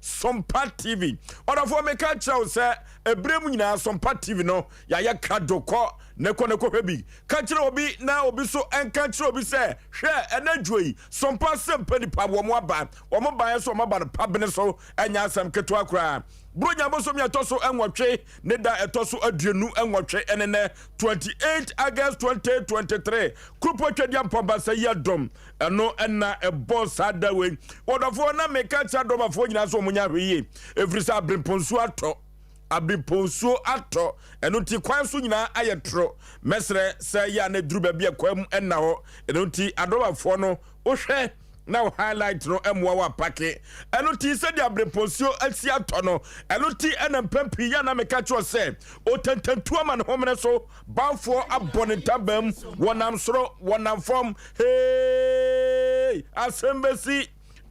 Sompa TV. Order for me catch out say ebrem nyina Sompa TV no ya ye kadoko neko hebi. Catch obi na obi so encatch obi say hwe enadwoi Sompa Asem Mpe Nipa wo mo aba so mo ba no pabene so enya asem keto akra. Bronya boso mi atoso enwotwe ne da etoso aduenu enwotwe enene 28 August 2023 kupo twediam pambasa yadom eno enna boss adawe wodofo na meka cha domafo nyina so munya hweye efrisa abrimponsu ato eno ti kwan so nyina ayetro mesre se ya na duru ba bia kwam enna ho eno ti adomafo no ohwe now highlight no emwa wa pake eno ti se dia breposio asi atono eno ti enampampi ya na meka cho se o tententu ama no homene so banfo abonitabam wonam soro wonam fom hey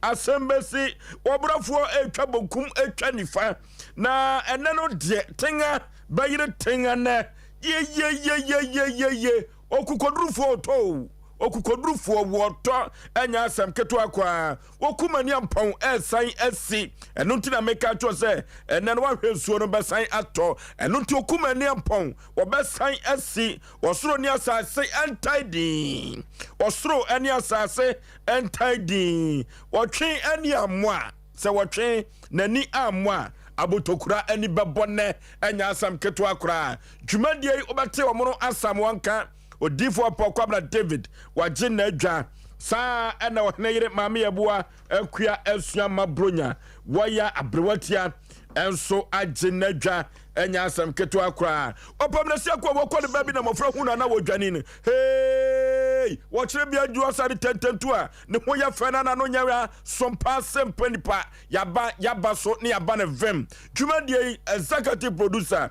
asembesi obrafo etwa bokum etwa nifa na ene no de tenga bayire tenga na ye okukodrufo to okukodrufo woto enya asem keto akwa okumani ampon esan esi eno ntina meka cho se ene no ahwensuo no besan ato eno nti okumani ampon obesan esi osoro ni asase entaidi osoro eni asase entaidi otwe eni amwa se wotwe nani amwa abotokura eni bebonne enya asem keto akwa dwumadie obete omono asam wanka odifo apokwabla David wagina adwa saa ena woneyire maame yebua akua asua mabronya waya abrewatia enso agina adwa enya asem keto akra opamnasi akwa wokɔ de baby na mofra hu na wodwane ne hey wɔkyere bia adwo asare tententu a ne ho ya fana na no nyawa Sompa Asem Mpe Nipa yaba so ne yaba ne vem dwumadie executive producer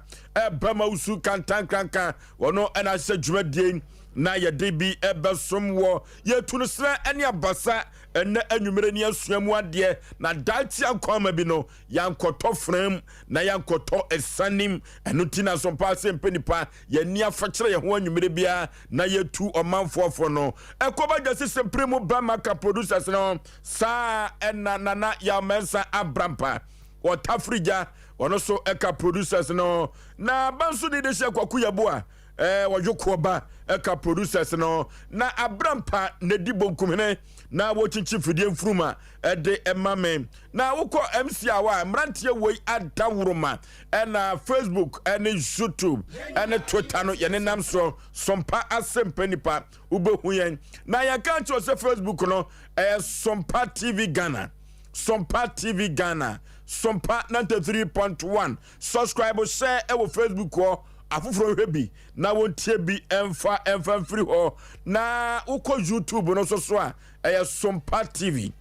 bama usu kantan krankan wono ena hye dwumadie na ye debi ebesom wo ye tunusra ene abasa ene anwumere ne asuamu ade na dati ankoma bi no yankoto frem na yankoto esanim enuti na Sompa Asem Mpe Nipa ye ni afakire ye ho anwumere bia na ye tu omanfofo no ekoba jase sempremu bama ka producers no sa ena nana ya mensa abrampa Otafrija ono so eka producers no na bansu ni de hye kwaku yabo wajokoba eka producers no na abrampa ne dibonkumene na wochinchi fidie mfruma de emame na woko MC awa mrantie wei adawroma na Facebook ene YouTube ene Twitter no yene namso Sompa Asem Mpe Nipa ubehu yen na yaka ncho se Facebook no Sompa TV Ghana Sompa TV Ghana Sompa 93.1 subscribe share ewo Facebook ko afufuro hwebi na wontie bi emfa free ho na uko YouTube no so a Sompa TV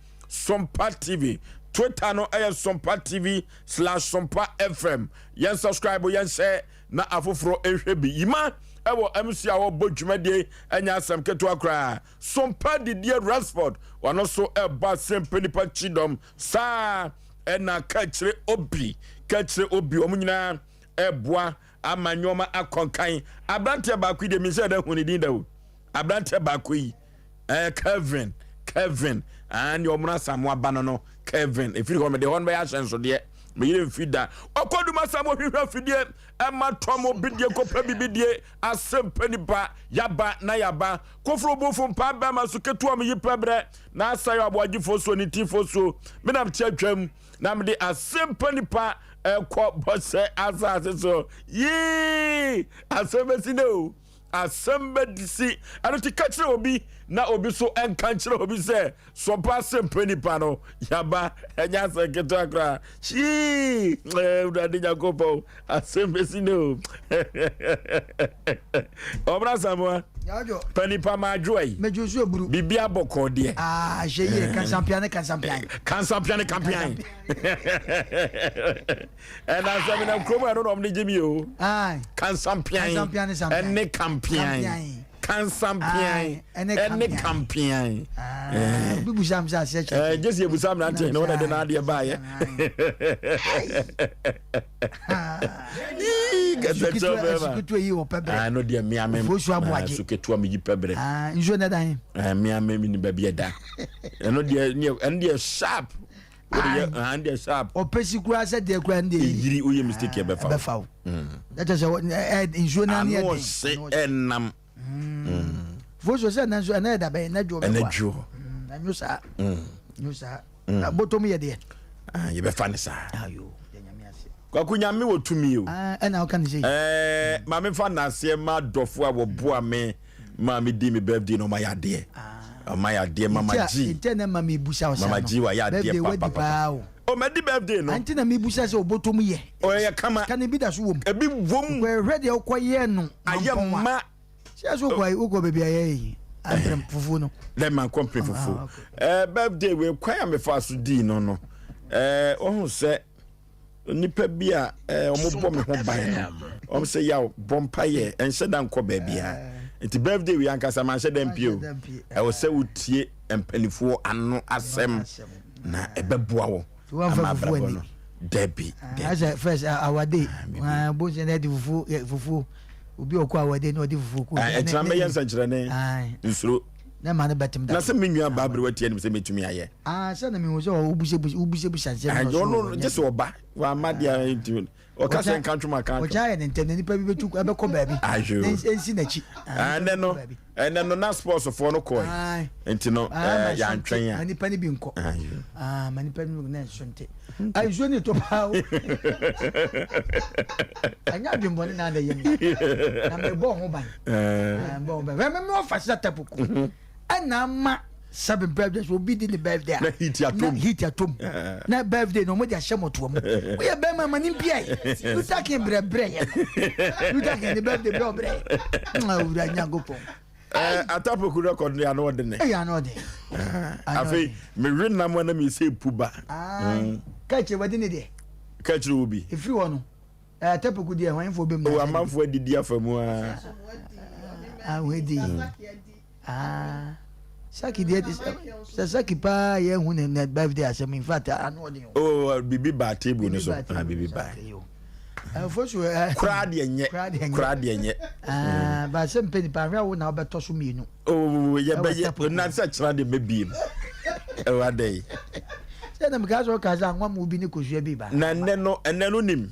Twitter no Sompa TV/Sompa FM yen subscribe yen share na afufuro ehwebi yima ewo MC awo bodwumadie enya asem keto akra Sompa didie Rashford wano so eba Asem Mpe Nipa chidom sa ena kachire obi omunyina eboa amanyoma akonkan abrante baako de mi se da hunidin da wo abrante baako yi Kevin and your mona samwa banano Kevin if you come the one by ascenso de me yire fida okoduma samo hwehwe fidie ema tomo bidie kopa bibidie Asem Mpe Nipa yaba na yaba kofro bofo mpa ba masuketu am yipabre na asayo Aboagye Oforisuo ni tifoso me nam tiatwam na me de Asem Mpe Nipa ekwo bose asase so yi asembesi no asembesi anoti kachire obi na obi so enkanchire obi se Sompa Asem Mpe Nipa no yaba enya seketo akra chi udade nyakopo asembesi no obra samwa yajo Penipa majoi mejusu oburu bibia boko de jeye kansampiane kampian and asamina kromo no nom ni jimi o kansampian ene kampian kansampian ene kampian bibusam sa se just yebusam na ten no na de na de ba ye suketu yi o pebre no de miame suketu am yi pebre njo na dan miame mi ni ba bi da no de sharp and the sharp or Pessicura said the grand day. We mistake a befoul. That is what insurance say and nam. Voice was another by a job and a Jew. And you, sir, you, sir, bottom me a dear. You be funny, sir. How you? Kwakunyame wo tumi o. And how can you say? Mama fa na se ma dofo a wo boa me ma me di me birthday no my ade. My ade mama G. Intend mama busa o. Mama G wa ya ade papa. O me di birthday no. Anti na me busa se obotom ye. O ya kama. Kan bi da so wom. E bi wom. We ready o koye no. Ayema. Se so kwai ugo baby aye. Andrem fufu no. Let man compre fufu. Birthday we kwai am fa so di no. Ohun se nipa bia omo me ho ban no say yaw bompaye ense dan ko ba bia enti birthday we ankasa man hye dan pio wo se wotie empanifo ano asem na ebeboa wo amabra no debi as first our day bo se na di fufu obi okwa our day no di fufu ko etra me yensa kire ne nsuro na man betem da na se menua babre watie ne se metumi aye se na me wo so ubuse sanse no just oba wa madia o ka se country ma country o ja ye ntem nipa bi betu e be ko ba bi ensi na chi and then no sports for no coin enti no ya antwen ya nipa ni bi nko manipa ni na sonte ayo ni to pa o anya bi mboni na da yem na me bo ho ban bo me ofasa tapuku ana ma sabe birthday so bi di ni birthday na hit atom na birthday no mo dia shemoto mo we ya be mama ni bia you take bre you take the birthday bre na ura nyango pon atapoku record ni ano de ne ya no de afi me win na mo na me say puba ka che wadi ne de ka che obi ifri wono atapoku de hwan fo be mu o amanfo adidi afamu wedi Saki dia Saki pa ye hu na birthday asem in fact ano de oh bibi ba table no so bibi ba for sure crowd yenye ba Asem Mpe Nipa hwa wo na obeto so mienu oh ye be na se kira de mebiem e wa dey se na mka so kaza anwa mu bi ni kosua bi ba na nne no nim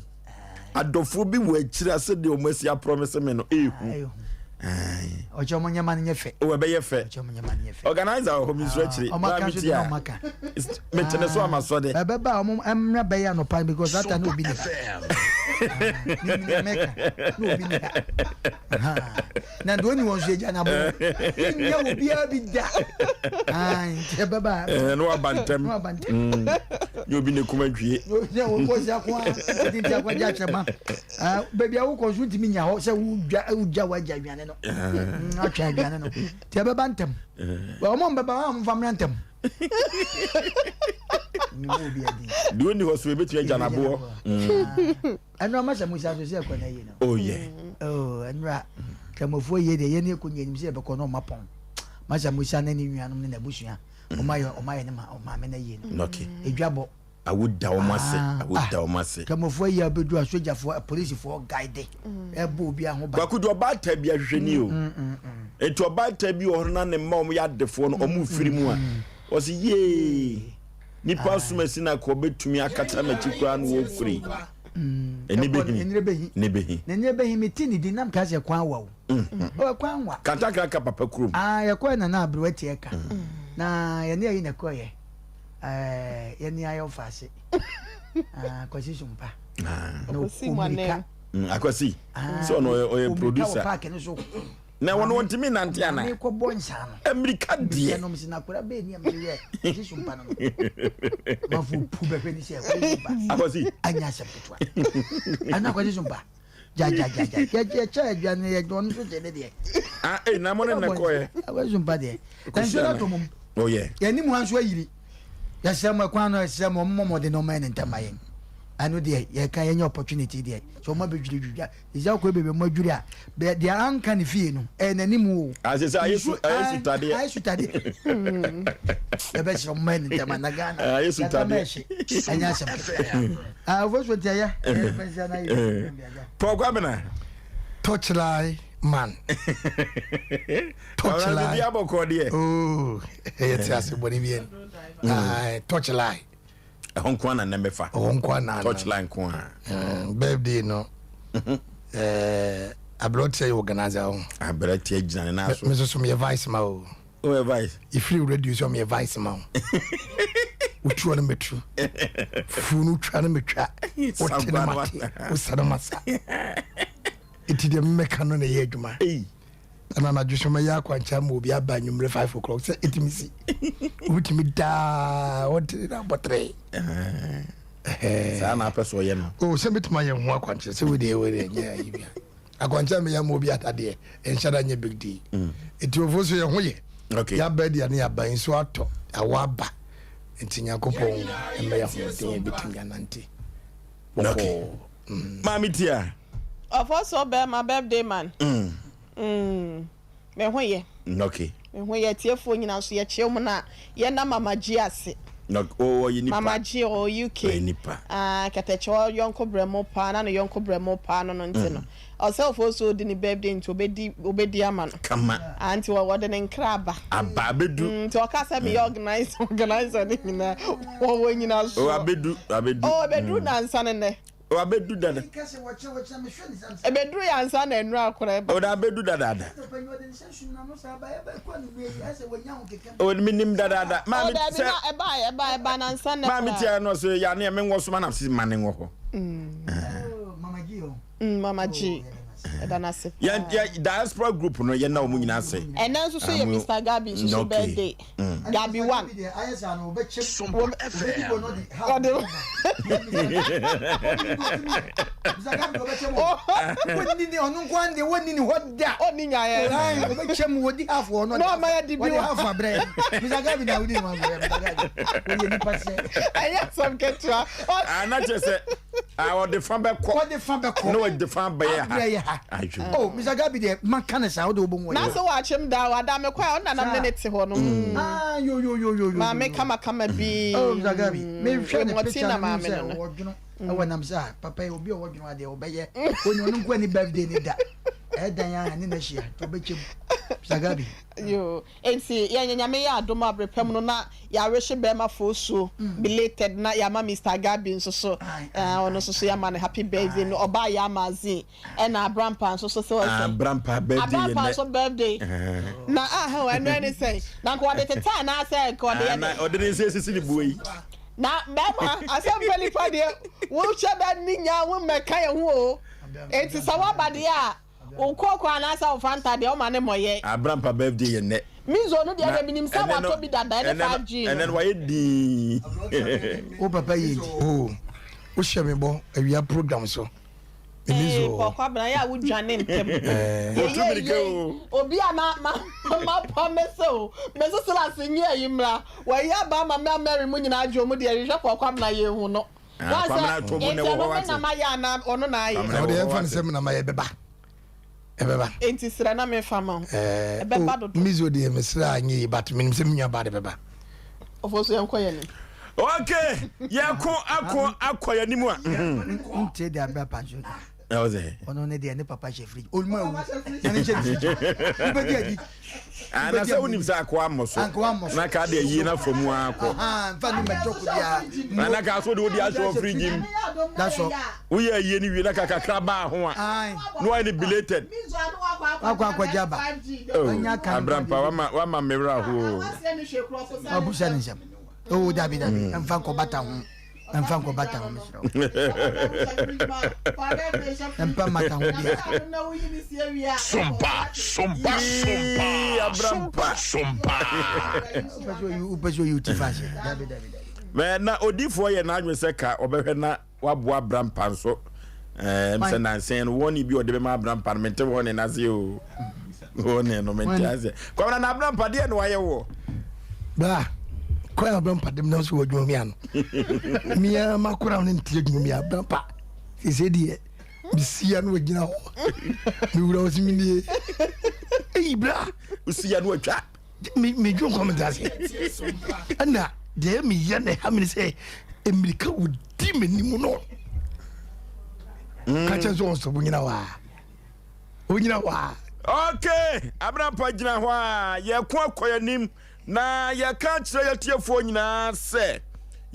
adofo bi wo akira se de o masi a promise me no ehu ojo mo nyama nye fe o be ye fe ojo mo nyama nye fe organizer o mi so akiri ba mi ti ya me tene so amasode be ba o emra be ya no pa because that no be ni no be ni na do ni won so eja na bo nya obi a bi da te baba no abantem yo bi ne kuma dwie ne wo ko sia kwa ti ti akwa ja chema baby a wo ko so ntimi nya ho se wo waja dwane no atwa dwane no te baba ntem ba mo baba am famra ntem ni mo bi adi do ni ho so ebetu eja na bo anu ma se musa so se ko na yi no oh yeah anra kamofo ye de ye ne ko nyani se be ko no mapon ma se musa na ni nuanom ne na busua o ma ye ne ma me na yi no okay edwabo awuda o mase kamofo ye abedu asojafo police for guide ebo obi aho ba kwakudo ba ta bi ahwehwe ni o eto ba ta bi o na ne ma o ya defo no o mu firi mu a o se ye nipa sumasi na ko betumi akata na chikura no wo firi eni behi mitini di nam ka se kwan wa o kwan wa kata ka papa krum ya kwa na abro tie ka na ye ne yi na ko ye ye ni ayo fase kwasi Sompa no simane akwasi so no o producer na wono wontimi nante ana me ko bonsa no america die no msi na kura be ni amwe kwasi Sompa no mafu pube pe ni se kwasi akwasi anya sepetwa ana kwasi Sompa ja cha jane ye don so je ne de na mo ne na ko ye kwasi Sompa de tanso na to mum oh yeah ya ni mu hanso ayiri ya sema kwa no sema mommo de no man ntamaye anu de ye kan ye opportunity de so ma be dwidwidwa iza ko bebe mo dwiri a be de anka ne fie no nanimu asese ayesu tade e be so man ntamana gana ayesu tade anya sem voso tia ya pensa na ye programme touchline man touchline oh it's as boni bien touchline Honkwana nemefa. Honkwana. Touchline kwa. Birthday no. I brought say organizer. I brought you jana na so. Me so me advice ma o. O advice. If you reduce your advice ma. Uchu na metru. Funu twa na metwa. Otena mate. Usana masa. Iti de meka no na ye adwuma. Ana na dwuso ma ya kwancha ma obi aba nwumre 5 o'clock say itimisi. Utimi da otena botre. Sa na peso ye no. O se metuma ye ho akwancha se we de nya yibia. Akwancha me ya ma obi atade enshada nya big deal. Iti ofoso ye ho ye. Okay. Ya bed ya na ya ban so ato awaba. Enti Nyankopon embe ya hote bitinga nante. Okay. Mami tia. Also be my birthday man. Me ho ye. Okay. Me ho ye tiefo nyina so ye cheum na ye na mama G ase. Oh, you nipa. Mama G o UK. Nipa. Katecho yonko bremo pa na no yonko bremo pa no ntino. Oself also di ni birthday nti obedi ama no. Kama. Anti wo de nkraba. Aba bedu. Nti o ka say me organizer ni nyina. Wo nyina so. Oh abedu. Oh bedu na nsa ne. O abedu dada. Ebedu ya nsa na enru akora eba. O da abedu dada. O minim dada. Mami se eba na nsa na. Mami tia no so ya na me nwo so na se mane nwo ho. Mama G o. Mama G. Edanase. Ya diaspora group no ye na o mu nyina se. Ena so ye Mr. Gabi so birthday. Gabi 1. Ayesa no be chip. Sompa Wonni onu kwande wonni ni hoda Oni nya ye. Ai be chem wodi half ono. No ma ya di bi half abre. Mr. Gabi na wodi ma abre. Mr. Gabi. Wodi ni passe. Aya some ketua. Ana chese I the fan back. What the fan back? No the fan by ya. Oh, Mr. Gabi de man kan sa wo bo na so wa chem da wa da me kwa na na ne te ho no. Ah yo. Ma me kama bi. Oh, Mr. Gabi. Me hwe ne picture na ma me no. Wodwono. Awana msa papa obi wodwono ade obeye. Oni onu kwa ni birthday ni da. Dan ya ni na hia to be chem. Mr. Gabi. Yo, enti ya nyame ya adoma brepem no na ya rehye be ma fosuo belated na ya ma Mr. Gabi nso so ono so ya ma happy birthday no oba ya mazin e na Abrampa nso so Abrampa birthday Abrampa so birthday na ho eno any say na ko de teta na say ko de na odene sisi ni buyi na mema Asem Mpe Nipa de wo cheda ninya wo meka ye ho o enti sawabade a Ukoko na sa ofanta de o mane moye. Abrampa birthday ye ne. Mizo no de minim sa wa to bi dada ne 5G. And then why di? O papa ye. Oh. O sheme bo awia program so. Mizo. Ko kwa bra ya wo dwane ntem. Obi ama ma promeso. Meso sala sinye yimra. Wa ya ba ma Mary mu nyina adwo mu de hwehwe ko kwa bra ye hu no. Kwa na to mu ne wo wa. Na ma ya na ono na ye. O de fan sem na ma ye beba. Ebeba. Enti sira na me fama. Ebeba do. Mizo de mesra anyi but minim se mnya ba de beba. Ofoso yenkoye ni. Okay. Yako akoya ni mu a. Nte de abra panjo. Osei. Ono ne de ne papa chef free. Olma wu. Ene chef. Ubedi adi. Ana sa unim sa akwa amoso. Na ka de yi na fomu akọ. Mfa ni metoko dia. Na ka so de odi aso free gym. That's all. We are yi ni wi na ka kakra ba ho a. No any belated. Akwa jaba. Abrampa wa ma mewra ho. Abusa ni sam. Oh David mfa ko bata ho. Mfa ko bata ho misro. Mpa mata ho dia. Sompa. Abrampa. Sompa. Upezo you tifase. David. Me na odifo ye na anwe se ka obehwe na wabo Abrampa nso. Mse na sen woni bi ode be ma Abrampa mente woni na se o. Woni no mente ase. Kwa na Abrampa de no waye wo. Ba. Kwa Abrampa dem na so wodwo mi ano. Mia makura ne ntie dwo mi Abrampa. Ise die. Bisia no wagina ho. Mi wura osimini. Bra, usia no atwa. Me dwo kommentase. Ana de mi ya na ha me say America would dim ni no. Kacha zo so bunyina wa. Bunyina wa. Okay, Abrampa gina ho a ye ko akoyanim na ye ka kire ye tiefo nyina se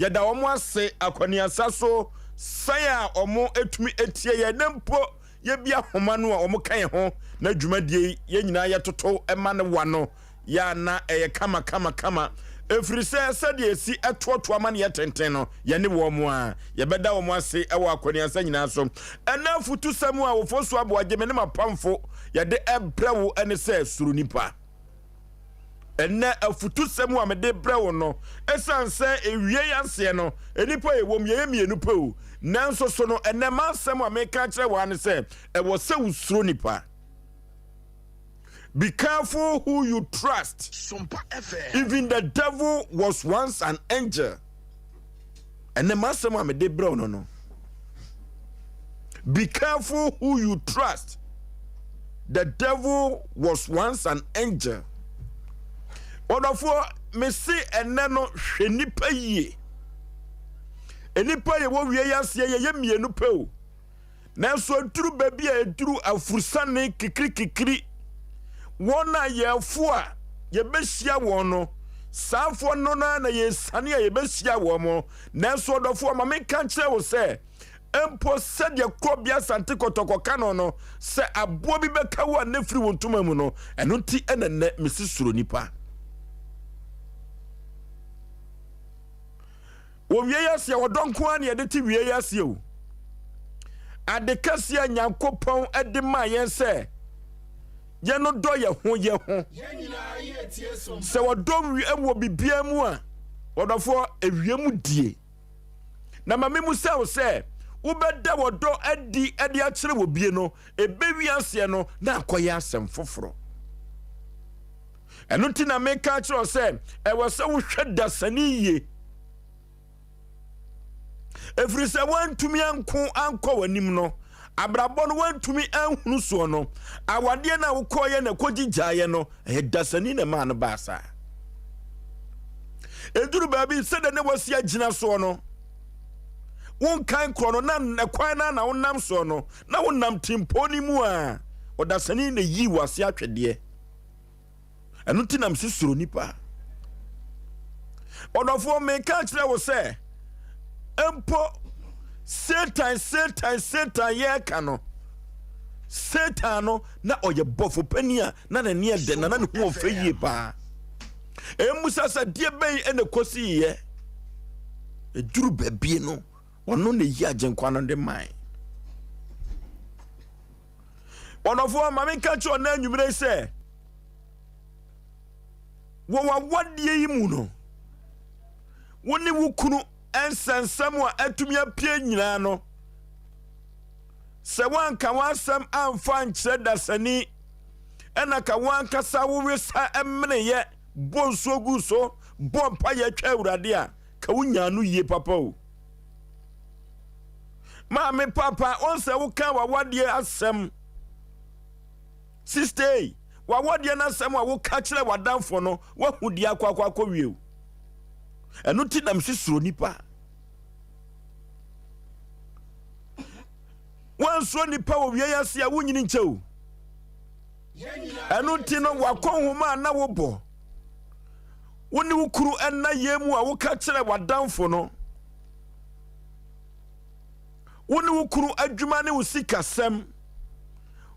yɛda omo ase akwaniasa so san a omo etumi etie ye nempo ye bia homa no a omo kan ho na dwumadie ye nyina ye toto ema ne wano ya na eye kama efiri sɛ esi etoto ama ne yɛtenten no ye ne wo mo a ye bɛda omo ase ɛwɔ akwaniasa nyina so ɛna futu samu a Oforisuo Aboagye me ne mapamfo ye de ebrewo ɛne sɛ suru nipa enne afutu semu amede brewo no esanse ewie yanse no enipa ewom ye mienu pe o nanso so no enne mansemu ameka kire wa ne se e wo se usuro nipa. Be careful who you trust. Sompa FM. Even the devil was once an angel. Enne mansemu amede brewo no. Be careful who you trust. The devil was once an angel. Odofo me se enne no hwe nipa yie enipa ye wo wie yase ye mienu pe o nanso aduru ba bia aduru afurusane kikri wona ye afo a ye behia won no saafo no na ye sane a ye behia wo mo nanso odofo ma me kan kire wo se empo se de krobia sante kotoko no se abo bi beka wo na firi wontuma mu no eno ti enenne mesi suro nipa. Wo wie yase wo donko an ye de ti wie yase o adekase Nyankopon ede ma yen se ye no do ye ho se wo dom wi ewo bibia mu a wodofo ewiemu die na ma memu se wo se wo beda wo do edi a kire wo bie no ebe wi ase no na akoye asem foforo eno ti na meka kire se e wo se wo hweda sani ye efiri se wantumi anko wanim no abrabɔ no wantumi anhunu so no awade na wokɔye na kogigyaye no dasani na ma no baasa eduru baabi se de ne wasi agina so no won kan kro no na nekwan na wonam so no na wonam timponi mu a odasani na yi wase atwede eno tinam se suro nipa odofo me ka kire wo se empo Satan ye kano Satan no na oye bofo pania na ne ne de na ne ho ofeye pa emusa sa die ben ene kosi ye eduru babie no ono ne yi agenkwa no de man onofo ma me ka cho na anwumire se wo wadie yi mu no woni wukunu ensansam a atumi apie nyina no se wanka wansam amfa nkyere dasani ena ka wanka sa wo wesa emne ye bonso guso bompa ye twa awurade a ka wunya no yie papa o ma me papa onse wo ka wawade asem sister wawade na asem a wo ka kire wadanfo no wahudi akwa wie eno ti nam sisuro nipa wanso nipa wo wie yase a wonyini nkyɛw eno ti no wakonhoma na wo bɔ woni wukuru enna yemu a wo ka kire wadanfo no woni wukuru adwuma ne wo sikasɛm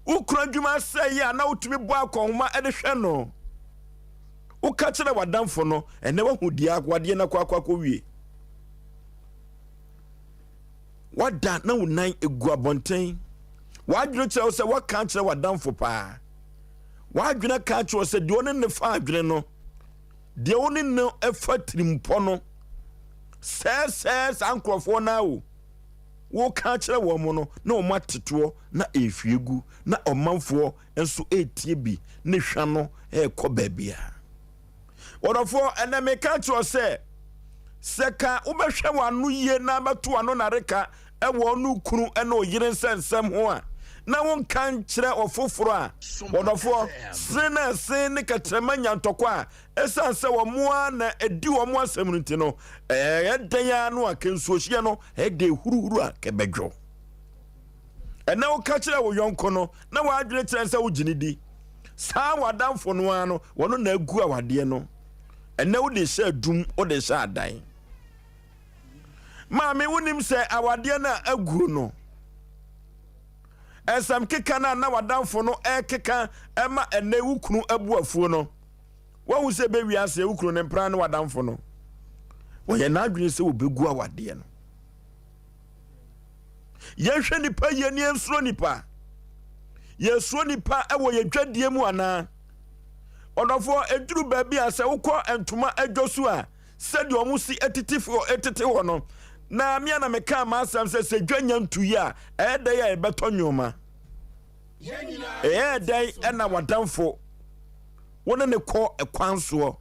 wukuru adwuma sɛ ya na wotumi bɔ akonhoma ede hwɛ no uka kire wadanfo no ene wahudi agwade na kwakwa wie wada na unan egu abonten wadwene kire se waka kire wadanfo pa wadwene ka kire se de one ne fa adwene no de one ne efa trimpo no ses ankrofo na wo ka kire wo mo no na o mateto na efiegu na omanfo enso etie bi ne hwa no ekɔ baabia Odofo ene me ka kiro se seka ubehwe wanu ye na beto ano na reka e wo nu kunu ene oyire nsensem ho a na won kan kire ofoforo a odofo sene sen ne katrema nyantoko a esanse wo moa na edi wo mo asem nti no edan ya no akensuohie no de huruhuru a kebedwo ene wo ka kire wo yonko no na wa adwene kire nse wo ginidi saa wadamfo no ano wono na agu awade no ene wo de sha dum wo de sha adan Maame wonim se awade na agu no esam keka na wadamfo no keka ema ene wukunu abuafuo no wo se be wiase wukunu ne mpra ne wadamfo no wo ye na adwene se obegu awade no yehwe nipa ye ni ensuro nipa yesuro nipa ewo ye dwadie mu ana odofo eduru ba bia se wokọ entoma adwosu a sedi omusi etete wo no na mia na meka ma asam se dwanya ntuyi a ede ya ebeto nyoma ede ena wadamfo wona ne kọ ekwanso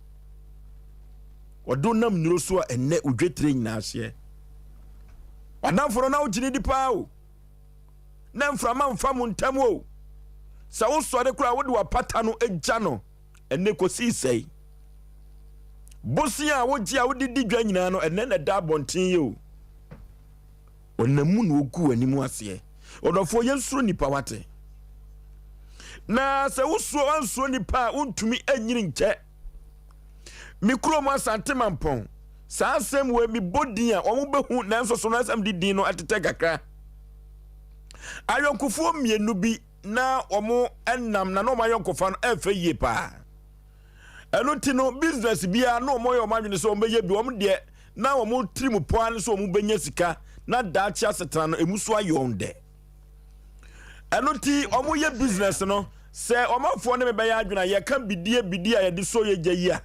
wodonam nuro so a enne odwetre nyina ahye wadamfo na ugini dipa o na mframa mfamu ntam o sa wo sore kura wode wapata no egya no enne kosi sei bosia wogi a wodidi dwa nyina no enne na da bonten ye o onamu no ogu animu ase odofo yensuro nipa wate na se wusuo ansuro nipa untumi anyiri nche mikro mo asante mampon sa asem we mi bodin a omo behu na nso so na asem didin no atete kakra ayonkufuo mienu bi na omo ennam na no mayonkufa no efe yie pa eno ti no business bia na omo ye omo adwene so omo ye bi omo de na omo trim poan so omo benya sika na dachi asetra no emuso ayonde eno ti omo ye business no se omafo ne be ya adwena ye ka bidie a ye de so ye gya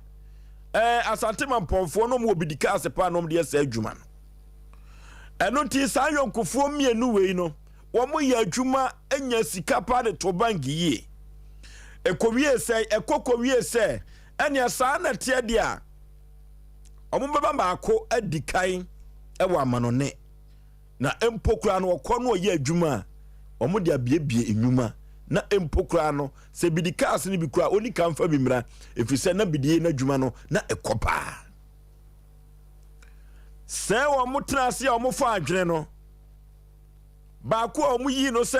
asante mampofo no mo obidika asepa no mo de asa adwuma no eno ti sa yonkofo mienu wei no womo ye adwuma enya sika pa de to bank yi ekowie se enya sa na tie de a omo beba maako adikan ewa amanone na empokura no okọ no ye adwuma omo de abiebie enwuma na empokura no se bidika ase ni bikura oni kamfa bimra efise na bidie na adwuma no na ekopa se wo motra ase o mo fa adwene no ba ko o mo yi no se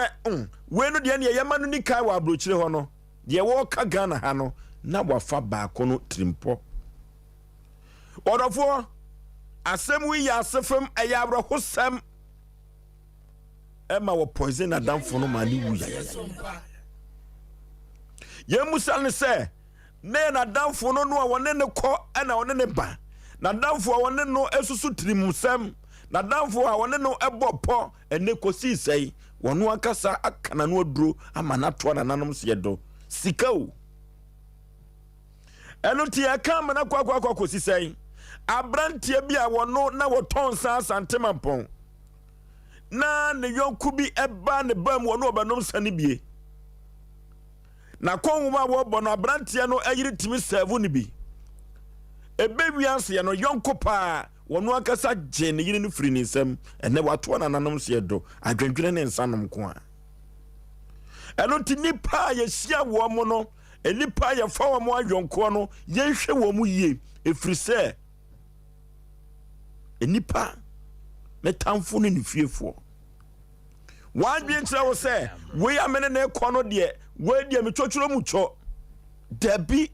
we no de ne yema no ni kai wa abrochire ho no de wo ka Ghana ha no na wafa ba ko no trimpo odofo asem wi ya asefem eya abro hosam ema wo poison adamfo no mani wu ya ye musa ne se ne na adamfo no no wone ne ko na wone ne ba na adamfo wone no esusu trimsem na adamfo wone no ebopo ene kosi sei wono akasa akana no aduro ama na to na nanom se yedo sika o eno ti aka mana kwa kosi sei abrantie bia wono na woton sa asante mampon na ne yonku bi eba ne bam wono obanom sane bie na konwuma wo bono abrantie no ayiri timi serve ne bi ebe wiase no yonku pa wono akasa je ne yiri ne firi ne nsam ene wato na nanom se do adwendwene ne nsanom ko a eno ti nipa ye hia wo mo no enipa ye fa wo mo ayonko no ye hwe wo mu yie efiri se enipa metamfo ne fiefo wan bi ntra wo se we amene na ekono de we de metwotworo mu cho dabi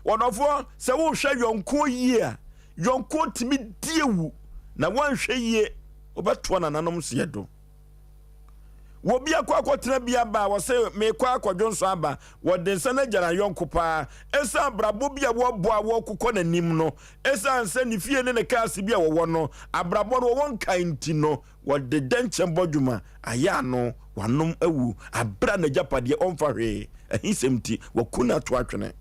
wonofo se wo hwe yonko yie a yonko timi diewu na wan hwe yie obeto na nanom se yedo wo bia kwa tena bia ba wo se me kwa dwonso aba wo de nsa na jara yonko pa esa abrabo bia wo boa wo kokọ na nim no esa nsa ni fie ne kaase bia wo no abrabo no won kan ti no wo de denchem bodwuma aya no wanom awu abra na japade onfa hwe ahisemti wo kuna to atwene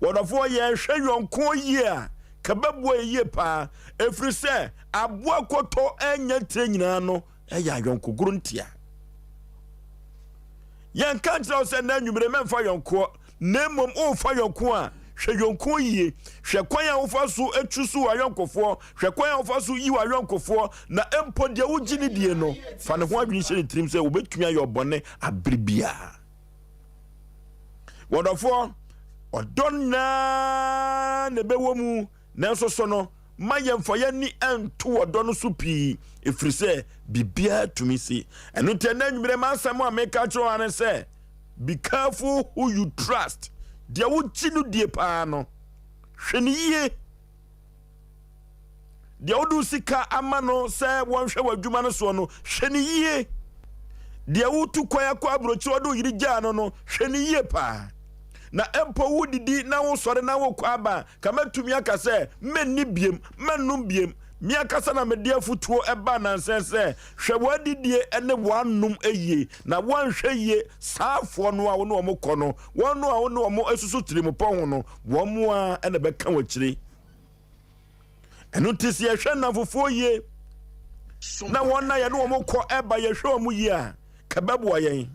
wo dofo ye hwe yonko yi a kababo ye pa efri se aboa koto anya tre nyina no eya yonko gruntia yan kantra se na nwumere memfa yonko na mom o fa yonko a hwe yonko yie hwe kwan a wo fa so atwusu wa yonkofo hwe kwan a wo fa so yi wa yonkofo na empo de wo gini die no fa ne ho adwin hye trim se wo betumi ayo bone abribia wodofo odonna ne bewo mu na so no mayemfo ye ni ento odo no so pii efrise bibia tumi si eno tena nwumere mansam a meka cho ane se be careful who you trust dia wo chinu die pa no hwene yie de odu sika amano se wonhwe wadwuma no so no hwene yie de wutu kwaya kwa abrochi odu yiri gya no hwene yie pa na empo wudidi na wo sore na wo kwa ba kamatumi aka se menni biem mannum biem mi akasa na mede afutuo eba na nsense hwe wadidie ene wanum eye na wanhwe ye saafo no a wo no omokọ no wonu a wo no omo asusu tirimpo ho no wo mo a ene beka wakire eno tisi ye hwe na fofo ye na wona ye no omokọ eba ye hwe omu ye a kababu ayen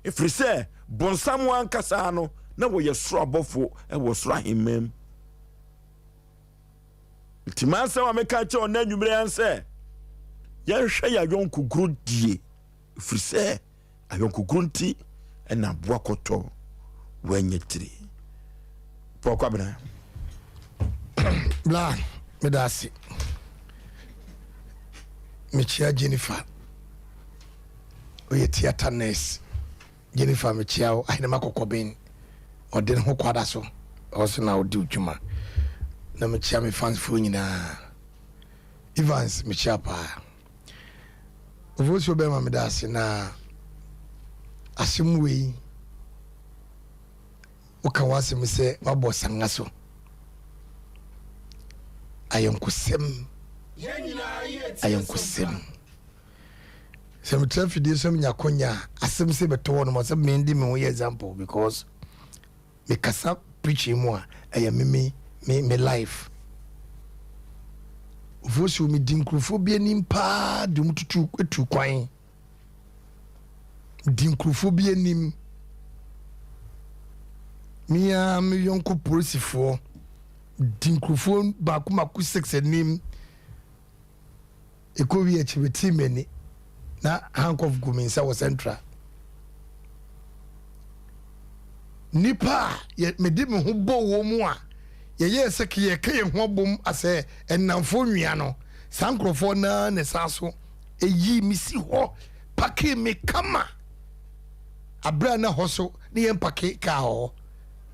ifrise bonsamu ankasa no na wo ye soro abofo e wo soro ahemem Timansa wa meka che ona nwumre anse ya hwe ya yonku grodie frise ayonku grunti na boa koto wanyetiri pokwa bana bla medasi Michia Jennifer oye theater nurse Jennifer Michia o ahina makokobin ode ne ho kwada so also na odi udwuma na Michia me fans fo nyina Evans Michia pa Oforisuo be ma medasi na asimwe uka wasem se wabo sanga so ayonkusem some traffic some nyakonya asem se beto no mo se mendi me wo example because me kasa preaching mo a me life Oforisuo me dinkrofobia nimpa dum tutu etu kwan dinkrofobia nim mia me yonko polisifo dinkrofo ba kuma ku 6 nim ekowi echibeti meni na hankof guminsa wo central nipa ye medi me ho bo wo mu a ye seke ye kaye ho bom ase enamfo nwia no sankrofo na ne saso eyi misi ho pake me kama abra na hoso ne ye pake ka ho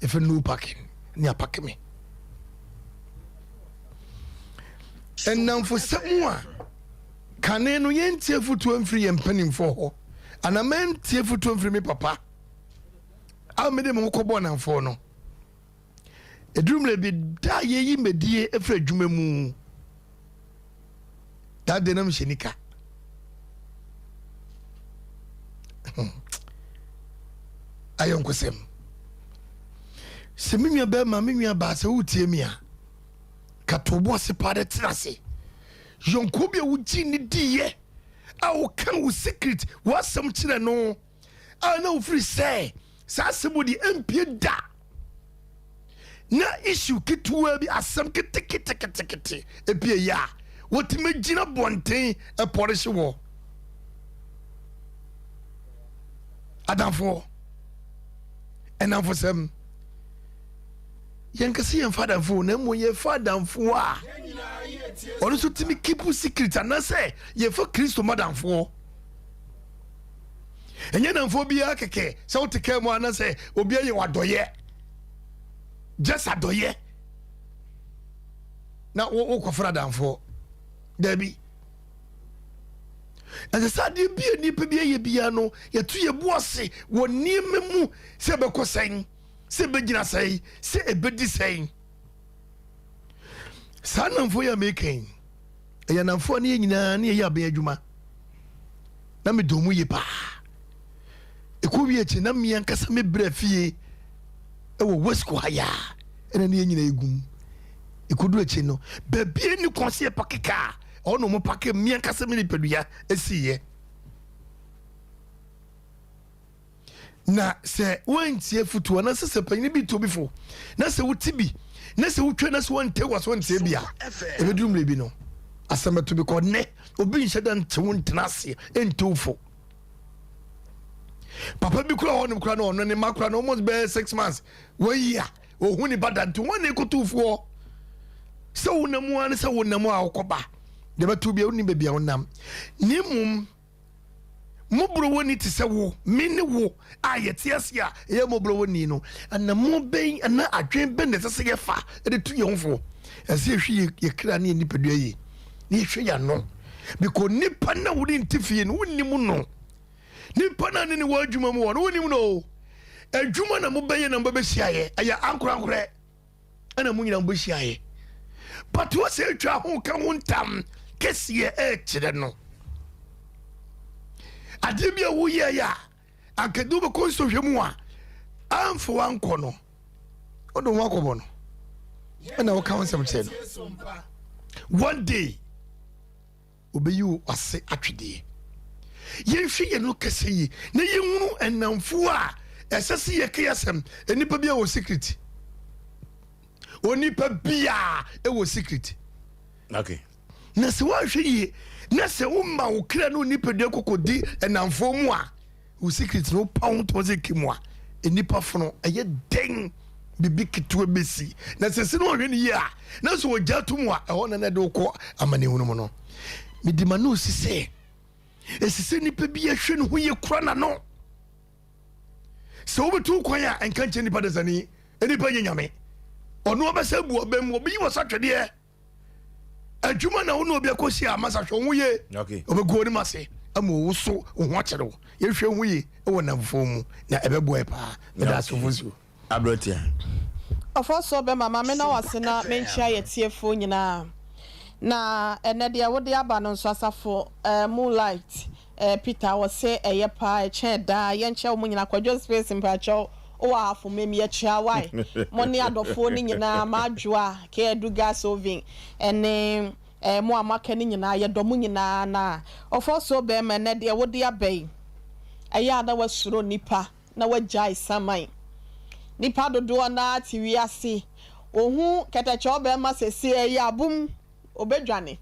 efe no pake ni apake me enamfo samu a kane no ye ntie futu amfiri ye mpanimfo ho ana men tie futu amfiri me papa a me de mo kobo namfo no edrumle bi da ye yi medie efra adwuma mu da de nam shenika ayon kwesem se minua be ma minua ba se wutie mi a katobo se pare trase yonko bi wuji ni diye a wo kan wo secret wasam kire no a na wo free say sa semodi empie da na issue kitwa bi asam kete epie ya wotime gina bonten e polish wo adamfo enamfo sem yankasi yan fadamfo na mo ye fadamfo a ono so timi keep secret anase ye fa Kristo madamfo enye namfo bia keke se woteke mo anase obi ye wadoye just adoye na wo kofra damfo dabi ase sade bia ni pe bia ye bia no ye tu ye boase woni memu se be kosen se be gina sai se ebedi sai sanamfo ya meken ya namfo ne nyina ne ya ba adwuma na me domu ye pa ekubi echi na me yankasa me brafie ewo wesko haya ena ne nyina egum ekudu echi no ba bie ni konse pakeka ono mo pake me yankasa me nipadua esiye na se wantie futu na se panyi bi to bifo na se wutibi na se wutwe na se wonte waso nte bia ebedum lebi no asamato bi ko ne obi nheda nte wontena ase entofo papa bi kura wonu kura no ne makura no almost be 6 months 1 year ohuni badanto woni kotufo se wonamu an se wonamu a okoba de betu bia oni bebia wonam nimum mobro woni ti se wo mini wo ayetiasia ye mobro woni no ana mo ben ana adwen ben ne se ye fa e de tu ye honfo ɛsɛ hwe ye kra ne nipa dua yi ne hwe ya no because nipa na wudi ntifie no wonnim no nipa na ne wa adwuma mu no wonnim no adwuma na mo bɛyɛ na mo bɛhyia ye aya ankorankore ana mo nyina mo bɛhyia ye but what say twa ho ka ho ntam kesiye kyerɛ no ade bia wo ye ya akadu be konso hwɛ mu a amfo wankɔ no odo wakɔbɔ no ana wo ka ho nsɛm kyerɛ no one day obeyi ase atwede yɛhwɛ yɛ no kɛsɛ yi na yɛhunu ɛnamfo a ɛsɛ sɛ yɛka yɛsɛm enipa bia wɔ secret onipa bia ɛwɔ secret okay na sɛ woahwɛ yi na sɛ woma wo kra no onipa dua kokodi ɛnamfo mu a wo secret no pa ho to sɛ kimu a enipa fono ɛyɛ den bibi ketewa besi na sɛ sɛ no ɔhwɛ ne yi a na sɛ wɔgya to mu a ɛhɔ na na de wokɔ amanehunu mu no medima no sisɛ esise nipa bi ahwɛ no ho ye kura na no sɛ wobetu kwan a enka nkyɛ nipa de sani nipa nyame ɔno obɛsɛ bu obɛm obi yi wɔsatwede adwuma na wo no obi akosi a masa hwɛ ho ye okay obɛgo ni mase ama wo so ho akyere wo yɛhwɛ ho ye ɛwɔ namfo mu na ɛbɛboa pa meda asofo abrotia Oforisuo be mama me na wase na menchia yetiefo nyina na ene de wode aba no nso asafo moonlight Peter wose eye pa eche da ye nche wo nyina kwadwo space mpacho o wa afo memi ye chia why money adofo ni nyina madwoa ke edu gas oven ene mo amaka ni nyina ye dom nyina na Oforisuo be me ne de wode abai eye ada wasuro nipa na wagya isaman nipa dodo na tiwiase ohu keteche obema sese eye abum obedwane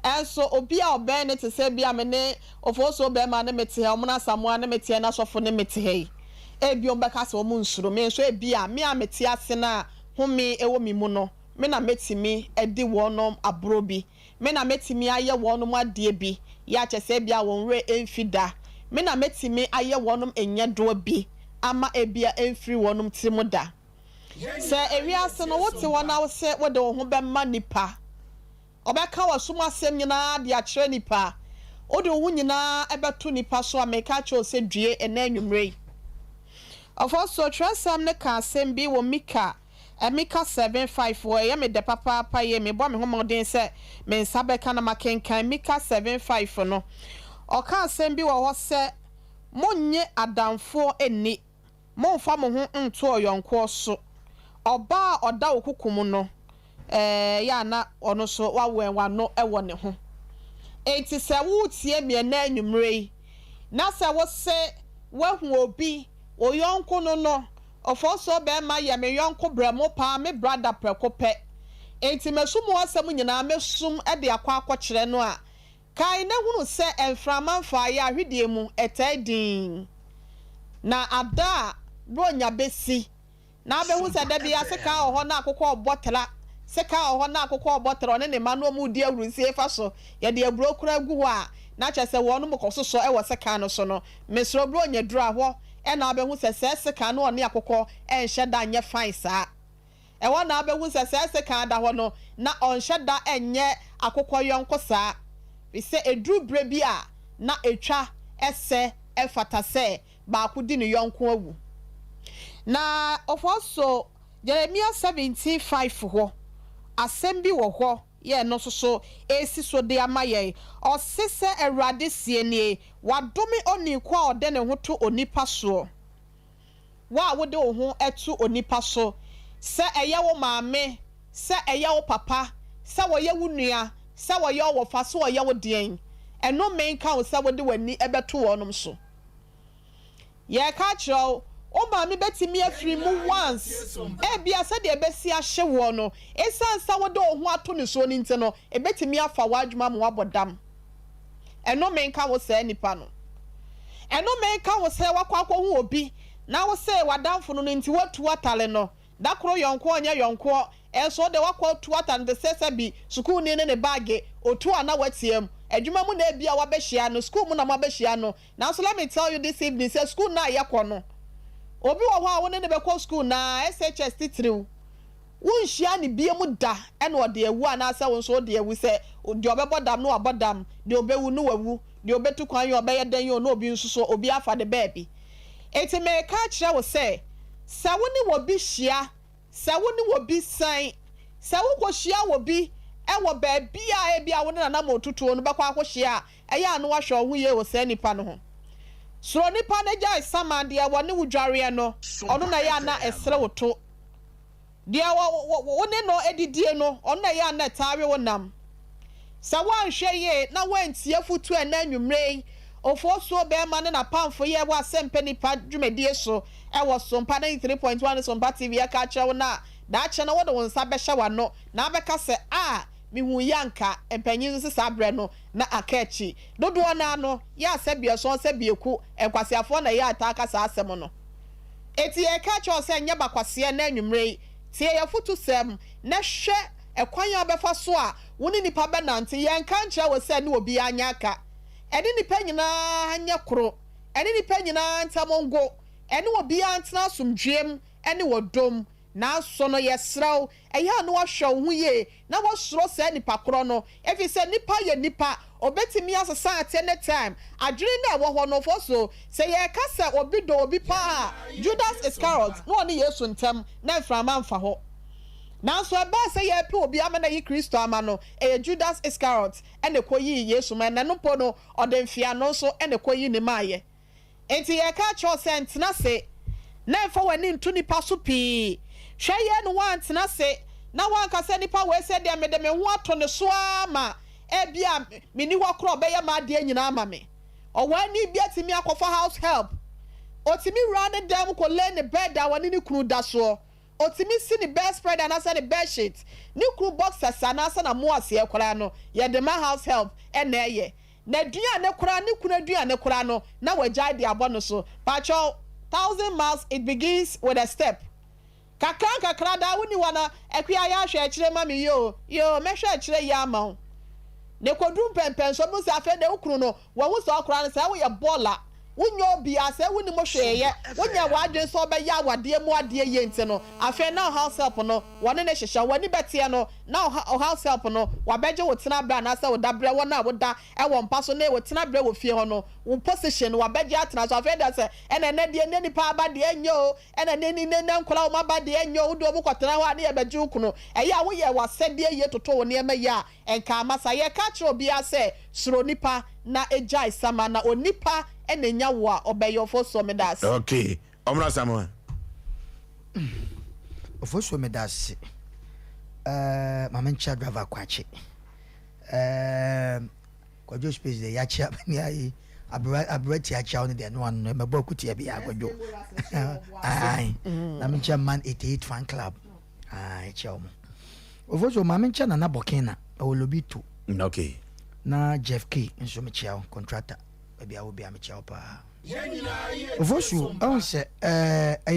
enso obi a oben ne te se bia me ne Oforisuo obema ne mete he omna samoa ne mete na sofo ne mete he ebi ombeka se omu nsuro me nso ebi a me a mete ase na home ewo mi mu no me na metimi edi wonom abrobi me na metimi aye wonom ade bi ya chese bia wonre emfida me na metimi aye wonom enyedo bi ama ebia emfiri wonom timuda se ewiase no wote wona wo se wode wo ho be ma nipa obeka wasuma asem nyina de a kire nipa ode wo nyina ebeto nipa so ameka che o se due ena anwumrei Oforisuo transam ne ka asem bi wo Mika 75 wo ye me de papa pa ye me bo me homoden se me nsabeka na makenkan Mika 75 no o ka asem bi wo ho se monye adamfo eni monfa mo ho nto oyonko so oba oda okukum no ya na ono so wawen no ewo ne ho enti se wo tie me na anwumrei na se wo se wahu obi oyonko no Oforisuo be ma ye me yonko bremo pa me brother prekope enti mesumu asem nyina mesum e de akwa akokire no a kai na hunu se enframa mfa ya hwedie mu etadin na ada bronya besi na be hu se da bia seka oho na akokọ obotela seka oho na akokọ obotela ne ma no mu di awurusie fa so ye de aburo kura gu ho a na chese wono mkososo e wo seka no so no mesro bronya dura ho e na be hu se seka no ne akokọ e nhye da nye fine saa e wo na be hu se seka da ho no na onhye da enye akokọ yonko saa we say edru bre bia na etwa ese efata se ba akudi ne yonko awu na Oforisuo Jeremiah 17:5 ho asem bi wo ho ye no so esi so de amaye osese Awurade sie nie wadome oni kwa ode ne ho to onipa so wa wode wo ho etu onipa so se eye wo maame se eye wo papa se wo ye wo nua se wo ye wo fa so wo ye wo den eno menka wo se wo de wani ebeto wonom so ye ka kiro o maame betimi afiri mu once bia se de ebesi ahye wo no esansa wo de wo ho ato ne so ni nte no ebetimi afa wadwuma mo abodam eno menka wo se nipa no eno menka wo se wakwakwo hu obi na wo se wadamfo no nti watu atale no dakoro yonko onye yonko enso de wakwa tu atale de sese bi school ni ne bag otu ana watiem adwuma mu na bia wabehia no school mu na mabehia no na so let me tell you this evening say school na yakọ no obi wo ho a woni ne be call school na SHS titiriw won hia ne biemu da ene ode ewu anasa won so ode ewu se de obebodam no abodam de obewu no wawu de obetu kwan ye obeye den ye no obi nsuso obi afa de baby eti me ka kire wo se woni wo bi hia se woni wo bi san se wo ko hia wo bi ewo baby a e bia woni na ma otutu no bekwa ko hia eya no wahwe ohu ye wo se nipa no ho so nipa na jai samande e woni wudware no ono na ya na esre woto dia woni no edidie no ono na ya na tawe wonam sa wanhwe ye na wantie futu ena anwumrei Oforisuo be ma ne na pamfo ye wa Asem Mpe Nipa dwumedie so e wo Sompa 93.1 Sompa TV ya ka kire wo na da kire na wo de wonsa be hye wano na abeka se mihu yanka empanyin se sabre no na akachi dodo na no ya sebie so sebieku enkwasiafo na ya ataka sa asem no eti e ka cho se nya bakwase na anwumrei tie ya futu sem na hwe ekwan obefa so a woni nipa be nante yanka nkyerɛ wo se ne obi anya aka eni nipa nyina anya kro eni nipa nyina ntamongo eni obi antena asomdwem eni wodom na so no yesraw eya no wahwe hu ye na wo soro se nipa kro no efi se nipa ye nipa obetimi asesa at any time adwene na wo ho no foso se ye ka se obi do obi pa Judas Iscariot no ne Yesu ntem na mframa mfa ho na so eba se ye pe obi amana yi Kristo amano Judas Iscariot ene koyi Yesu man na no po no odemfia no so ene koyi ne maye enti ye ka cho se ntena se na mfa wani ntu nipa so pii hweye no wantena se na wanka se nipa we se de me ho ato ne so ama ebia mini hwa kro obeye ma de nyina ama me owani bia timi akofa house help otimi run dem ko lay ne bed da wani ni kunu da so otimi si ni bed spread and asa the bed sheet ni kunu boxers anasa na mo ase ekora no ye de ma house help ene ye na dua ne kora ni kunu dua ne kora no na wagya de abo no so pacho 1,000 miles it begins with a step kakra da woni wana ekua ya hwe akire ma me yo me hwe akire ya ma ne kodum pempen so mu se afa de ukru no wo wo so okra no se wo ye bola wonyo bi ase woni mo hweye wonya wadwen so be ya wade mu ade ye nti no afa na house help no wone ne hwehwa wani betie no na house help no wabeje wo tena bra na ase wo dabre wona wo da e wo mpa so na wo tena bra wo fie ho no wo position wabeje atena so afa de se ene ne de ne nipa aba de enyo ene ne ne nkola wo maba de enyo wo do bo kwotena ho ade ye beje ukuno eya wo ye wasede ye toto wo ne ma ya enka amasa ye ka kire obi ase suro nipa na ejai sama na onipa enenya wo a obeyo Oforisuo medas okay omra Samuel Oforisuo medas mama ncha driver kwache kwajo space de ya chia ni ayi abrati ya chia on de no an me bokuti ya bi akwajo ai na ncha man 88 fan club ai chia mo Oforisuo mama ncha na bokena olobitu okay na Jeff K nso me chia contractor ebi a obi a me chia pa Oforisuo on se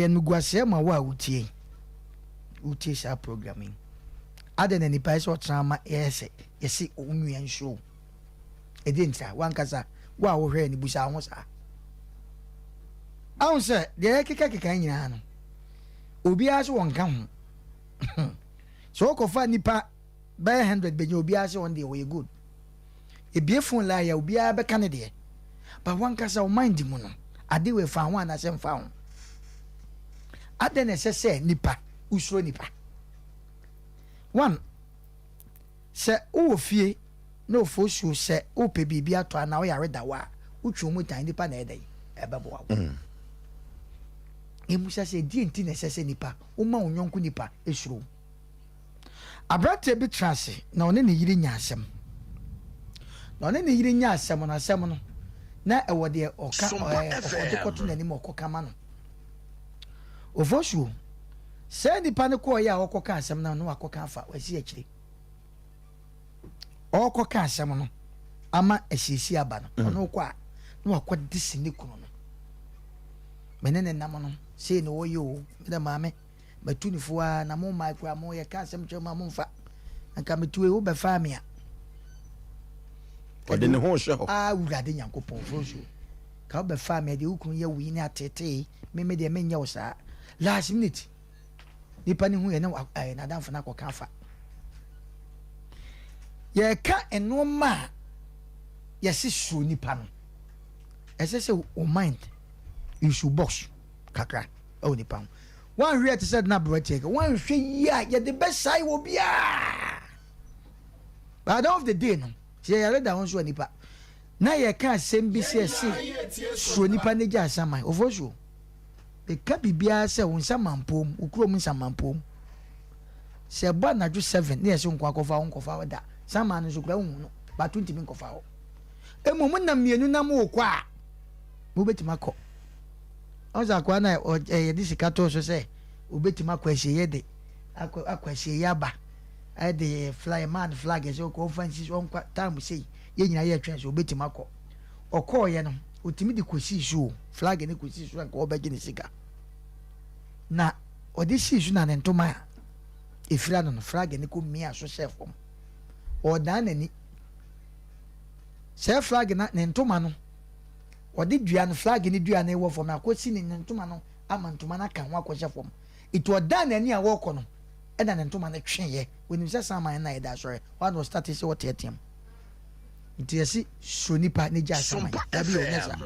nuguase ma wa utie sa programming ade na nipa so trama yesi onwuan show edinta wankasa wa wo hwe ni busa ho sa on se de keka nyina no obi a so wonka ho so ko fa nipa by 100 benye obi a so on dey we good ebie phone la ya obi a be kan de ba wankasa o mind mu no ade we fa ho ana se mfa ho ade na se nipa usuro nipa one se o fie na Oforisuo se o pe bibia to ana o yare da wa utwu mu tan nipa na edai ebebo wa emusa se die nti na se nipa o ma onyonko nipa esuro abrate bi trase na one ne yiri nya asem na one ne yiri nya asem na asem no na ewo de oka okoto na ni mo okoka ma no Oforisuo se nipa ne ko ya okoka asem na no akoka afa wasi akire okoka asem no ama asisi aba no no kwa no akodisi ne kunu no menene nam no se ne wo yo me maame matunifo a na mo micro mo ye ka asem chema mo mfa anka metuwe wo be fa me a ode ne ho hwe ho urade nyankopon Oforisuo ka wo be fa me de ukunu ye wi ne atete me de menya wo sa last minute nipa ni hu ye na damfo na ko kafa ye ka enoma ye si su nipa no ese se o mind you should box kakra o nipa one real to said na bro take one hwe ya ye the best side will be but at the end of the day no say ya read that one so nipa na ye ka asem bi se so nipa ne ja asama ofosuo be ka bibia se won samampom ukrom samampom se ba na ju 7 ne se nkwa kofa da sama no so kra hu no ba 20 min kofa ho emom na mienu na mo kwa mo betima ko oza kwa na ye disika to so se obetima kwa hye de akwa hye yaba I the flag is all fancies on time say ye nyina ye twen so obetima ko okọ ye no otimi de kosi so flag ne kosi so anka obegye ne sika na odi si so na ne ntoma efira no flag ne ko mia so chef o dan nani chef flag na ne ntoma no odi dua no flag ne dua na e wo fom akosi ne ntoma no ama ntoma na kan ho akọ fom itu odan nani a wo kọ no e na ne ntoma na twen ye when say sama na e da sorry one was start say what team nti yesi so nipa ne ja sama da bi o nesa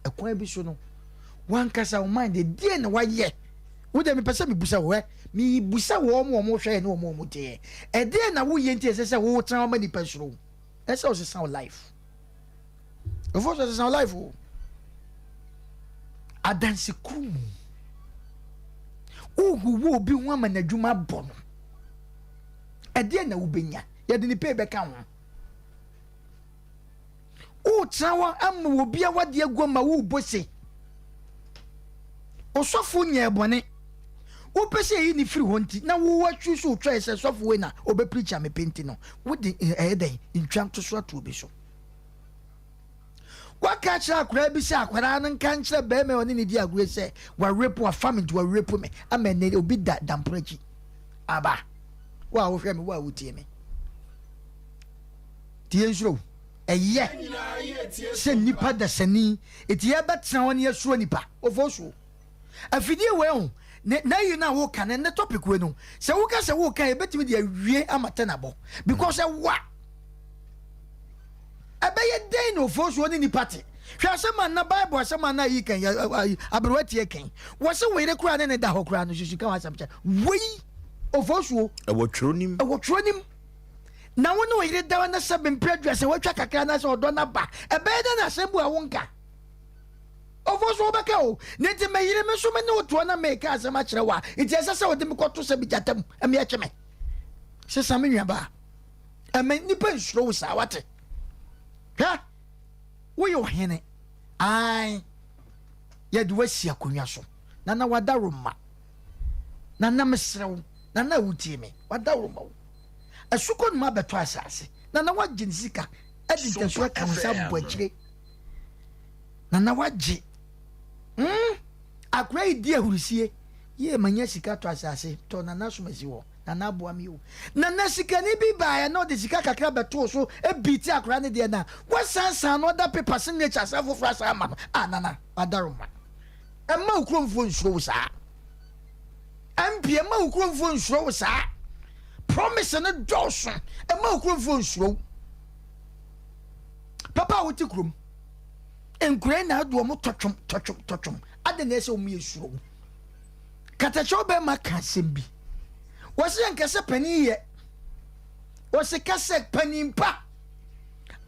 ekwan bi so no wan kasa o mind de die na waye wo de me pese me busa wo mi busa wo mo hwe na mo te e de na wo ye nti ese wo tran ma nipa suro ese o se sound life o fo se sound life o adanse krum wo bi ho ama na dwuma bɔ no e de na wo benya ye de ni pe be ka ho o trawa amma wo bia wade agoma wo bose osofo nya ebone wo pese yi ni free honti na wo watwu so twa ese sofo we na obe preacher me penti no wo de den ntwam to so ato obi so waka kira akura bi se akwara no kan kira be me oni ni di agure se wa rape wa family wa rape me ama ne obi da damprachi aba wa wo hwe me wa wo tie me tie nsuro eye se nipa da sani eti betra won ye suro nipa ofosuo afidie we ho na you na wo kan na topic we no se wo ka se wo kan e betimi de awie amata na bo because wa abeye den ofosuo ni nipa te hwe asema na bible asema na yi kan abrowati e kan wo se we re kura ne da ho kura no susu kan asabcha we ofosuo e wo tronim na wono yire dawa na sabe mpredua se watwa kakra na se odo na ba ebede na sembu a wonka ofoso obeka o nti me yire me so me ne oto na me ka asema kire wa nti esese ode me koto se bijatam eme ya cheme se same nwa ba eme nipa nsuro sa wate ha wo yo hene ai ye de wasi akonwa so na wada roma na mesrew na wutie me wada roma asuko no mabeto asase na wagye nsika edinta so kan sa boakire na wagye akra idi ahurusie ye manya sika to asase to na somasi wo na aboa mi wo na sika ni bi ba na de sika kakra beto so ebiti akra ne de na wasansan no da paper signature asafo frasa ama no na adaroma emma ukromfo nsuro sa emma ukromfo nsuro sa promise na Johnson e ma okromfo nsuro papa wuti krom enkure na ado mo totwom ade na ese o mi esuro katacho be ma kasembi wose enkase pani ye wose kase pani mpa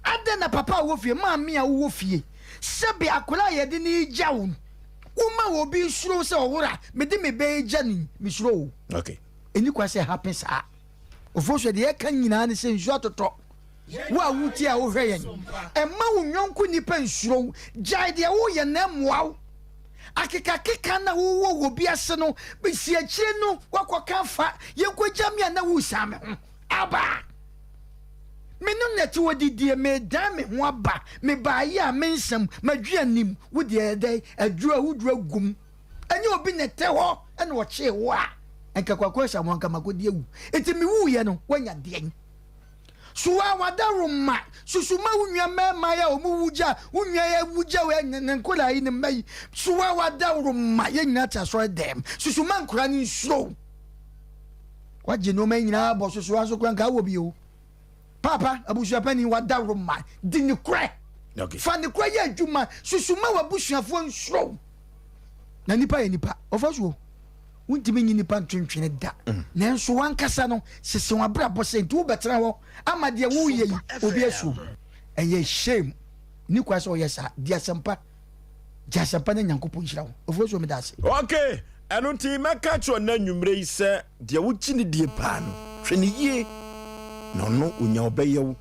ade na papa wo fie ma me a wo fie sebe akola ye de ni jawu uma wo bi suro se owura me de me be jani mi suro okay eni kwase happens ofoso de kan nyina ne se nsu atoto wa wuti a wo hwe yen emma wo nwonku nipa nsuro jai de wo ye na moaw akeka na wo bi ase no be si akire no wakoka fa ye kojamia na wo same aba menu net wo didie me dan me ho aba me ba ye a mensam madwanim wo de dai adura wudura gum anya obi nete ho ena wo che wo a enka kwakwa sha mwanka makodi ewu eti mi wu ye no wanya den suwa wadaruma susuma unwa mema ya omuwuja unwa ya wuja we nkola yi ne mai suwa wadaruma ye nyina ta so dem susuma nkura ni nso wagye no ma nyina bo so so aso kwanka wo bi o papa abusua pani wada roma di ne kure okay fa ne kure ye adwuma susuma wabusuafo nsuro na nipa ye nipa Oforisuo wuntimi nyi nipa ntwentwene da nanso wankasa no sese wabra bose nti wo betena ho ama de wo ye obi asu eye shame ni kwasa o yesa dia sempa na Nyankopɔn nhyira wo Oforisuo me da ase okay eno nti meka cho na nwumre yi se de wo gyi ne die pa no hwene yie no onya obeyew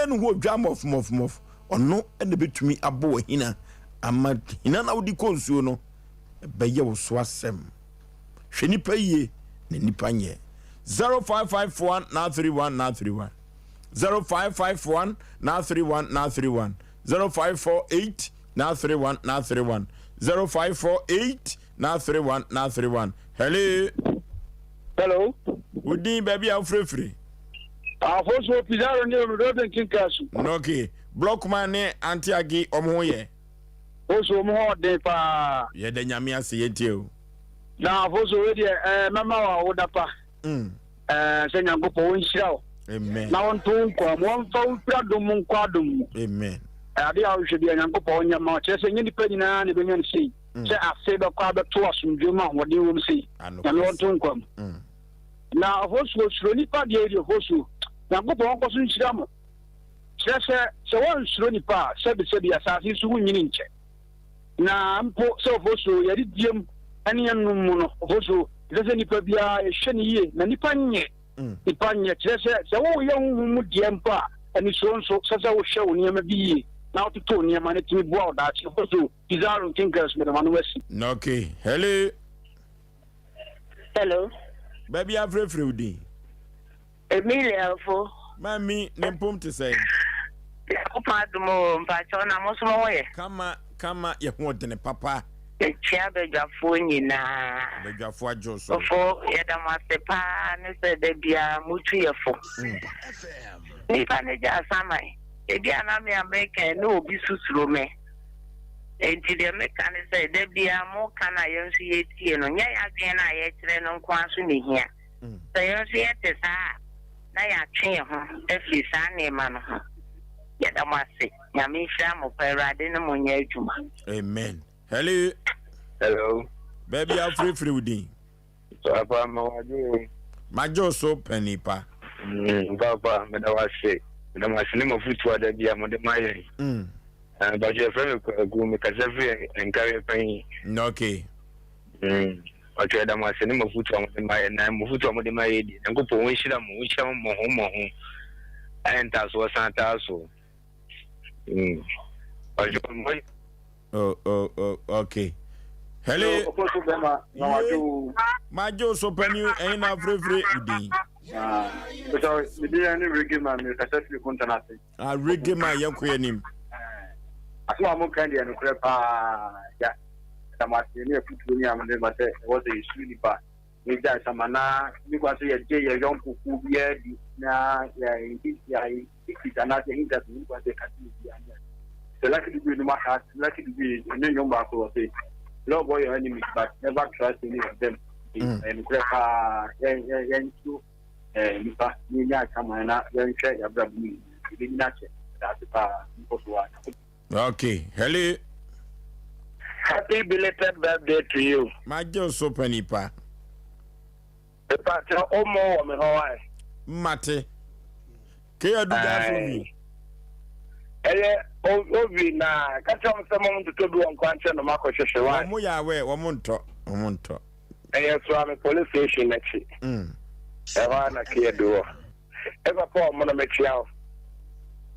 no ho odwa mof ono ene betumi abo hina ama hina na wodi konsuo no beyew so asem hweni pa yie ne nipa nye 0551 na 31 0551 na 31 0548 na 31 0548 na 31 hello Udi baby afrefre Afoso Pizarro ni Roden Kinkasu okay blockman ne antiagi omoye Oso mo de pa ye de nyame ase yetie o na Afoso we de mama wa odapa se Nyankopɔn nhyira o amen na won to nko mo fa upradom nko adom amen ade a hwe de Nyankopɔn nyama che se nyini pa nyina ne benya ne sei se ase be kwa be to asomdwuma wode wom sei na won to nko na Afoso suro nipa de eri Afoso Nyankopɔn ko so nhyira mo se won suro nipa se bi asase so wunyini nche na mpo se Afoso yari diem ane yanu mu no Afoso se nipa bia ehwe ne yie na nipa nye se wo ye hu mu diem pa ani so se wo hwe wo niam bi yie na ototo niam na timi bua oda che Afoso Pizarro Kinkas me manu wasi okay hello baby afrefre udi Emilia fo mami nempom te say opa dumo mpacho na mo so mo ye kama ye ho de ne papa chia bedwafo nyina bedwafo ajoso fo ye da masepa ne se de bia mutu ye fo ni pa ne ja samai e bia na me America no obi susuro me enti de me kan se de bia mo kana ye nso ye tie no nya ya dwen na ye kire no nkwa so ne hia se ye nso ye te sa na ya twen ho efi sa ne ma no ho ya da mase nyame hira mo parade no mo nya adwuma amen hello baby afrefre udi papa majo so penipa papa me da wase ne mo futu ada bia mo de maye but your friend go me kasafre encourage pen okay okay da wase ne mo futu mo de maye na mo futu mo de maye di Nyankopɔn won hira mo ho enta so santa so okay hello majo so peniu en na frefre udi so me dey ni reggae man me kasafre kontana se reggae man yanko yanim aswa mo kan dey no kre pa ya tamati ni futu ni amde mate was a sweet ba ni da samana ni kwa se ye ye yon kuku bia di na ya ikitana se hinda ni kwa se kati bia so lucky to be no matter lucky to be no young back or say love boy your enemy but never trust any of them and clever to nipa ni nya kama na yan hwe ya bra bu ni na che that's pa impossible okay hello happy belated birthday to you majo so penipa pa cha omo me hawai mate ke aduga so bi obi na kacha msemo mtu todu wankwanche no mako sheshe wa omu ya we omunto so am police station nechi ewa na kiedo eva po mo na mechiao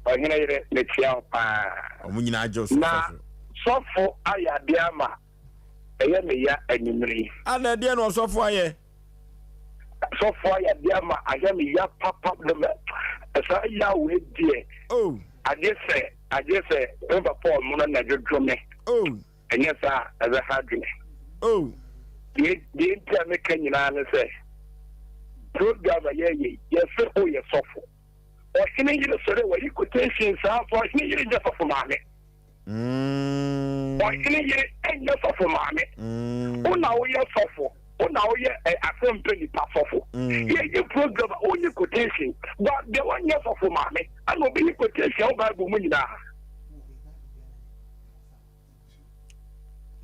onyina ire mechiao pa omunyina ajo so na sofo aya diama eye me ya animri ana de no sofo aye sofo aya diama aya me ya papa de esa ya we die I just say over Paul Mona Nadrome. And yes, as a hardly. The American say, good gather, yes, oh, yes, soft. Or can you say where you could take in South or you just for money? Or can you just for money? Oh, now we are soft. now Asem Mpe Nipa fofo. Yeah, program only quotation, but the 1 year for mommy, I will be quotation by woman.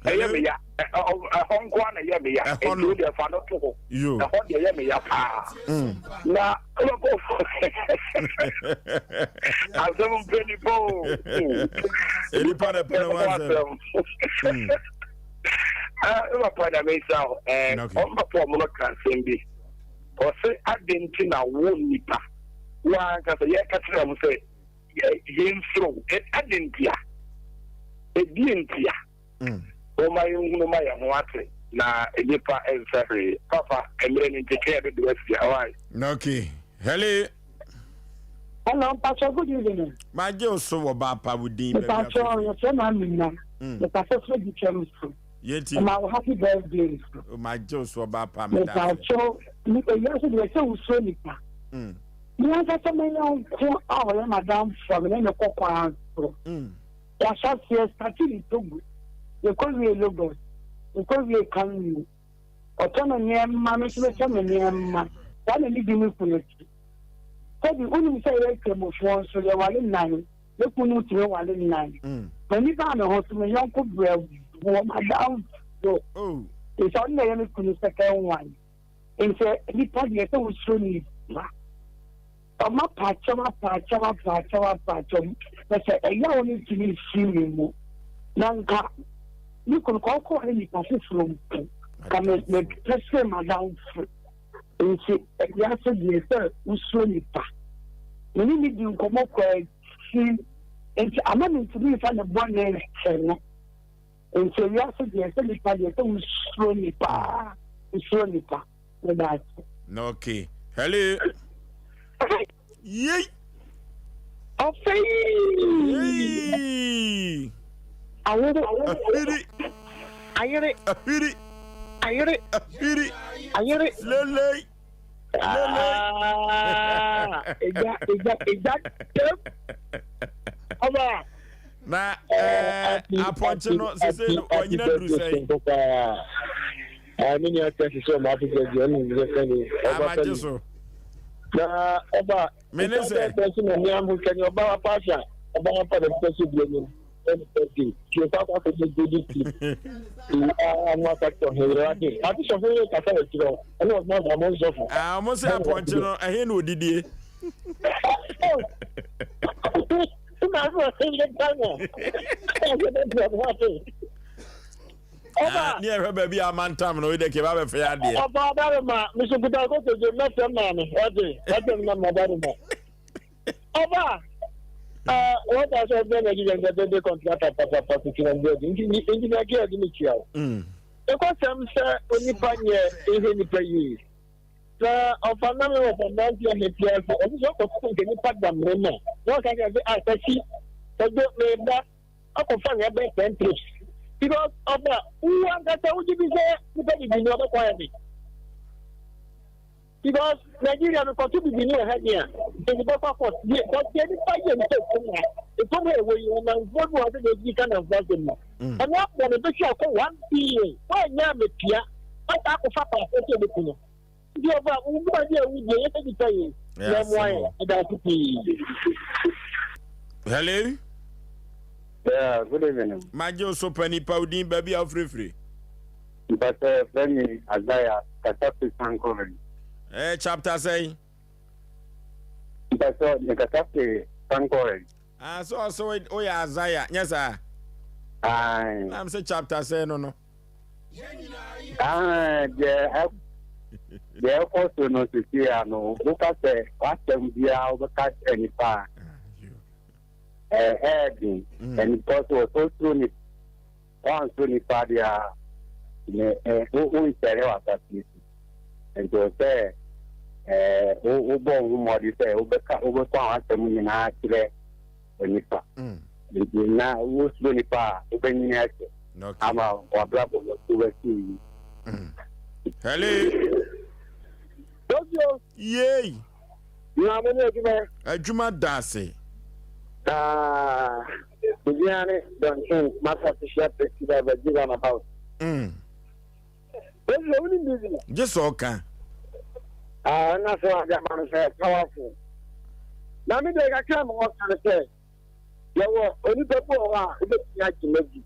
Ayamia, Hong Kong, Ayamia, a Honda Fanoto, you, a Honda Yamia. Now, Asem Mpe Nipa. Any part of I'm point I made out, and on my formula can be. Or say, I didn't know Nipa. One can say, Catherine say, Yin through it. I didn't hear. It didn't hear. Oh, my own, my water. Now, Nipa and Ferry, Papa, and then take care of the rest of your life. Okay. Hello. Hello, Pastor. Good evening. My girl so about Pabudi. Pastor, your friend, the Pastor, the chemistry. Yet, my happy birthday. My Joe so about Pamela. Pastor, you yesterday, so Nipa. You want to tell me now, our madam from the Cocoa. I shall see a statue to because we logo, because we can autonomy, mammy, mamma, that may be me for it. So the only say, so there were in 9, they couldn't know 1 in 9. When you found a hospital, young could bread. Madam, so it's only a second one. And say, he probably a so soon. My patch, that's a young need to be seen. Nanka, you can call any passes from come and make pressure, Madam. And say, yes, sir, who's soon. You need to come up with and I'm not to be found a one name. And so you have to be a Nipa, slow Nipa, with that. Okay. Hello. Yay. Okay. I hear it. Lele. Na appointment no say onyina duru say mini attention so ma fi je ni je fani amaje so na oba menese person ni am kan oba pasha oba pa de person bi ni person ki o ta ko de DDT mo ta ko hero ati ati so fe ka ta ti ro e no mo da mo so fo mo say appointment no ehe na odidie near baby, I'm on time. No, they came out fair idea. Mr. Budago, you met a man. What I said then again, the contract of particular building. Engineer, give me chill. Because some say only 5 years is any per year. Of a number of 90 and 80 years, and so can put them in. What I can see, so don't make that. I can find a better interest. Because of that, who wants that? Would you be there? Because you know the quality. Because Nigeria will continue to be near here. They will go for but they didn't find themselves. It's somewhere where you want to kind of version. And not when the bishop of 1 p.m. Why now, Mipia? What type of papa is it? You have a woman here with the everything. Hello? Yeah, good evening. My Joe so penny powding baby of free. But when Isaiah Katapi Sankoven. Chapter say. But the Katapi Sankoven. So it oh yeah Isaiah. Yes, sir. I'm say chapter say no. Yeah, also no to see no. Look at the what them be out the cat any far. Heading and it was so soon it one soon it had who is there and to say who born what you say over some in our chile and Nipa. Now who's Nipa opening it. I'm a black over see. Hello. Yay. You have a Juma Dasi. Viviane, don't think Master Bishop is about. When Just okay. Not so I got my powerful. Now, me, I can't walk on the say. There were only people who are like to make you.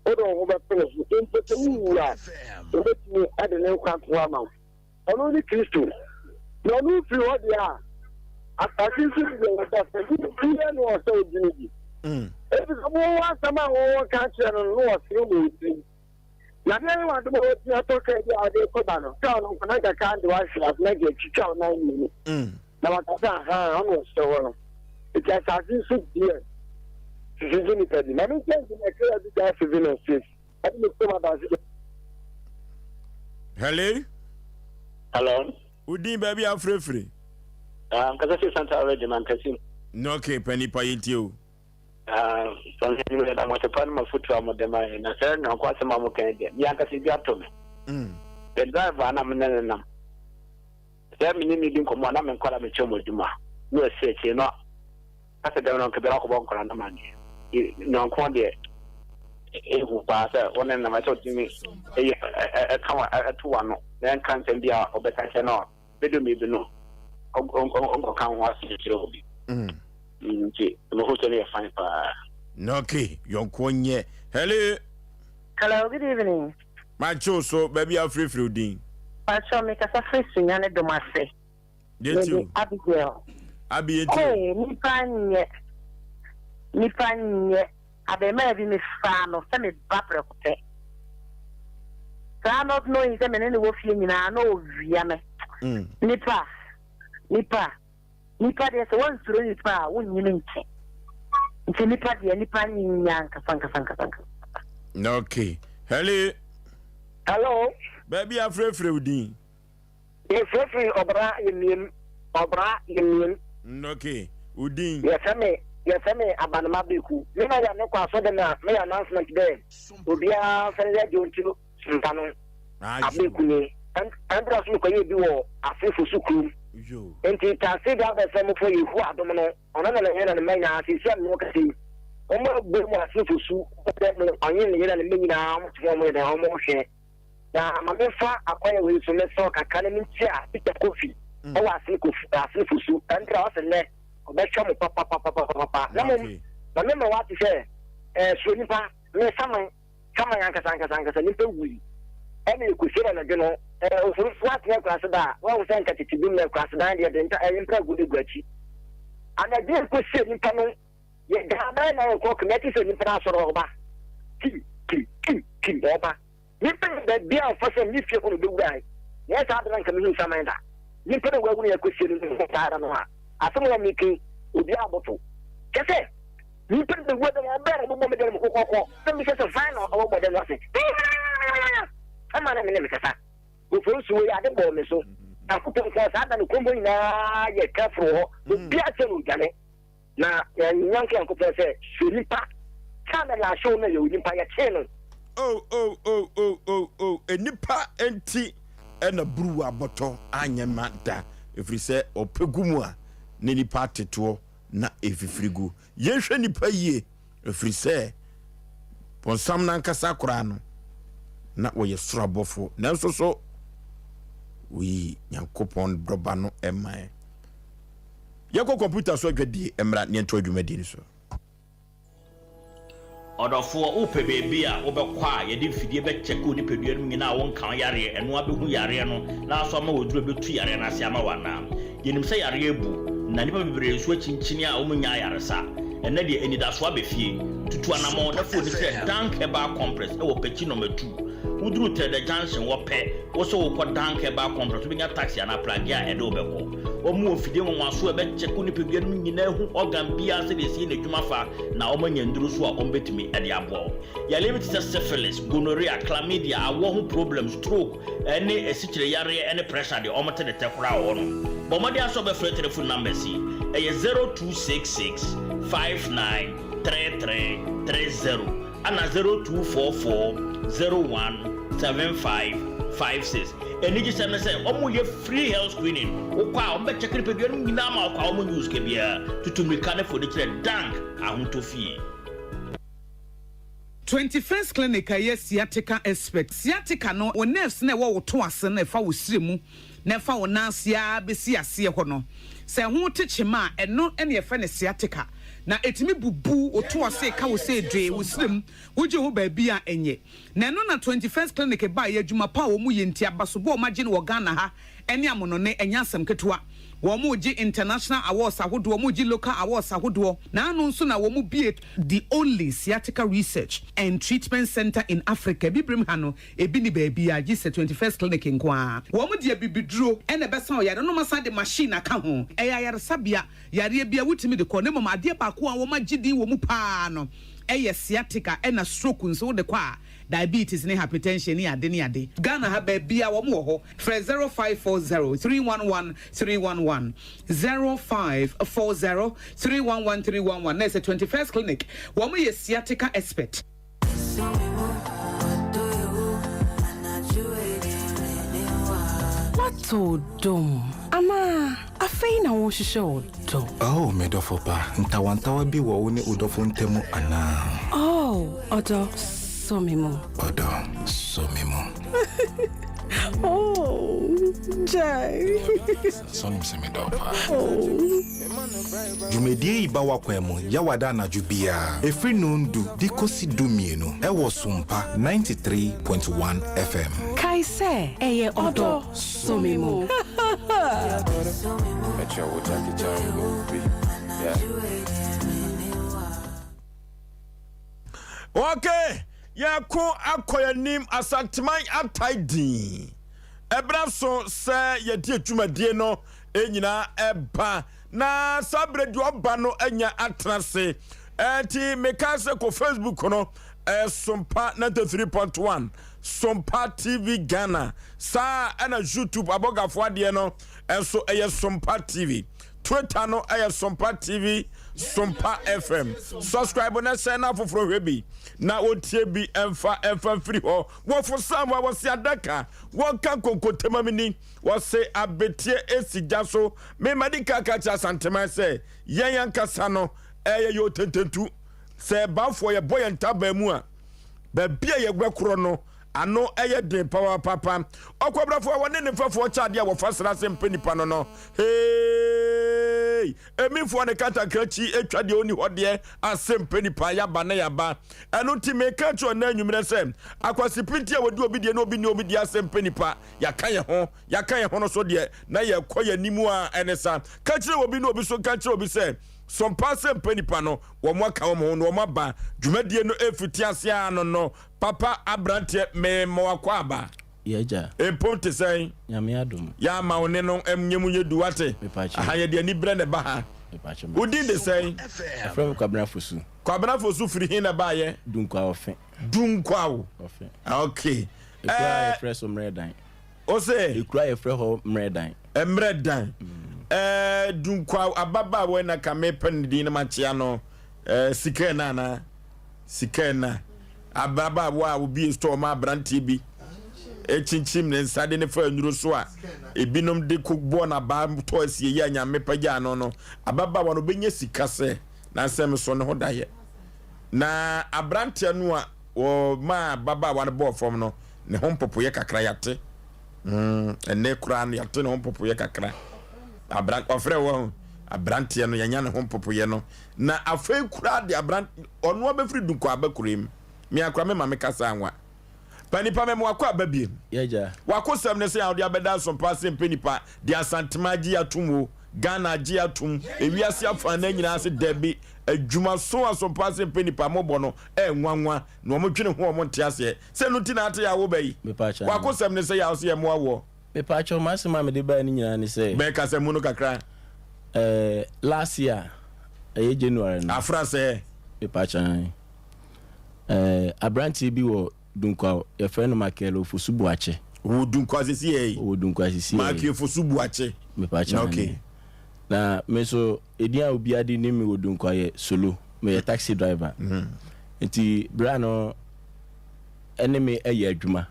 Hold on, finish. Into the new to make me at the new country. Only Christian. No, no, free what they are. I think you know, so easy. If it's more someone who can't share on law, you will. Now, everyone to go to talk about the Cobano. Town on I can't do as make it to 9 minutes. Now, I almost so it's as I think here. She's in it. Let me tell you, I can't do I didn't know about it. Hello? Hello? Udi baby, I'm free. Because I see Santa Regiment. No, okay, Penny Payitio. From here, I want to put my foot from the mine, and I said, no, quite some more can get. Yanka, she got to me. The driver, I'm an enemy. There meaning come on, I'm in Column Chomo Duma. No, say, you know. I said, don't know about Bonker and the money. No, quantity. Who pass one and I told me a 2-1, then can't be out of the casino. They do me the no. Uncle can't watch it. Okay, young Quanye. Hello, good evening. My so baby, I'm free through Dean. I shall make us a free sing and a domase. Did you? Abigail. Abi Hey, Nipanye. I be maybe Miss Fan or Sammy Bapper. So I'm not knowing them in any wolf in I know Viame. Nipa, there's one through Nipa, one you it's a Nipa, the Nipa Yanka Fanka. Okay. Hello? Baby, I'm free through Dean. Yes, free Obra in Okay, Udin. Yes, I may Abanabiku. Maybe I know quite so than a announcement today. Will be a friend to Santano. Abiku and Andras Mukoye duo, a faithful Suku. And it has said that some for you who are dominant on another hand and the main as he said, look at him. Almost be more faithful Sue, on you and me now, one with the homotion. Now, my father acquired with some sort of academy chair, pick a coffee. Oh, I think of Sue and draws and let. Papa. Remember what you say? Swinipa, me someone Yankas and little we. And you could say, you know, what your class about? What was sent to do my class 90 at the entire good Gucci. And I didn't put shit in Pano. Yet, I will committee in international Oba. King Oba. You think that they are for some new people to do right. Yes, I don't come in some manner. You put away a question in the don't know. I think I'm making with the Abbotto. Just say, you put the weather on better moment than Coco. Some is a final over the nothing. I'm on a minute. Who first we are the bonus. I put the class out and come in now, yet careful. Be a tell you, now, young uncle say, Sunipa, Canada show me you by a channel. Oh, a nipa empty and a brewer bottle, Anya Manta, if we say, or Pegumua. Nini party to na efifrigu yehwe nipa yie efri se ponsam na nkasa kora no na wo ye sorabofo nanso so wi yankopon droba no emae yako computer so adwadi emra ne nto adwumadi ni so odofo ope bebi a obekwa ye de fidie be check oni pedua no nyina won kan yare eno abehu yare no na so ma woduro betu yare na se ama wana yenim se yare ebu na nipa bibere so chinchini a omunya yaresa ena de enidaso abefie tutu anamo na fo ni se dank eba compress e wo pechi no matu uduru trade junction wo pe wo so wo dank eba compress wo nya taxi na plagi a ede obeko omu ofide won aso e be check oni pedua no nyina hu organ bia se de si na dwuma fa na omanya nduru so a ombetimi ede abo ya limit se syphilis gonorrhea chlamydia awo hu problem stroke ene esichire yare ene pressure de omote de tekura wo no bomodi aso be free telephone number si e 0266 593330 ana 0244 017556 eniji se say omo ye free health screening okwa o be check pedua no nyina ma okwa omo news ke bia tutumika ne fo de kire dank ahunto fie 21st clinic yes sciatica expert sciatica no o nerves na wo to ase na fa wo siremu na fa wo nansia besi ase ho no se ho techema eno ene ye fa ne sciatica na etimi bubu o to ase ka wo se dwe wo sirem wo je ho ba bia enye na no na 21st clinic ba ye adwuma pa wo mu ye ntia baso bo ma je no Ghana ha ene amono ne enya asem ketewa Womuji international awards ahodo womuji local awards ahodo na anu nso na womu be the only sciatica research and treatment center in Africa bibrim hano ebi ni baby a gise 21st clinic nkwa womu de bibiduro ene besa o yare no masa de machine aka ho eya yare sabia yare bia wutimi de ko ne mama ade ba ko a womu gidi womu pa no eye sciatica ena stroke nso de kwa diabetes ne hypertension ni ade Ghana ha ba bia wo mo ho 0540 311 311 0540 311 311 na 21st clinic wo mo ye sciatica expert Wato dom ama afei na wo hwehwe do oh medofopa ntawantawa bi wo wo ne udofo ntemu ana oh odo somimo oh jai sonim semedopa Jumedie ibawa kwemo yawada na jubia efri nundu dikosi dumienu ewo Sompa 93.1 FM kaise eye odo somimo Okay, yako akoyanim asanteman ataidi. Ebraso se yedi adwumadie no enyina eba na sabredu oba no enya atrase. Enti mekase ko Facebook no Sompa 93.1 Sompa TV Ghana sa ana YouTube abogafo ade no enso eye Sompa TV. Twitter no eye Sompa TV Sompa FM. Subscribe na send na foforo hwebi na otie bi emfa free ho. Wo for sam wa se adaka. Wo kan konkotema mini wo se abetie esijaso me madika kacha santema se yan kasa no eye yo tententu se bafo ye boy ntaba mu a ba bia ye gwekoro no ano eye den power papa okwabrafo wone ne fafo chaade a wo fasra Asem Mpe Nipa no hey emifo ne katakrachi etwade oni hode Asem Mpe Nipa ya ba na ya ba eno ti meka cho na anwumre se akwasipinti a wodi obi de na obi ni obi de Asem Mpe Nipa ya kan ye ho no so de na ye koya nimu a enesa ka kire obi na obi so ka kire obi se Sompa Asem Mpe Nipa no wo mo aka wo no mo ba dwumadie no efiti ase no papa abrante me mo akwa aba yeja ponte sai nyame adom ya ma one no emnyemu yeduwate aha ye de ani bre ne ba ha udi de sai from kwabrafosu firi hin na ba ye dunkwa ofe okay ekura freso mredan Osei ekura freho mredan dunkwa ababa we na kamepen di na machia no sikena ababa wa obi store ma branti bi echinchim ne nsade ne fa nduro so a ebinom de kokbo na ba to asie ya nyame pagya no ababa wa no benye sikase na nsem so ne hodaye na abranti anu a o ma baba wa ne bo fom no ne hompopo ye kakra yate ene kura no yate ne hompopo ye kakra abranti ofre wo abranti no yanya ne hompopo ye no na afei kura de abranti ono abefri dunko abakurim mi akwa me ma me kasa anwa panipa me mo akwa ababiem yeja wakosam ne se ya odi abeda Sompa Asem Mpe Nipa de asantemaji atumo Ghana ji atum ewiase afa na nyina ase debi adwuma so Sompa Asem Mpe Nipa mobo no nwanwa na omo twene ho omo nte ase se no ti na ate ya wo bayi wakosam ne se ya ose ye mo awo me pa cho masema me de ba ni nyina ni se be kasa mu no kakra last year January no afrase me pa cha abranti bi wo dunkwa ye friend Makelo Ofosubuache wo dunkwa sisi Makelo Ofosubuache me pa cha okay na me so edia obi ade ni me wo dunkwa ye solo me ye taxi driver enti bra no enemy eye adwuma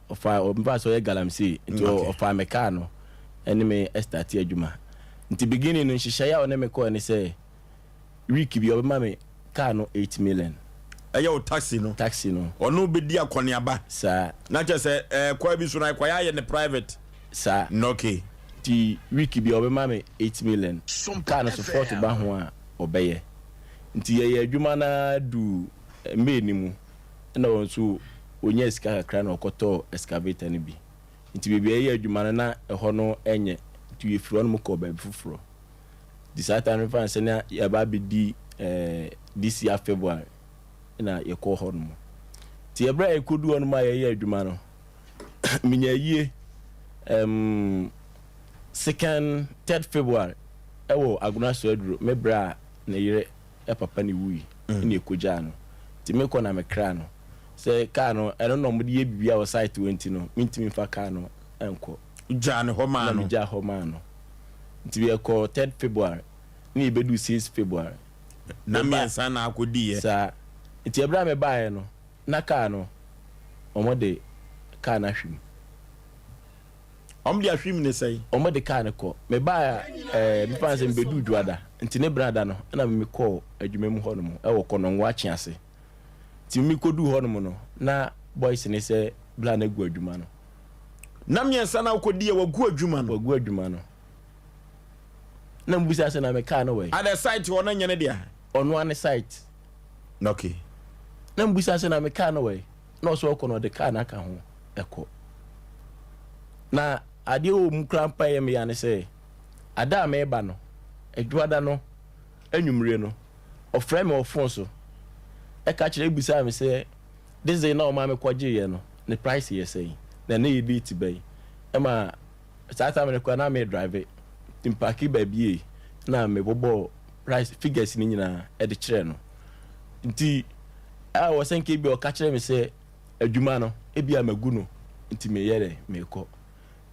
ofa so ye galamsey enti ofa me car no enemy start adwuma enti beginning no nhihya ya one me call ni say week bi obema me car no 8 million Eyo taxi no. Ono be di akoniaba. Sir. Na che say kwa bi so na kwa ya ne private. Sir. No okay. Ti wiki bi obema me 8 million. Ka no support ba ho a obeye. Nti ye adwuma na du me ni mu. Na won so onya sika kakra na okoto excavator ni bi. Nti bebia ye adwuma na eho no enye. Nti ye firo no mu ko ba bi fufuro. Di satan reference na ya ba bi di this year February na ye ko ho no. Ti ebra e kodu on ma ye adwuma no. Minya yie 2nd 3rd February ewo aguna so aduro me bra na yire e papa ni wi ni ekoja no ti me ko na me kra no se ka no eno no mo de ye bibia wo site 20 no mintimi fa ka no enko ja ne ho ma no ja ho ma no ti be ko 3rd February ni bedu 6th February na me san na akodi ye sa ti ebra me bae no na ka no omode ka na hwim omdi ahwim ne sei omode ka ne ko me ba me pan se mbedu dwada nti ne brada no na me ko adwuma mu ho no mo e wo ko no nwa akye ase ti me kodu ho no mo no na boys ne se bla na gu adwuma no na me nsa na akodi ye wagu adwuma no na mbusa se na me ka no we at the site wo na nyene dia ono an site okay na mbusa se na me ka no we na so ko no de ka na ka ho eko na ade o mu krampa ye me ya ne se ada me ba no adwada no anwumre no ofre me ofon so e ka kire busa me se this day na o ma me kwaje ye no the price ye say na na yedi ti bay e ma sata me kwa na me drive timpaki ba bie na me bobo price figures ni nyina e de kire no nti a wo senke bi o ka kire me se adwuma no e bia magu no nti me yere me ko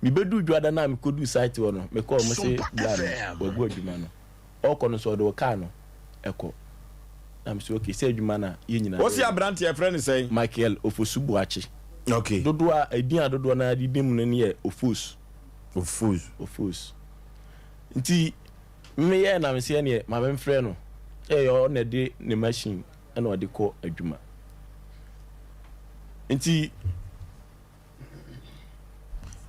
mi bedu dwada na mi kodu site wono me ko mo se bla no wagu adwuma no okọ no so do ka no eko na mi so okay se adwuma na ye nyina Osei Abrante e friend say Michael Ofosubuachi okay dodo a edin adodo na di dem no ne Ofus nti me ye na me se ne ma me frɛ no yo na de ne machine na o de ko adwuma nti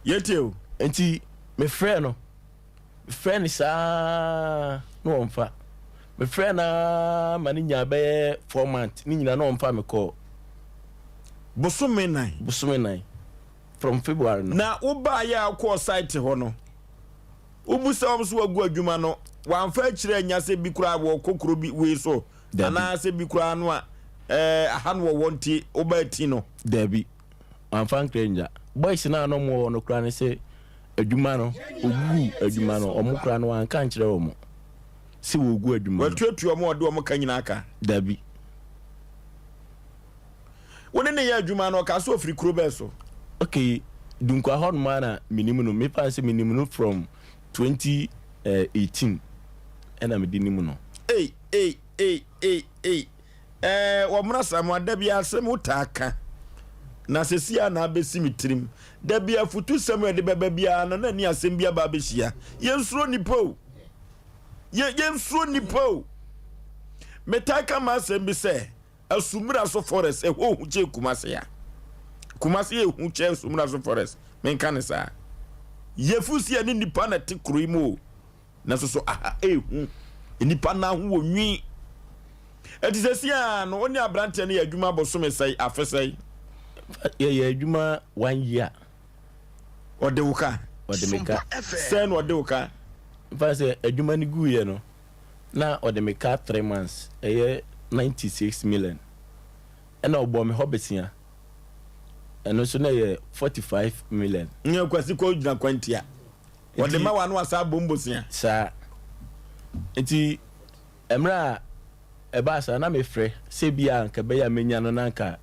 yeteo nti me frɛ no friend sa no onfa me friend na mani nya be 4 months ni nyina no onfa me ko bosome nine from February no na uba ya ko site ho no ubusa omso wagu adwuma no wanfa kire anya se bi kura wo kokoro bi we so ana se bi kura no a aha no wonti uba ti no dabi wanfa nkrenja boys na no mo no kura ne se adwuma no ogu adwuma no omukra no an kan kire omo si wo ogu adwuma watuatu omo ode omo kan nyina aka dabi woni ne ya adwuma no ka so ofri kuro be so okay dunkwa hon mana minimum no me pan se minimum from 2018 ena me dinimu no wo mra samu adabi asem utaka na sesia na abesi mitrim da bia futu samuel de beba bia na ni asem bia ba behia yensuro nipo metaka ma asem bi se asumura so forest ho hu che kumase ye hu che asumura so forest men kan sa yefusi ani nipa na te kroimo na so aha hu nipa na ho onwi etisesia no oni Abrante na adwuma bosome sai afesai ye adwuma 1 year odewuka odemeka sen odewuka fa se adwuma ni gu ye no na odemeka 3 months eye 96 million ena obo me hobetia eno so na ye 45 million nya kwasi ko dina kwantia odema wa no asa bombosia sa enti emra ebasa na me frɛ se bia nka be ya menya no nanka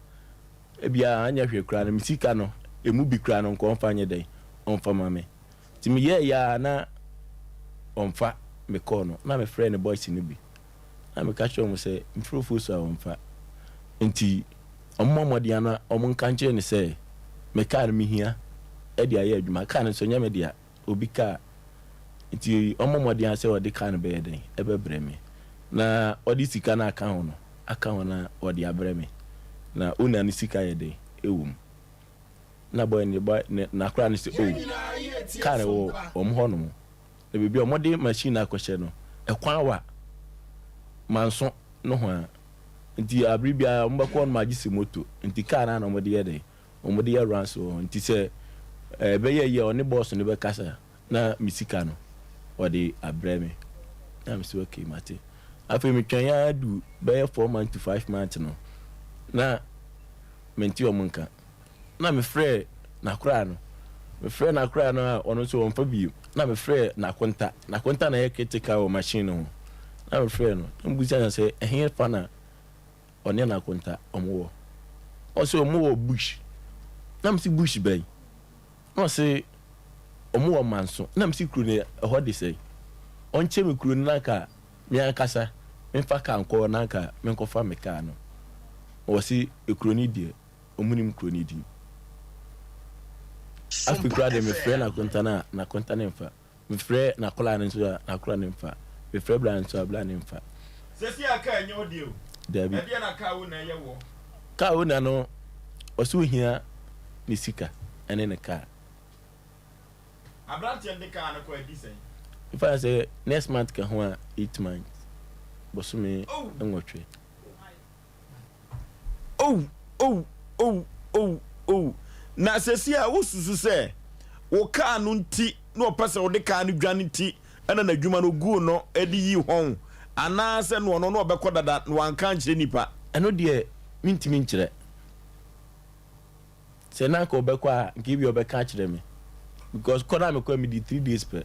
ebia anya hwe kra no misika no emu bi kra no nko onfa nye dai onfa mame ti me ye ya na onfa me ko no na me frɛ ne boys ni bi na me ka cho mo se mfrofo so onfa enti ommomodian na omunkanche ne se me ka no mihia e dia ye adwuma ka no so nya me dia obi ka enti ommomodian se odi ka no be den e be breme na odi sika na aka ho no na odi abreme na una ni sika ye de ewum na boy ni boy na kra ni se o kare wo omho no na bibi omode machine akɔhye no ekwan wa manso no ho a nti abribia ombakɔ no magisi moto nti car na omode ye de omode ye run so nti se be ye oni boss no be kasa na misika no odi abreme na mi se okay mate afi mi twan ya du be 4 months to 5 months no na menti omunka na me frɛ na kra no a ono so on fa bi na me frɛ na konta na ye critical o machine no na me frɛ no mbuza na sɛ ehia fa na one na konta omwo o so omwo bush na me si bush bay no se omwo manso na me si kru ne ho de sɛ onche me kru na ka me akasa me fa ka anko na ka me nkofa me ka no o si ekroni die omunim kroni die afi kra de me frɛ na konta na mfa me frɛ na kola ne so na kola ne mfa me frɛ bla nso bla ne mfa sesi aka enye odi o dabi e dia na ka wo na ye wo ka wo na no osu hia ni sika ene ne ka abrante ende ka na ko edi sen if I say next month ka ho 8 months bosu me enwotwe na sesi a wosusu se wo ka no nti na opese wo de ka no dwane nti ana na dwuma no gu no edi yi hon ana se no no obekọ dada no anka nkyere nipa eno de mintimi nkyere se na ko obekọ a nke bi obeka kyere me because koda me ko me di 3 days per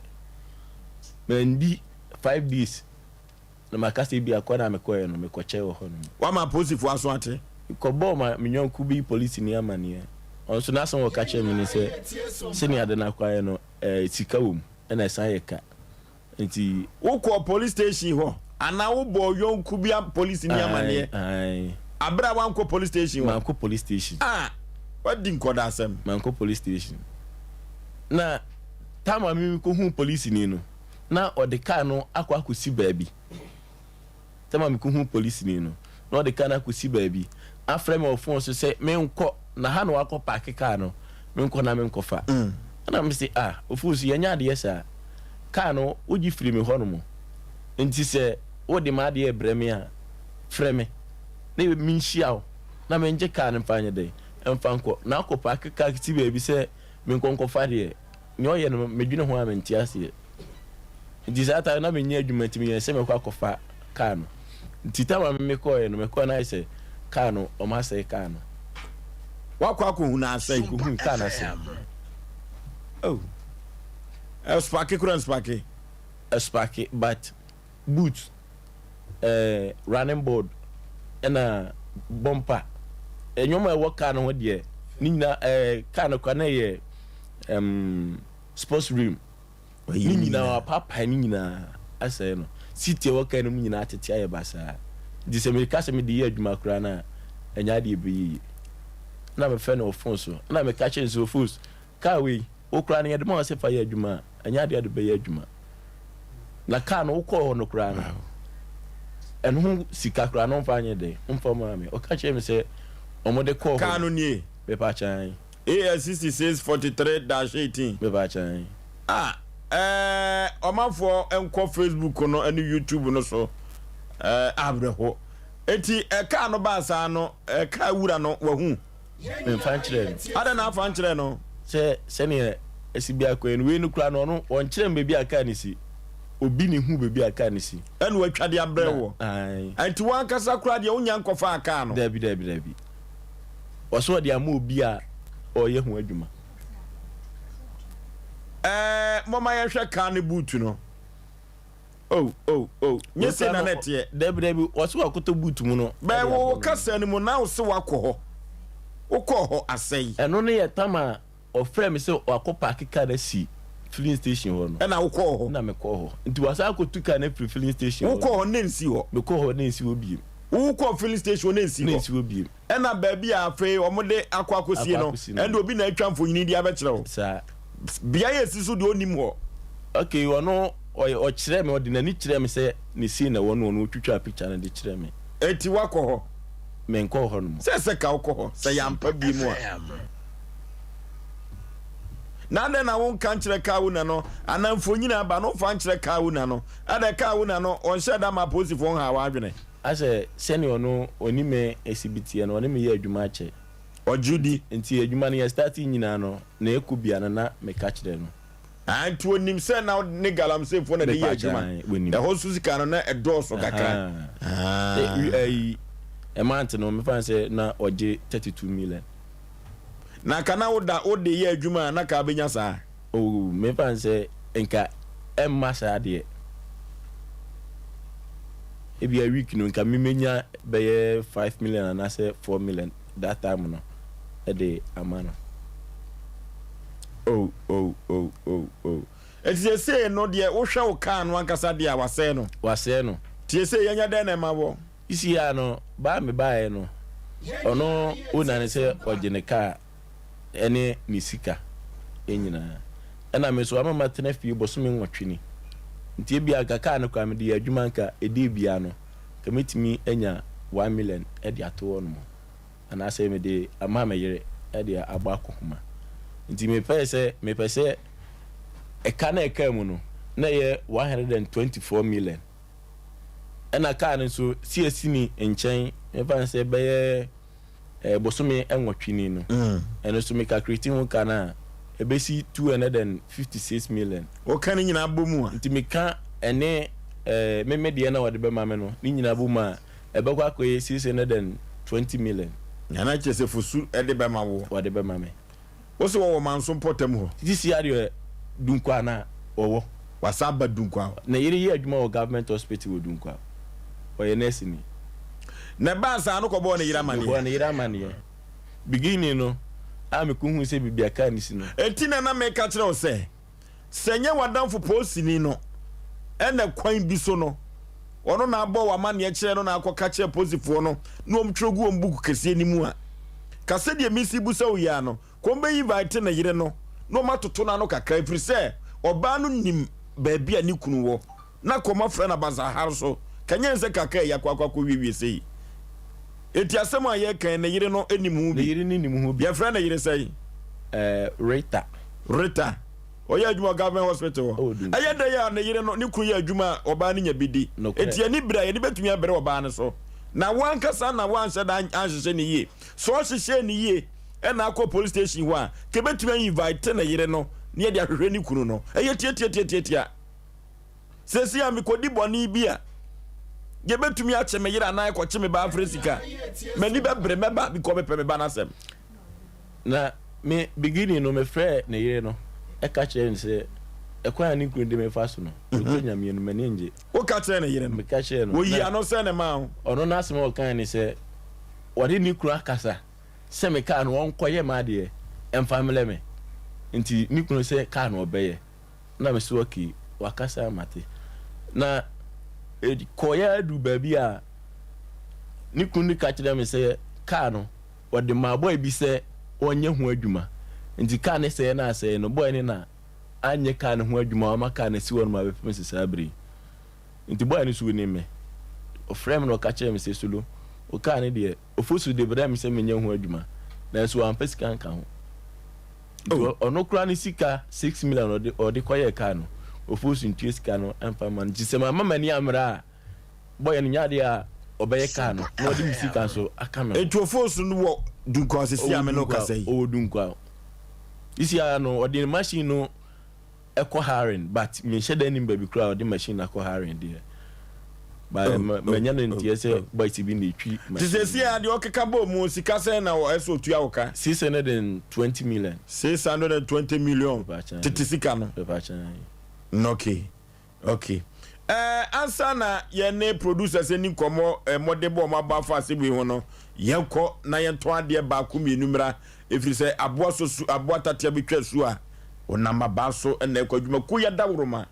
mendi 5 days na makase bi akoda me ko no me ko che wo ho no wa ma posifu aso ate ko bo ma minyanku bi police ni amane onso na so wo ka kyere me ni se ni ade na kwae no sika wom na san ye ka nti wo ko police station ho ana wo bo yonku bi police ni amane abra wan ko police station man ko police station what din ko da Asem man ko police station na tama mi ko hu police ni no na odeka no akwakosi baabi tama mi ko hu police ni no na odeka na akosi baabi afre me phone so say me nko na ha no akọ park car no me nko na me nko fa na me say ofusu ye nya de yesa car no ogi firi me ho no mo nti se wo de ma de ebreme a frɛ me na me nhia na me nje car no fanye de emfa nko na akọ park car ti baabi se me nko fa de nyo ye no me dwene ho a me ntiase nti sata na me nya adwuma ti me se me kwa akọfa car no nti ta me ko ye no me ko na se car no o ma se car no wakwa ko hu na asai ko hu car na se sparky kuran sparky sparky but boot running board and bumper enyoma e work car no ho de ni nyina car no kwa na ye sports room ni nyina papa ni nyina asai no city work no nyina atete aye basa di se me ka se me di adwuma kura na enya de bi na me fe no phone so na me ka che so phone ka we o kura na ye de ma se fa ye adwuma enya de be ye adwuma na ka no ko no kura na enhu sika kura no fa anye de mfa ma me o ka che me se omode ko ka no nie be pa chan ASCC says 43-18 be pa chan omafo enko Facebook no ene YouTube no so abreho enti ka no ba sa no ka wura no wahu me fan kire ada na fan kire no se ne esibia ko en we no kura no no on kire me bi aka ni si obi ni hu bebi aka ni si ene watwade abrewo enti wan kasa kura de onya nkofa aka no dabi waso de ama obi a oye hu adwuma mama ya hwe ka ne boot no nyese na netie dabi waso akoto boot mu no be wo kasa ni mu na wo se wakọ ho asai eno ne ye tama ofre me se wakọ park car da si filling station ho no na wakọ ho na me kọ ho nti wasa akotu car na filling station wakọ ho ne nsi ho me kọ ho ne nsi obi wakọ filling station ne nsi obi na ba bi afa omode akwakosie no ende obi na atwa mfonyini dia be kire ho sa bia yesi so de onim ho okay wono o kire me odi na ni kire me se ni si na wono twitwa picture na de kire me eti wakọ ho menko ho no se ka wo se yampa bi mu a na na won kan kire ka wo na no anamfo nyina ba no fa kire ka wo na no ada ka wo na no on sheda ma posifo ha wa adwene ase senior no onime exhibit no onime ye adwuma ache ojudi nti adwuma no ya start nyina no na ekubia na meka kire no antu onim se na ne galam se fo na de ye adwuma e ho susika no na edoso kakra a month no me fan say na oje 32 million na kana ode ye adwuma na ka benya saa me fan say enka emma saa de ebi a week no nka me menya be 5 million na say 4 million that time no e de amano eti say no de wo hwe wo kan no ankasa de a wase no tie say yenya den na mabo isi ya no ba me ba no ono una ne se ogene ka ene ni sika enyina ena me so amama tena fi boso me nwatwini ntie bia ka no kwa me de adwuma nka edi bia no kamitimi enya 1 million e de ato no ana se me de amama yere e de agba kohoma nti me pese e ka na e ka mu no na ye 124 million ena ka no so CSC ni enchen me fan se be bosome enwotwini no eno so me calculate hu kana ebesi 256 million o kan nyina bomu a nti me ka ene me de na wode be mame no ni nyina bomu a ebe kwa koye 620 million yana chese fusu ede be mawo wode be mame wo so wo manso potem ho this year dunkwa na owo wasaba dunkwa na yiri ye adwuma wo government hospital wo dunkwa oye nesi ni na bansa no ko bo ne yira mane beginning no am ku hu se bibia ka ni si no etina na me ka kire o se senye wadamfo posini no ena kwan bi so no ono na abo wa mane kire no na akoka kire posifo no na omtrogu ombuku kese ni mu a kase de misi busa wo ya no kombe invite na yire no no matoto na no kakra ifiri se oba no nim ba bia ni kunu wo na koma fra na bazahar so kanya nse kaka ya kwakwa wiwi sei eti asem aye kan na yire no enimu bi yire ni nimu bi ya fra na yire sei Rita oya adwuma government hospital aye da ya na yire no ni kunu ya adwuma oba ni nya bidi eti ani bra ye ni betumi abere oba ne so na wankasa na wanse da anhye ni ye so hye ni ye e na akọ police station wa ke betumi invite na yire no ne de ahwehwe ni kunu no eye tie sesi ya mikodi boni bia ye betumi ache me yira na ko cheme ba Afrika mani be bre meba bi ko be pe me ba na sem na me beginning no me frɛ na yire no e ka kire ni se e kwa ni kunu de me fa so no ko nyame no mani nje o ka kire na yire no me ka kire no wo yi ano se ne ma ho ono na asem o kan ni se wode ni kunu akasa se me ka no won koye ma de em family me nti ni kunu se ka no obeye na me so ki wakasa mate na koya du baby a ni kunu ka kire me se ka no wode ma boy bi se onye hu adwuma nti ka ne se na se no boy ni na anye ka ne hu adwuma ma ka ne si won ma be pese sabri nti boy ni su ni me o frame no ka kire me se sulu o ka ne de ofosu de bra me se menye hu adwuma na so an pese kan ka ho ono kura ni sika 6 million o de koye ka no ofosu ntie sika no emfa man gisema mama ni amra boy ni nyade a obeye ka no no de sika so aka me etu ofosu no wo dunkwa sisi ame no kasai o dunkwa isi ya no o de machine no eco hiring but me sheda ni baby kura o de machine na eco hiring there ba manya no ntie se boy ti bi na etwi sisi ya de okeka bo mu sika se na o eso tu awoka 620 million 620 million titi sika no okay ansa na ye ne producers ni komo modebo ma ba fa se bi ho no ye ko na ye to ade ba ku mi numra efiri se aboa so su aboa tatia bi twa su a onama ba so na ekwadwuma ku ya dawroma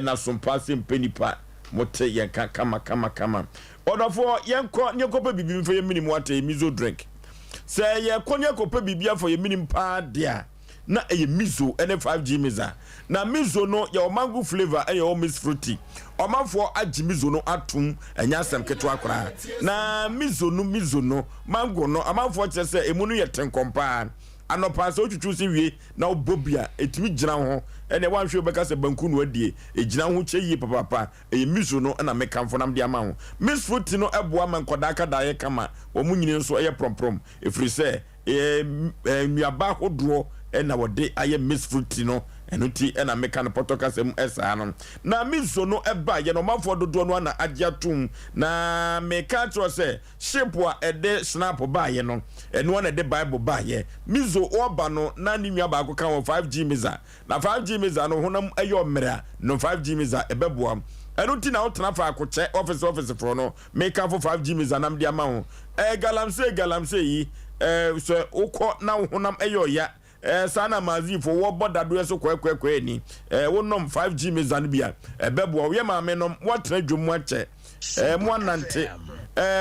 na Sompa Asem Mpe Nipa mote ye kama odofo ye ko ne ko pa bibi mfa ye minimum ate mizo drink se ye ko ne ko pa bibi afo ye minimum pa dia na eye mizo ene 5G miza na mizo no ya mango flavor eye o miss fruity omanfo agi mizo no atum enya asem keto akora na mizo no mango no amanfo kire se emu no ye tenkompa anopa so twutwu si wie na obobia etimi gina ho ene wanhwe obeka se banku no adie egina ho cheyi papa eye mizo no na mekamfo nam de ama ho miss fruity no eboa mankoda ka dae kama wo munyini nso eye promprom efri se miaba hodo ena wode aye miss fruity no enuti ena meka no potoka sem esa no na mizo no eba ye no mafo dodo no na agiatum na meka tro se shape a ede snap ba ye no eno na de bible ba ye mizo oba no na ni nwa ba ko kan 5G miza na 5G miza no honam ayo mmere no 5G miza ebeboa enuti na otena fa akoche office for no meka for 5G miza nam dia ma ho galamse yi so ukọ na honam ayo ya sana mazi for wo boda do so kwekwe ni wonom 5G mezan bia ebebo we ma me nom wotena dwom ache mo nante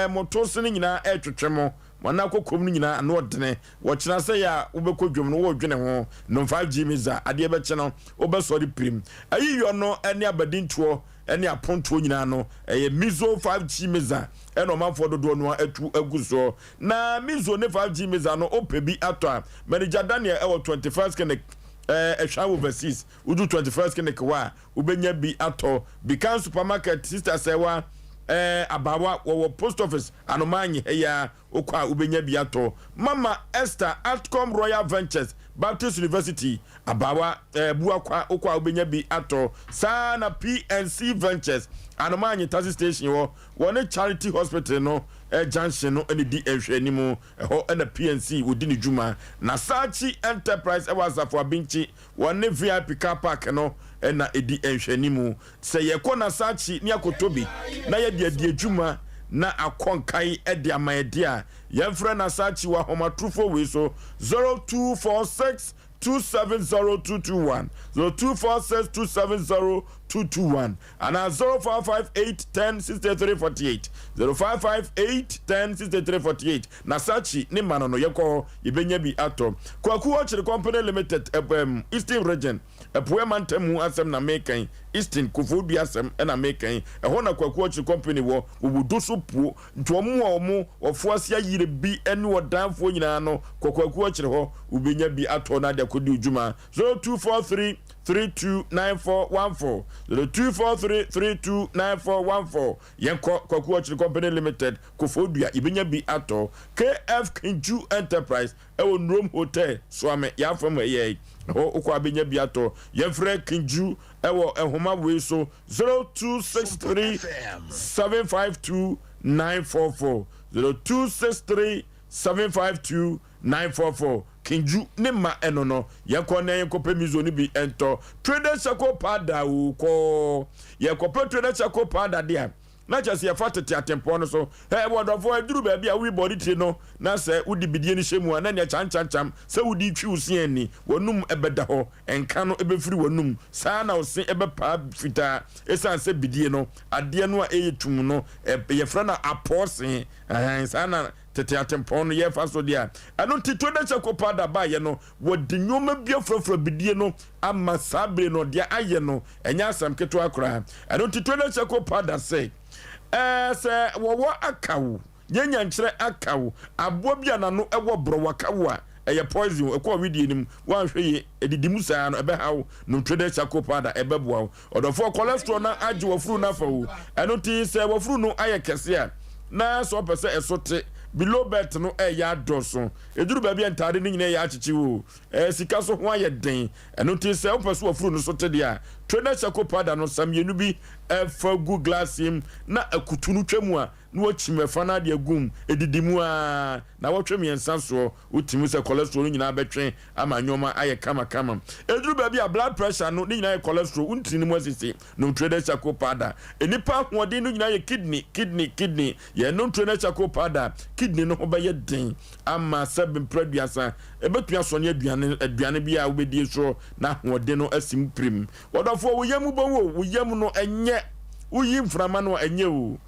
moto se nyina etwetwemo wana kokom nyina ano odene wo kina se ya ubekodwom no wo dwene ho no 5G meza ade beche no obesori prim ayiyo no ene abadintuo ene aponto nyina no mizo 5G meza eno manfo dodo no atu aguso na mizo ne 5G meza no opebi ato manager Daniel ewo 21st kenek ehwa overseas udu 21st kenek wa ubenya bi ato Bikan supermarket sister sewa abawa wo post office anomanyi heya okwa ubenya bi ato Mama Esther Outcome Royal Ventures Baptist University abawa buakwa okwa ubenya bi ato sana PNC Ventures anomanyi taxi station wo charity hospital no junction no ene di ehwanimu ho ene PNC wodi ni djuma na Sachi Enterprise ewasafo abinchi wone VIP car park no ena edi ehwanimu se yekọ na Sachi ni akotobi na ye de adjuma na akonkai ede amaede a yemfre na Sachi wa homatrufo we so 0246 270221 0246270221 and 0558106348 0558106348 na Sachi ni manono yeko ibenya bi ato kwaku ochire company limited Eastern region epuemantemu asem na mekan Eastern kufodu asem na mekan ehona na kwaku ochire company wo wuduso pu ntomu omu ofuasia yire bi ene odanfo nyina no kwaku ochire ho ubenya bi ato na de kodi ujuma 0243329414 0243329414 yenko kwaku ochire company limited kufodua ibenya bi ato KF Kinju Enterprise ewo Rome Hotel Swame ya fam ye ho ukwa benya bi ato yefre Kinju ewo ehoma we so 0263752944 0263752944 Kinju nema enono yeko na yeko pemizo ni bi ento trader chako pada uko yeko pe trader chako pada dia na chase ya fatete atempo no so wodofo aduru ba bia we body ti no na se udi bidie ni shemu na ne chanchancham se udi twi usie ni wonum ebeda ho enka no ebefiri wonum saa na ose ebepa fita esan se bidie no ade no a eyetum no ye fra na apose saa na tete atempo no ye fa so dia ano tito da chekopa da ba ye no wodi nyoma bia frofro bidie no ama sabre no dia aye no enya asam keto akora ano tito da chekopa da se se wowo akawo nyanya nkyere akawo abo bia na no ewo bro wakawo a eye poison ekwa widie nim wanhwe ye edidimu saa no ebe hawo no trade chekopa da ebeboa odofo cholesterol na age wofuru na fawo ano ti se wofuru no aye kese a na so pese esote below bet no ya doso eduru ba bia ntade ni nyina ya achichi wo sika so ho aye den eno ti se opeso ofuru no so tede a trader chekopa da no samienu bi fagu glass him na akutunu twemu a na wachimefa na de agum edidimu a na wotwem yensa so utimu se cholesterol nyina betwen ama nyoma aye kama eduru ba bia blood pressure no ni nyina cholesterol untini mu asisi no trader chekopa da enipa hoden no nyina ye kidney ye no trader chekopa da kidney no obaye den ama sebin producer ebetua so ne aduane bia obedie so na hoden no asim prim wodofo wo yam bo wo yam no enye uyi mframa no enye wo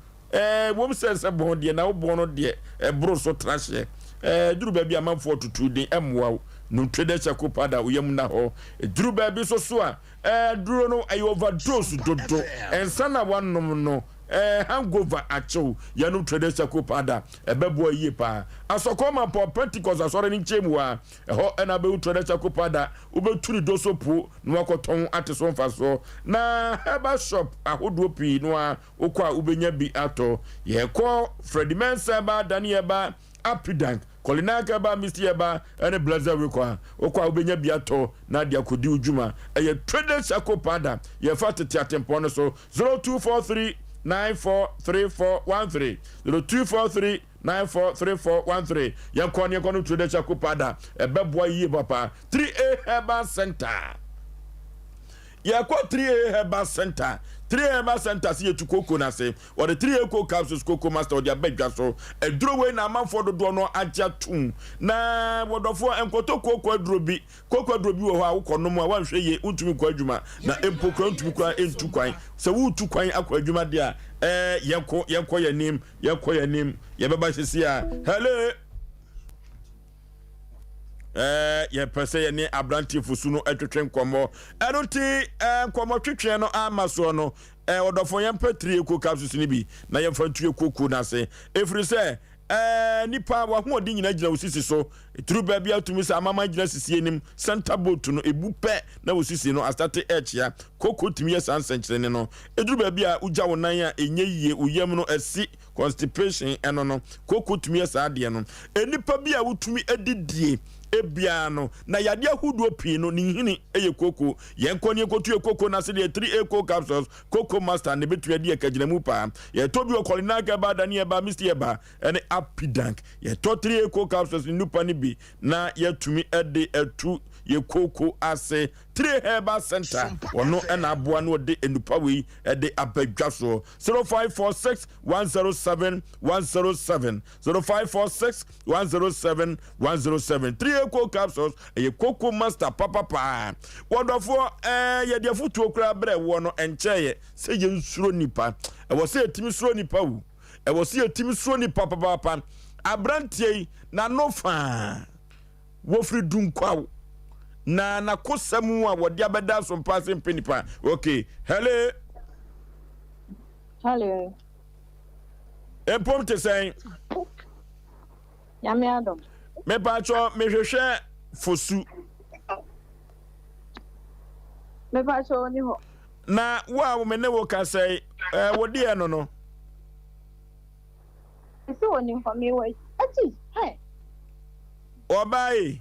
wom sense bon de na wo bon no de bro so trashe duru baabi amanfo tutu den emwa no trader chako pada uyam na ho duru baabi so a duru no ay overdose dodo ensana wanom no hangover acho ya no trader chako pada ebebo yie pa asokoma po Pentecost asore ni nchemu a ho na be trader chako pada ubeturi doso po no akoton ateso mfaso na heba shop ahodo pi no a okwa ubenya bi ato ye ko Freddy Mensa ba Daniel ba Apidank Kolinaka ba Mr. ba ene blazer we kwa okwa ubenya biato na dia kodi ujuma eye trader chako pada ye fatete atempo no so 0243 943413 0243 943413 yankwane kono trader chako pada ebeboa yie papa 3A Herbal Center yakwa 3A Herbal Center 3 Herbal Center si yetu koko na se or the 3 Eco capsules koko master dia bedwa so eduro we na manfo dodo no agya tum na wodofo enkoto koko aduro bi wo ho a wokono mu a wanhwe ye untumi kwa adwuma na empokra untumi kwa entu kwan se wutu kwan akwa adwuma dia yenko yanim ye beba sisi a hello ye pese ye ni abranti fusu no atwetwe nkomo enoti nkomo twetwe no amaso no odofo ye mpatri Eco capsules ni bi na ye fantu Eco na se efiri se nipa wa ho odi nyina gina osisi so tru ba bia tumi se amama gina sisi enim center boat no ebu pe na osisi no astate echia koko tumi ye sansenkyere ne no edru ba bia uja wonan a enye yie uyem no asi constipation eno no koko tumi ye sa ade no enipa bia wutumi adidie ebiano na yade ahudo pi no ni hini eye koko yenkoni ekotu koko na se de 3 Eco capsules koko master ne betu ade akagina mu pa ye to bi okolina ga ba Daniel ba Mr. ba ene Apidank ye to 3 Eco capsules ni nupa ni bi na ye tumi ade atu ye koko ase 3 Herbal Center ono ena aboa no de enupa we ede abadwa so 0546 107 107 0546 107 107 3 Eco capsules ye koko master papa wonderful ye de futu okra bre wo no encheye se ye nsuro nipa e wo se etimi suro nipa wu e wo se etimi suro nipa papa abrantie na no fa wo fri dunkwa na kosamu a wodi abeda Sompa Asem Mpe Nipa okay hello empom te sen yame adom me pacho me hwehwe fosu me pacho ni ho na wa me ne wo ka sei wodi e no isi woni ho me wai ati he obai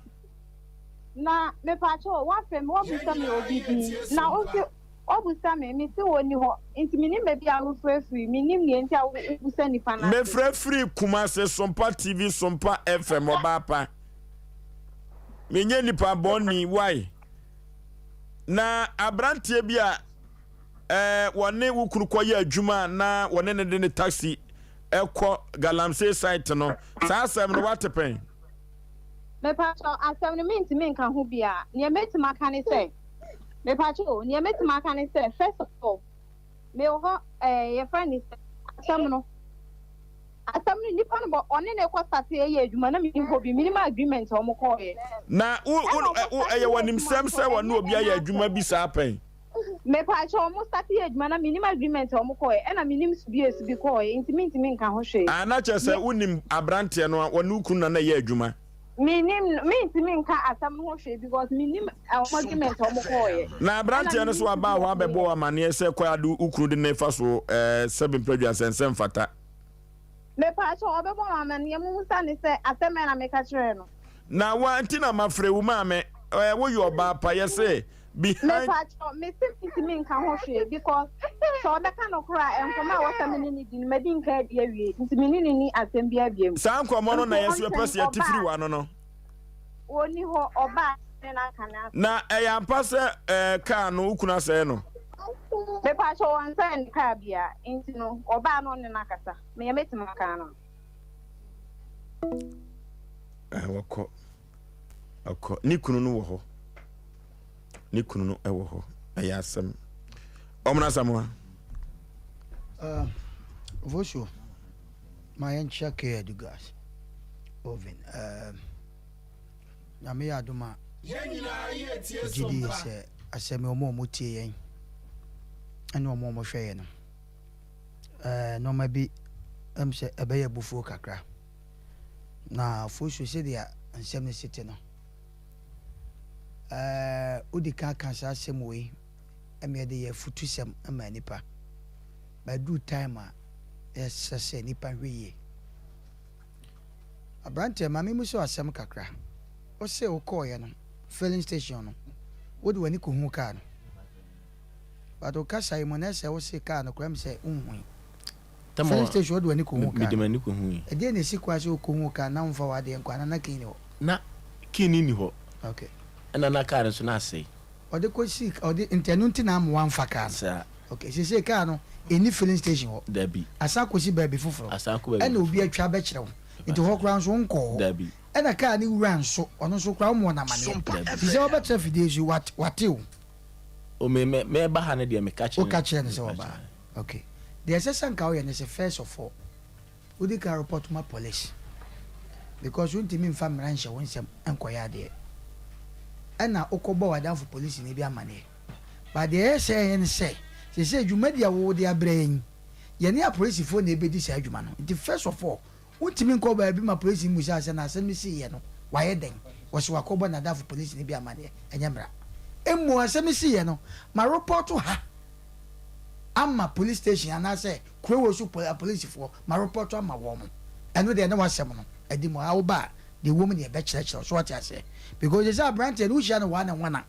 na me pacho wa fem wo bisa me obidi na obusa me si woni ho nti mini me bia wo free mini me nti a obusa ni fa na me free kuma se Sompa TV Sompa FM obapa menye nipa boni why na abrantie bia wone wukuru koye adwuma na wone ne de taxi ekọ galamsey site no sa asem no watepen me pacho asem no minti min kan ho bia ne metima kan say me pacho ne metima kan say first of all me ho your friend is asem no nipa no one ne kwa start ye adwuma na mi ho bi minimum agreement o mo ko ye na ye wanim sem se wone obi aye adwuma bi sa pen me pacho mo start ye adwuma na minimum agreement o mo ko ye na minim subs bi ko ye intimate min kan ho hwe ana chese unim abrante no wone ukunu na ye adwuma min ka asam ho hwe because minim argument o mo ko ye na abrante no so aba ho abebo amane se kwa adu ukunu de ne fa so 7 predua sensem fata me pacho obebo amane mu sa ne se asem na me ka kire no na wa ntina mafre wu ma me wo yo ba pa ye se behind me pacho me se min ka ho hwe because so be ka no kra enfoma wo sa me ni di me din ka dia wie nti me ni asem bia bia san komo no na yesu press ye tifiri wa no oni ho oba na kana na yampa se ka no ukuna se no me pacho wan san ka bia nti no oba no ne na kasa me ye metima ka no wako ni kunu no wo ho ni kunu no ewo ho ayasem omna samwa Vosho my encha care du gas oven nyame ya adoma gidi se asemi omo tie yen ene omo hwe yen no no ma bi se ebeye bufuo kakra na fosu se dia nsem ne site no udika kan sa asem we eme de ye futusem ama nipa ba do time a se nipa hweye abrante mami mu so asem kakra o se o call ye no filling station no wo de wani ko hu ka no but o ka sai mo na se o se ka no kram se unhu filling station wo de wani ko hu ka mi de mani ko hu e de ne si kwa se o ko hu ka na mfa wa de nkwa na kini ho na kini ni ho okay ana na ka so na sei o de ko si o de intenu ntina am wan fa ka sa okay se ka no eni filling station ho dabi asa ko si baby foforo asa ko baby ena obi atwa be kire ho nti ho kra nso nko dabi ena ka ni wura nso ono nso kra mo na mane se o betre fidezi wate o me ba ha ne de me ka kire o ka kire ne se o ba okay the assessment ka o ye ne se first of all we dey ka report ma police because we ntimi mfa mra nche won sem enkoya de ena okobo wadan for police ni bi amane but the say en say se dwumadi a wo de abre yin ye ne a police fo na ebedi sa adwuma no the first of all untimi nko ba bi ma police mu sha na asem si ye no waye den wo se wakobo na da for police ni bi amane enyamra emu asem si ye no ma report ha ama police station ana say kwewo su police fo ma report ama wo mo eno de na wasem no edi mo a wo ba the woman dey be chire so what I say because they say brand and who na one and one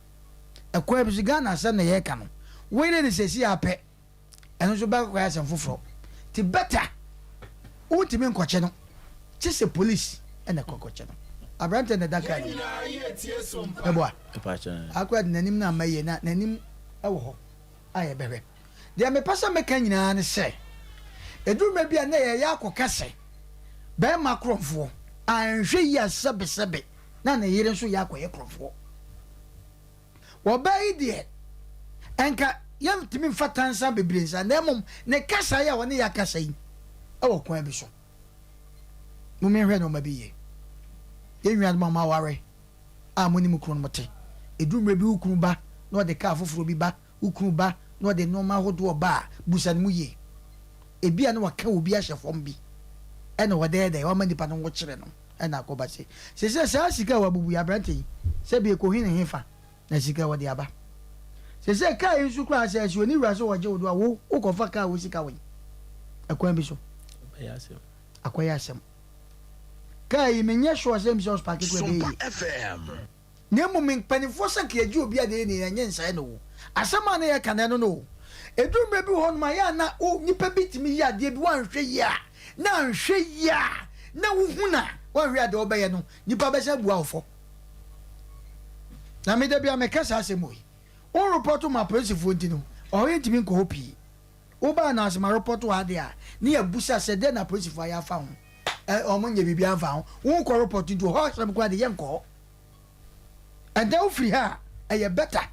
ekwa bi Ghana asem na ye ka no we ne se si ape eno so ba kwa asem foforo ti better ultimi nkoche no chise police ene kokoche no abrante na daka ni ebo akwa de nanim na maye na nanim ewo ho aye bebe de me pasa meka nyina ne se eduruma bia na ye yakoka se be makromfo anhwe ya sebe na na yire nso yakoye kromfo wo bai de enka yam timi mfatansa bebrensa na mum ne kasa ya woni yakasa yi awo kwan bi so mo me hwe no ma bi ye nwa ma ware a mo ni mu kunu mote edumre bi ukunu ba na o de ka foforo bi ba ukunu ba na o de no ma hodo ba busan mu ye ebi ana waka obi ahyefom bi ena wo de wa ma nipa no wo kire no ena akoba se sa sika wa bubu ya brante se bi ko hin hefa na sika wo de aba se ka yi su kwa se oni wura so wo je odo wo ukofa ka wo sika wo akwan bi so akwaya asem kai menye sho asem so packet we dey FM nemu men panifo saka ye obi ade ni enye nsae no asem ana ye kana no edumbe bi hon ma ya na o nipa bitimi ya de bi wanhwe ya na nhwe ya na wuhuna wanhwe ade obeye no nipa be sha bua ofo na me de bia me kasa asem oyi o report ma police fo ntino o ye ntimi nko hopi o ba na asema report wa de a ni abusa se de na police fo ya fa ho omo nye bibia fa ho won ko report nto ho asem kwa de yenko and then free her e better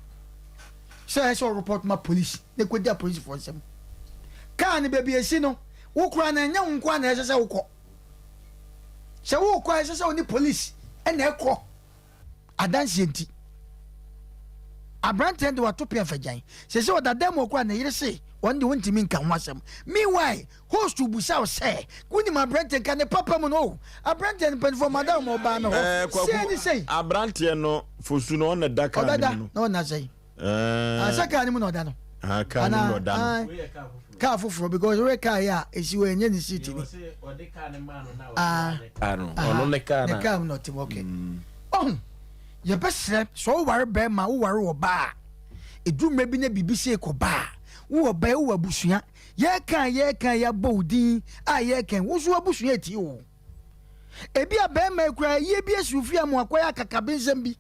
so I saw report ma police ne ko dia police fo nsem ka ni baby esi no wo kura na nya nkwa na ese se wo ko se wo ko ese se oni police e na ekọ adanse enti abrante de watopia fajan se odadam okwa na yire se on de wontimi nka hwasem meanwhile host to busa say kuni ma abrante ka ne papa mu no abrante ne pen for madam oba no se ni say abrante no fosu no na daka no no na say asaka ni mu no da no aka ni no da no ka foforo because we ka ya esi we nye ni city ni ono ne ka na ne ka no tim okay ye besre so ware be ma wo ware wo ba edumre bi na bibisi ko ba wo ba wo abusua ye kan ya bowdin a ye kan wo so abusua ti o ebi abema ekura ye bi asufi amu akoya kakabenzem bi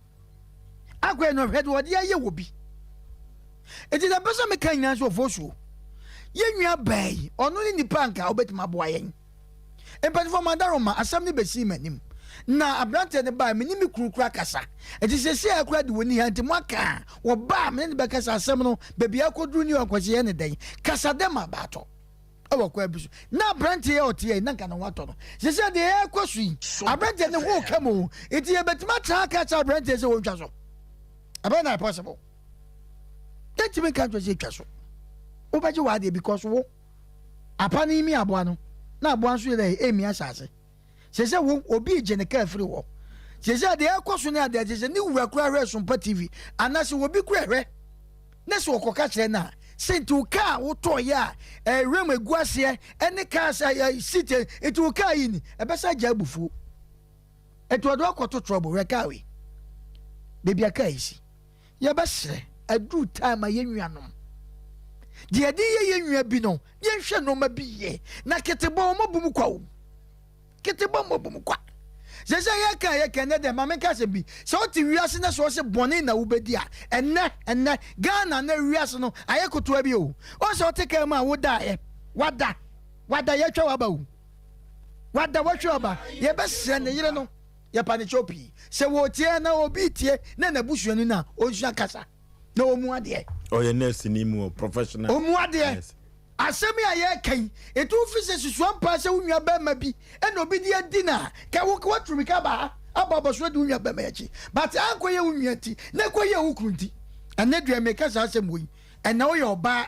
akwa no hwede wo de ye wo bi eti da besa me kan nyina so fosuo ye nwa bai ono ni nipa nka obetima boa yen empanifo madaroma asam ni besi manim na abrante ne ba me ni mi kurukura kasa eti sese akura de woni hanti mwaka wo ba me ne be kasa asem no bebi akoduru ni akwase ye ne den kasa dem abato ewo kwa bisu na brand ye otie na nka na wato no se se de e kwasu brand ne ho kamo iti e betima tra ka cha brand se wo twa so aba na possible that me kan to se twa so wo ba ji wa de because wo apa ni mi aboa no na aboa so ye emi asase se wo obi je ne ka free wo se de e kwasu na de se ni wura kura hwe Sompa TV anase wo bi kura hwe na so okoka kire na sintu ka woto ya rem eguase ene ka site etu ka yin ebesa ja bufu etu odo akoto trouble rekawe baby aka isi ya besre adu time ayenuanom de de yenua bi no yenhwe no ma bi ye na ketebo mo bum kwa wo ketebo mo bum kwa sese ye ka ne de mama ka se bi so ti wiase na so se bone na wo bedi a enne Ghana na wiase no aye koto abi o so te ka ma wo da ye wada ye twa waba wo wada wo twa waba ye be se ne yire no ye pa ne chopi se wo tie na obi tie na busuani na onsu kasa na omu ade o ye nurse ni mu professional omu ade asemi aye kan etu office susuan pa se unwa ba ma bi e no bi dia dina ka wo kwatru ka ba ababa so de unwa ba ma yachi but ankoye unwa ti na koye wukrunti ane dua me ka sa asem wo ena wo ye oba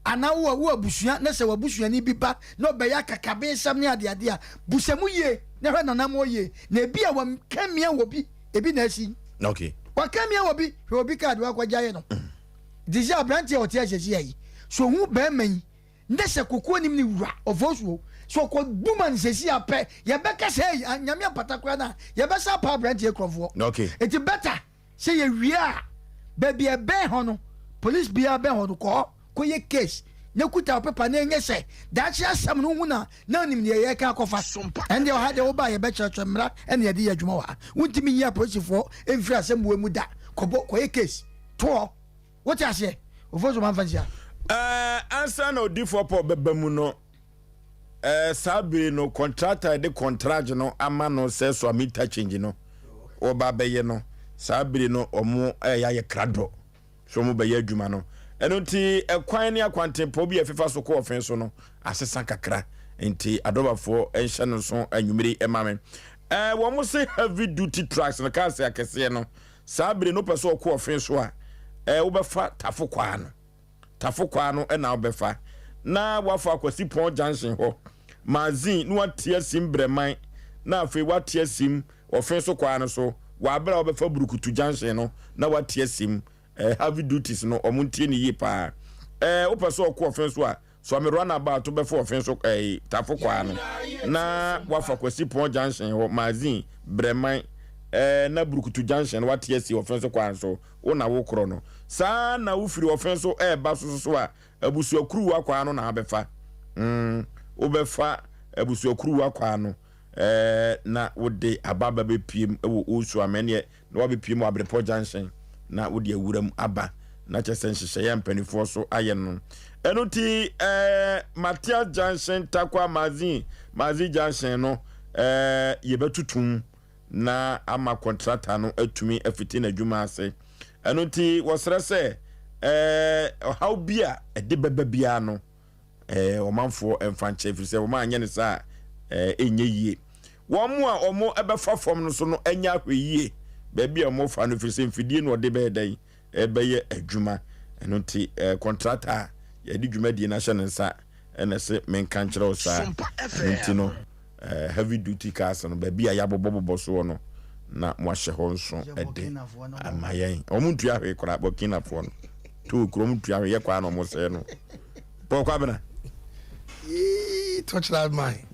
ana wo abusua na se wabusua ni bi ba na be ya kakabe nsam ne ade ade a busemu ye na hwe nanam wo ye na bi a wam kamia wo bi ebi na asi okay wa kamia wo bi hwe obi ka de wa kwaja ye no dija branti o ti a sesi yi so hu ba man ndese kokko nim ni wura ofosuo so ko duman sesi ape ye beka se nyame patakura na ye besa pa branch ekrofo okay eti better say ye wia baby e ben ho no police bia ben ho no ko ye case ne kuta paper na enye se that ya sam no hu na nim ne ye ka akofa and you had the oba ye be church mra and ye di adwuma wa wuntimi nya police for every asem we mu da ko ye case to what you say ofosuo man fansia answer no D4 po bebamu no sabe no contractor de contract no ama no se so meter change no oba beye no sabe no omo ya ye krado so mo beye adwuma no eno nti ekwan ne akwantempo bi afefa so ko ofen so no asesa kakra nti adobafo enhye no so anwumiri emame wo mo se heavy duty trucks no ka se akese no sabe no peso ko ofen so a wo befa tafo kwa no na obefa na wafa akwasi pon junction ho mazin no atia sim breman na afi watia sim ofen so kwa no so wa bra obefa burukutu junction no na watia sim heavy duties no omuntie ni yipa opeso okwo ofen so a so me run about to befa ofen so tafo kwa no na wafa akwasi pon junction ho mazin breman na burukutu junction watia sim ofen so kwa so wona wo kro no sa na ufiri ofenso ba so a abusuakuru akwa no na abefa obefa abusuakuru akwa no na wode ababa bepiem ewo osu amene na wabepiem abrepo junction na wode awuram aba na chesen hyehyɛ ya mpanifo so aye no eno ti Matia junction takwa mazin junction no yebetutum na ama contractor no atumi afiti na dwuma ase eno ti wosere se how bia de beba bia no omanfo emfanche fi se wo ma anye ne sa enye yie wo mo a omo ebefa fom no so no anya hweyie ba bia mo fa no fi se mfidie no de be dan ebeye adwuma eno ti contractor ya di dwuma die na hye ne nsa ene se menka nkyere o sa nti no heavy duty cars no ba bia ya bobobo so no na mo ahye ho nso ede amayen omuntu ya hwe kora Burkina Faso to krom tu ya kwa no mo se no po kwa bena touch that mind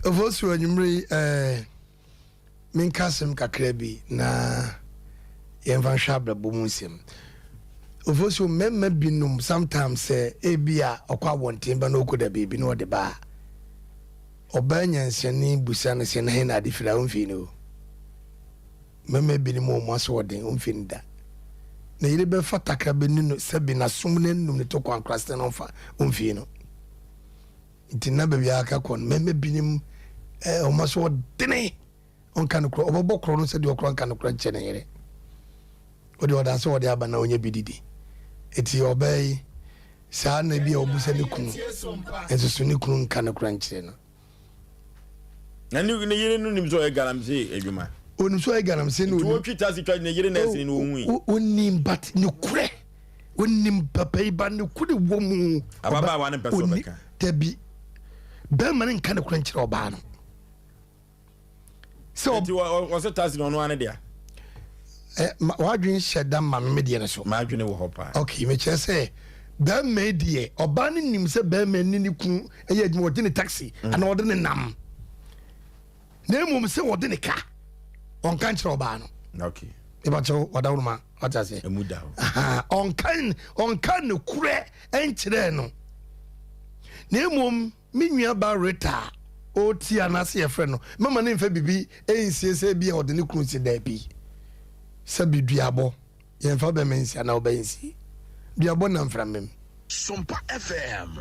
Oforisuo nyumri min kasem kakra bi na yemfa hwabra bomusem Oforisuo memma binum sometimes say ebia okwa wonten ba no koda bebi no de ba obanyansani busa no se na he na de fira onfi no memma binim o mo so den onfi nda na yire be fataka benu no se bi na sumne num ne to kwankraste no fa onfi no ntina be bia aka kon memma binim o mo so dene on kan kro obobo kro no se de okro kan kro nche ne yire odi oda so odi aba na onye bididi eti obey saa na bi obusa ne kunu enso so ne kunu nka ne kranche no na ni yire no nim so e galamse adwuma onu so e galamse no wo twita si twa ne yire na sin no hu onim but ne kure onim papa iba ne kure wo mu ababa wa ne person beka tabi be man nka ne kranche oba no so was it tasi no ane dia wadwin hyeda ma me de ne so ma adwene wo hopa okay me che say be me de oba ne nim se be me ni ku eye adwuma odi ne taxi ana odi ne nam na mum se odi ne ka on kan kire oba no okay e ba che wadawruma wata se emuda on kan ne kure en kire no na mum me nua ba reta o ti anase ye frɛ no mama ne mfa bibi ensiese bia ode ne kunu si da bi sa biduabo ye mfa be mensi na obensi duabo na mfra mem Sompa FM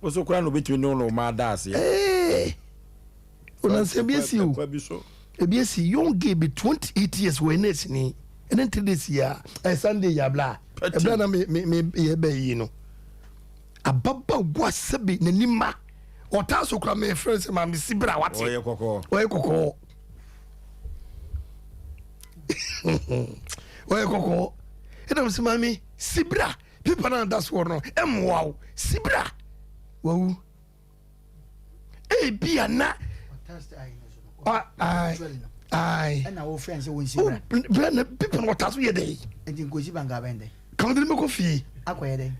oso kura no betimi no ma da ase una se biesi o ebiesi young gay be 28 years when it's ni and then this year Sunday ya bla bla na me ye be yi no ababa wa sabi na nima ota so kra me friends ma me sibra wate oye kokko oye kokko edam se mami sibra people na that's what no wow sibra wow bia na ai and our friends won sibra people what aso ye dey enti ngozi banga bende kan de me ko fi akoye dey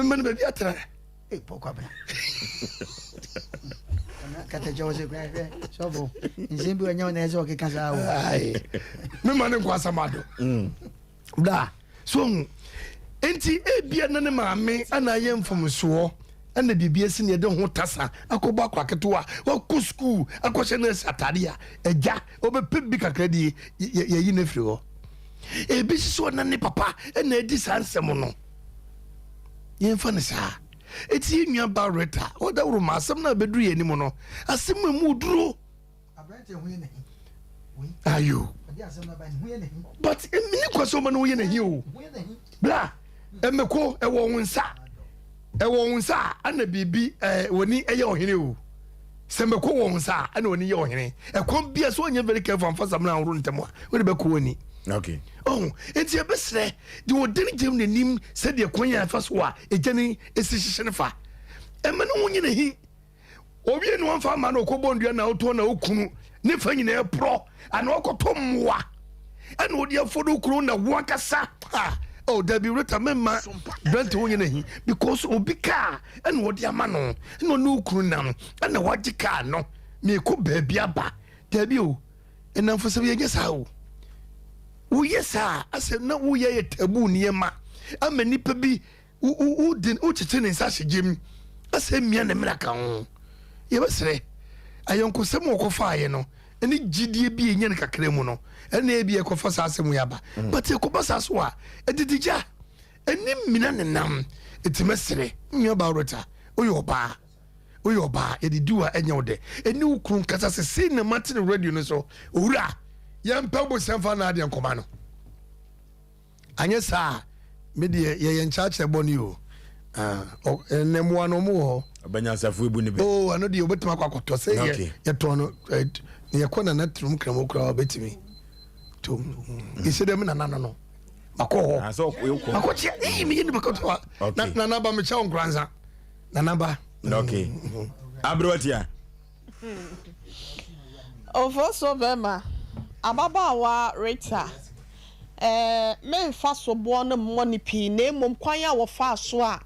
me be bia tra pourquoi pas kata jose kwa sobo nzimbi wenyewe naweza wakikaza au mimi mane kwa samado da so enti ebia na ne maame ana ye mfomso ana bibia si ne de ho tasa akoba akwaketo wa ku school akwhye na sataria eja obepe bi kakra die ye na firi ho ebi so na ne papa na edi sansem no ye mfa ne sa eti nua ba reta oda wuru ma asem na beduru ye ni mo no asem mu duro abrante hu ye nahi ayo asem na ba hu ye nahi but emini kwaso ma no hu ye nahi o bla emeko ewo hunsa ana bibi woni eye ohene o semeko wo hunsa ana woni ye ohene ekon bia so onye very careful am fasam na wuru ntemo woni be ko woni okay oh enti ebesre de wodeni jem nanim se de konya afa so a ejani esihihye fa emene wonye na hi owie no amfa ma na okobondua na oto na okunu ne fa nyina epro ana okotomwa ana odi afodo kunu na wakasa ha oh there be reta memma brant wonye na hi because obika ana odi ama no na no okunu nam ana wagika no me ko baabi aba there be o enamfo se ye gesa o uyesa ase na uye tabu niema ama nipa bi udin uchete ne nsa hyejem ase mia na mraka ho ye besre ayonko sem okofa ye no eni gidie bi enye ne kakra mu no ena e bi ekofa sa asem ya ba but ekoba sa so a edidija eni mina ne nam etimesre nyo ba rota oyoba edidiwa enya ode eni ukru nkasa se sin na martin radio no so owura yampa bo semfa na ade nkoma no anye sa me de ye nchache boni o enemo no mu ho abanyasafu ebu ni be oh ano de obetima kwakoto se ye to no ye kona na trum kramo kra obetimi to isede me na no makọ ho aso ko makoche me yini bakoto na naba me cha onkranza na naba okay abrotia Oforisuo bema ababawa reta memfa so bo no money pi na emom kwan ya wo fa so a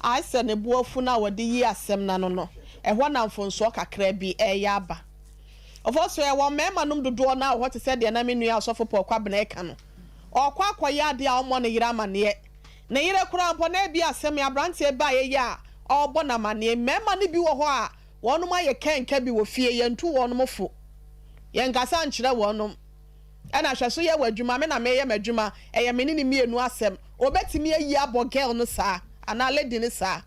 aise ne boafu na wode yi asem na no ehwo na mfonso kakra bi eya aba Oforisuo wo mema num dodo na wo te se de na menu ya asofo pokwa bena eka no okwa akoya ade a omo ne yira mane ne yire kura mpo na bi asem ya brante ba ye ya obo na mane mema ne bi wo ho a wonum aye kenka bi wo fie ye ntu wonum fo ye ngasa nkyere wonum ana hweso ye wadwuma me na me ye madwuma eye me ni mienu asem obetimi ayi abo girl no saa ana lady no saa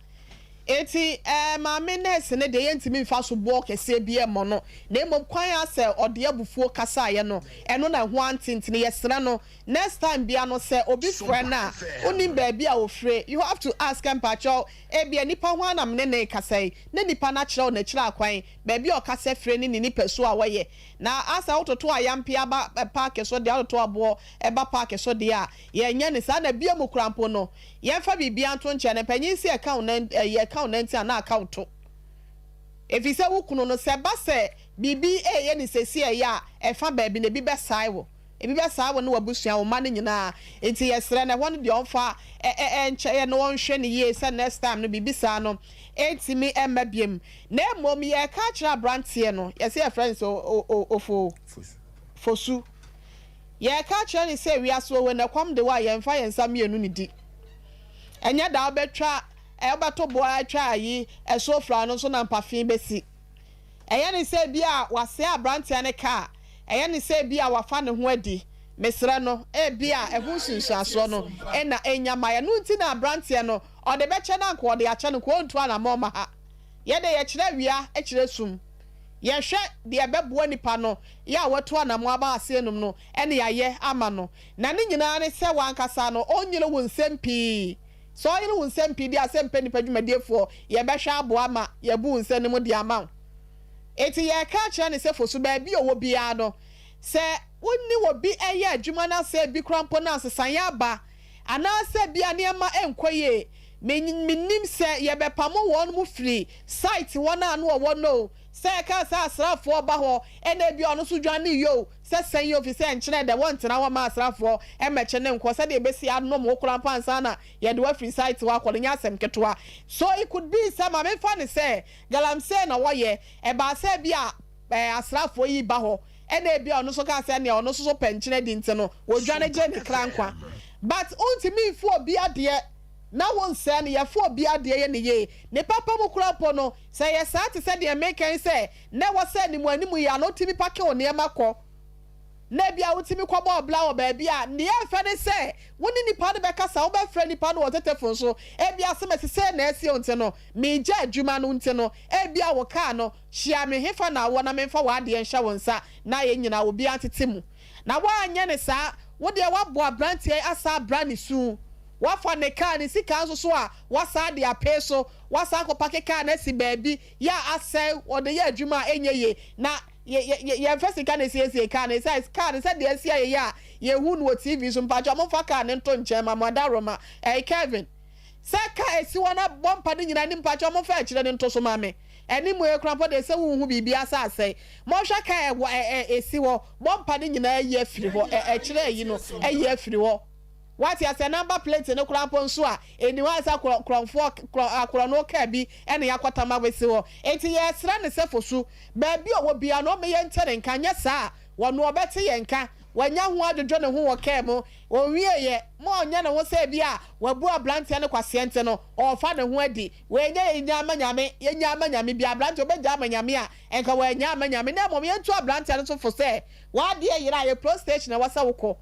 eti maame nurse ne de yentimi fa so bo kese bia mo no na emom kwan ase ode abufuo kasa ye no eno na ho antintine yesra no next time bia no se obi frɛ na onim ba bia ofre you have to ask am pacho e bia nipa ho anam ne kasai ne nipa na kyerɛ na kyerɛ akwan ba bia o kasa frɛ ni nipa so a wɔyɛ na asa ototo ayampe aba park so de ototo abo eba park so de a ye nya ne sa na bia mu krampo no ye fa bibia nto nkyɛ ne panyin si account na ye account na na account to if you say wukunu no se ba se bibi ye ni sesi ya e fa ba bi na bi be sai wo e bi be sai wo no wabusua wo ma ne nyina enti yesre na ho no de onfa enche ye no onhwe ne ye se next time no bibi sa no etimi emabiem na emom ye ka kira brantie no ye say friends ofo fosu ye ka kira ni say wi aso we na kwam de wa ye mfa ye nsam ye nu ni di enya da obetwa ebato boa atwa yi eso fra no so na mpafin besi eye ni se bia wase abrantia ne ka eye ni se bia wafa ne ho adi mesre no bia ehu sunsuaso no na enyama ya no nti na abrantia no ode be che na nko ode ache no ko ntu ana moma ha ye de ye kire wia e kire sum ye hwe de ebeboa nipa no ya wato ana mo aba ase enum no ene ya ye ama no na ne nyina ne se wankasa no onyire wo nsempi so you know Asem Mpe Nipa dwumadefo ye behwa aboa ma ye bu nse ne mu de ama eti ye ka kire ne se fosu ba bi owo bia no se wonni wo bi eye adwuma na se bi krampo na sesan ya ba ana se bia ne ma enkoye minim se ye bepamo won mu free site won anu wo no se ka sa asrafo ba ho ena bi ono so dwane yo se sen yo fi se enkyere de won tena wo ma asrafo e meche ne nko se de besi anom wo kura pansa na ye de wa free site wa kwolenya asem ketwa so it could be some me fa ne se galamse na wo ye e ba se bia asrafo yi ba ho ena bi ono so ka se ne ono so penkyere di nteno wo dwane je ne krankwa but untimi fu obi ade na won say na yefo obi ade ye ne ye ne papa mu kurapo no say ye sa te say de make say na wo say ni mu animu ya no timi pake o ne makọ na bia wotimi kwabo bla wo ba bia ne ye fa ne say woni nipa de be kasa wo ba fra nipa no wo tetefo so e bia se mese say na esi onte no me gya adwuma no nte no e bia wo ka no hia me hefa na wo na me fa wa de nhya wonsa na ye nyina wo bia tetemu na wa anya ne sa wo de wa bo abrantie asa brani su wafa ne car ni sika nso so a wasa de ape so wasa ko pake car na si baabi ya asai ode ya adwuma enye ye na ye first car na si car na size car na de asia ye ya ye hu no TV so mpacho mo fa car ne nto nche ma madaroma Kevin saka esi wana bompa ni nyina ni mpacho mo fa kire ne nto so ma me eni mo e krampo de se hu bibi asa asai mo hwa ka esi wo bompa ni nyina ye afiri ho kire yi no ye afiri ho what ya say number plate no krampo nso a eni wa sa kronfo akro no ka bi ene yakota ma wesi ho enti ye sra ne se fosu ba bi owo bia no me ye ntere nka nya sa wono obete ye nka wanya ho adodwo ne ho wo ka mu owie ye mo onya ne ho se bi a wabu ablante ne kwase ente no ofa ne ho adi we nya nya amanyame bi ablante obegya amanyame a enka we nya amanyame na mo ye ntu ablante ne so fo se wa de yira ye pro station na wasa wokọ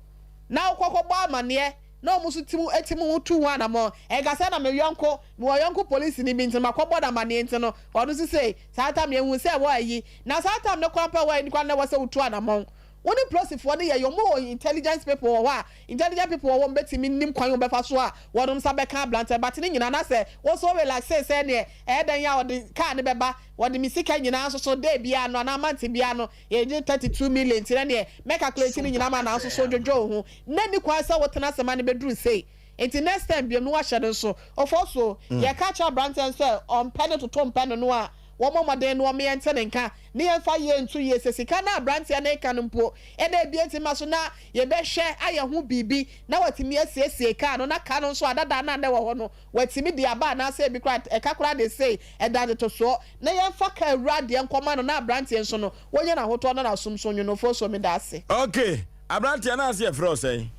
na wokọ ba amane no musu etimu tu wana mo e ga se na me yonko police ni bi ntima kwọ boda mane enti no onu si say sata me hu se wo ayi na sata me kwampa wa ni kwan na wasa utu ana mo woni prosifo ne ye yomo intelligence people wa intelligent people wo betimi nim kwan wo befa so a wodum sa be kan blante but ni nyina na se wo so relax say ne e dan ya wodi car ne beba wodi misika nyina so day bia no na month bia no ye 32 million ti ne me calculate ni nyina ma na so dwodwo ho na ni kwa sa wo tena sema ne bedru say enti next time bia no wa hyede so ofoso ye ka cha blante so on pen to tom pen no a wo momaden no me ente ne nka ne ye fa ye ntu ye sesika na brantia na eka mpo e na bia ntima so na ye be hwe aye ho bibi na watimi asiesie ka no na ka no so adada na ne wo ho no watimi dia ba na se bi kra e ka kra de say e da de to so na ye fa ka awrade nkoma no na brantia so no wonye na hoto no na sumso nyu no fo so me da ase okay abrantia na ase e fro say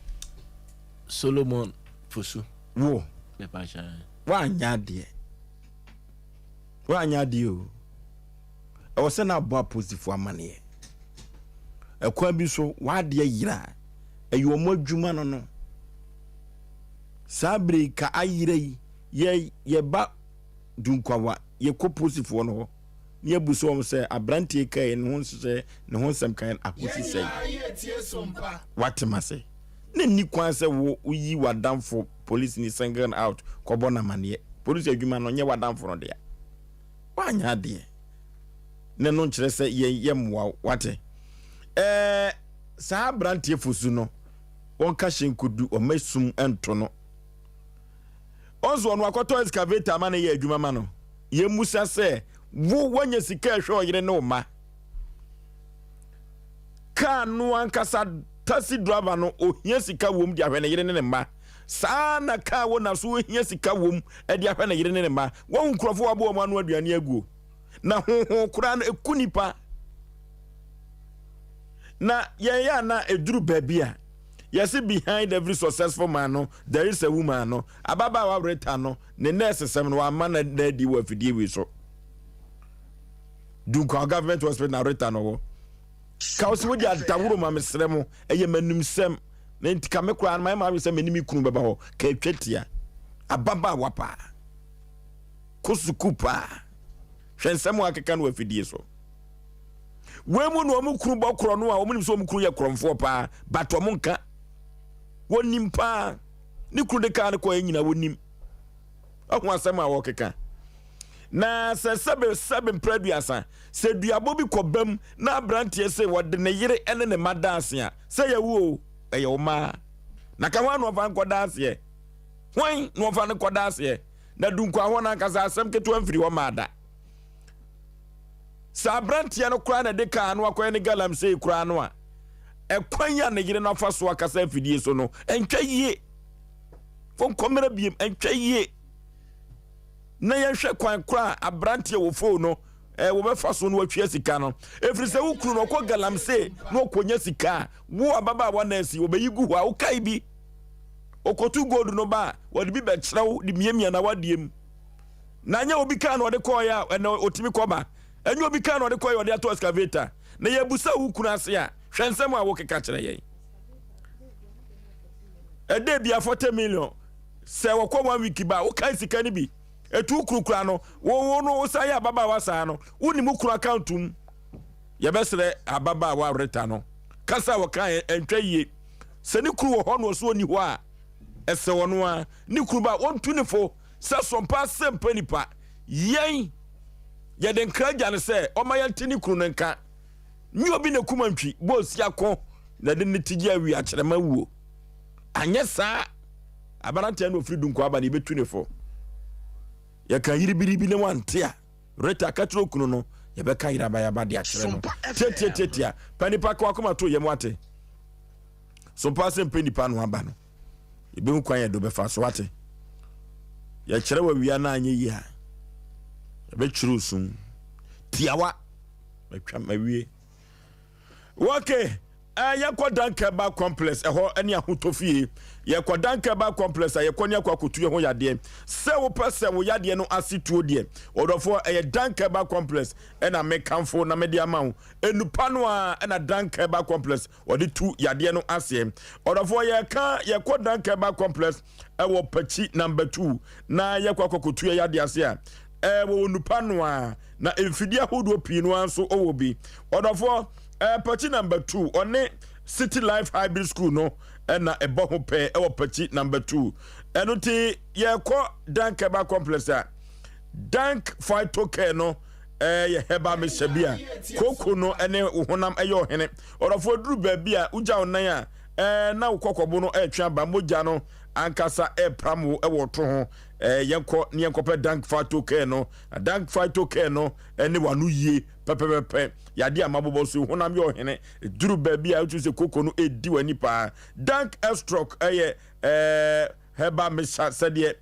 Solomon Fosu wo me pa cha wa nya de wanya dio e wo se na bo positive amane e kwa bi so wa de yira e yo mo adwuma no sabre ka ayire ye ba dunkwawa ye ko posifo no ye buso om se abrante kai ne ho se ne ho nsem kan akosi sei watemase ne ni kwan se wo yi wadamfo police ni single out ko bona mane police adwuma no nye wadamfo no de wanya de ne no nkyere se ye mwa wate sa abrante fosu no won ka hyenkodu o mesum ento no onzo no akoto excavator ma ne ye adwuma ma no ye musa se wo wanya sika hwe oyire ne oma ka no ankasa taxi driver no ohia sika wom di ahwe ne yire ne ma saa na ka wo na so ohia sika wom e di ahwe ne yire ne ma wo nkrofo wabo mo anu aduane aguo na ho kura na ekunipa na ye na eduru babia yes, behind every successful man, no, there is a woman. No, Ababa wa reta no, ne nurse seven wa man na di wa fidie we so. Do government hospital na reta no. Ka osi wo di adawuro ma mesremo, eye manum sem. Na ntika me kura my ma se menimi kunu beba ho, ka etwetia. Ababa wa pa. Kosukupa. Hwensem wa keka no wa fidie so. Wemu no mu kunu bo kro no a omunim so mu kunu ye kromfo pa, but omu nka wonim pa ni kunu de ka ne ko nyina wonim akwa asem a wokeka na se sebe mpraduasa se duabo bi kobam na abrantie se wode ne yire ene ne madanse a se ye wo eye wo ma na ka wan no fa nkodanse ye wan no fa nkodanse ye na dunko ahwo na kasa asem ketu amfiri wo maada sa abrantie no kura na de ka no akwa ne galam se kura no a ekwanya ne yire na fa so akasa afidie so no entwa yie fon komera biem entwa yie na ye hwe kwan kura abrantie wo fo no wo be fa so no atwa sika no efiri se wukuru no ko galam se no konya sika wo ababa wa na asi wo be yigu ho a wo kai bi okotu gold no ba wo de bi be kyerɛw de miamia na wadiem na nya obi ka no de ko ya na otimi ko ba enya obi ka no de ko ya de ato excavator na ye busa wukuru ase a hwensem a wo keka kyerɛ ye ede bia 40 million se wo ko 1 week ba wo kai sika ni bi etu kurukura no wo no sai ababa wa saa no woni mu kuru accountum ye besere ababa wa reta no kasa wo kan entwa yie se ni kuru wo ho no so ni ho a ese wo no a ni kuru ba won tu ni fo se Sompa Asem Mpe Nipa yen ye den kraja ne se o ma yante ni kuru no nka ni obi na kumantwi boss yakon na de ni tigi awi a kyerema wuo anye saa abarante na ofiri dunko aba ne betu ne fo ya ka yiribiribi ne wante a reta katro kunu no ya be ka yiraba ya ba de akyere no tetetetia panipa kwa koma to yem wate Sompa Asem Mpe Nipa no aba no ebe nkwan ya do be fa so wate ya kyere wa wia na anye yi ha ya be kyuru sum tiawa betwa mawie okay yakwa dankeba complex eho ene ahotofie yakwa dankeba complex ayekwa ne akwakotu ho yade se wo pese wo yade no asituo de odofo dankeba complex ena mekamfo na media mawo enupa no a ena dankeba complex ode tu yade no ase odofo yakwa dankeba complex ewo pachi number 2 na yakwa akwakotu yade ase a wo nupa no a na emfidi ahodo pinu anso owobi odofo pachi number 2 one City Life Hybrid School no na ebo ho pe e wo pachi number 2 eno ti ye ko dankeba complex a dank phytocare no ye heba me shabia koko no ene honam eyo hene orofo duru ba bia uja onan a na ukokobo no etwa ba moja no ankasa pramu ewo to ho yenko pe dank phytocare no ene wanu yie pepepepe yade amabobo so honam yo hene duru ba bia utu se koko no edi wani pa dank stroke heba me sadie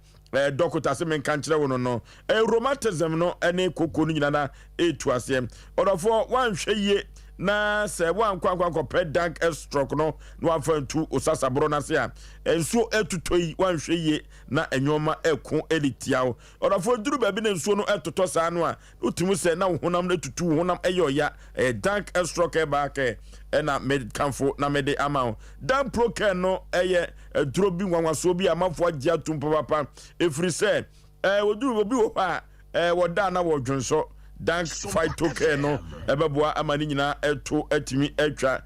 doctor se men kan kire wono no rheumatism no ene koko no nyina na etu ase odofo wanhwe yie na se wan kwankwanko pe dank stroke no no afantu osasabro na se a enso etutoi wanhwe yie na enwoma ekon elitiawo odofo duru ba bi na enso no etoto saa no a otimu se na honam na tutu honam eyoya dank stroke ba ke na med kanfo na mede amount dan proken no duro bi nwanwaso bi amafo agya tumpa papa efiri se oduru bi wo ha woda na wodwonso dank phytocare no ebeboa amani nyina eto atimi atwa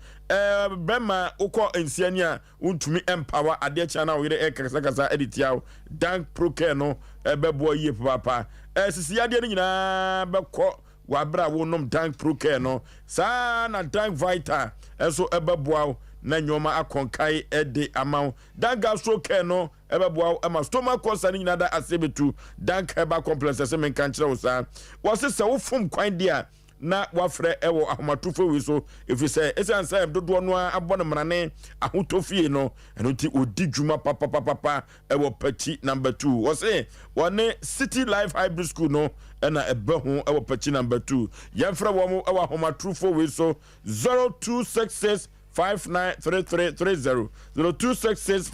bema ukọ ensiani a untumi empower ade chana wo yire kasa editia dank procare no ebeboa yie papa sisi ade ni nyina bekọ wabra wo nom dank procare no sa na dank vital eso ebeboa na nyoma akonkai ede amount dank gastro care no ebeboa ama stomach cancer ni nyina da asebetu dank herbal complex ese men kan kire wo sa wo se wo fom kwan dia na wafre ewo ahomatofo wi so if you say esan say dodo no abone mrane ahotofie no eno ti odi dwuma papa ewo pachi number 2 wo say one city life hybrid school no ena ebehu ewo pachi number 2 yemfre wo mo ewo ahomatofo wi so 0266 593330 0266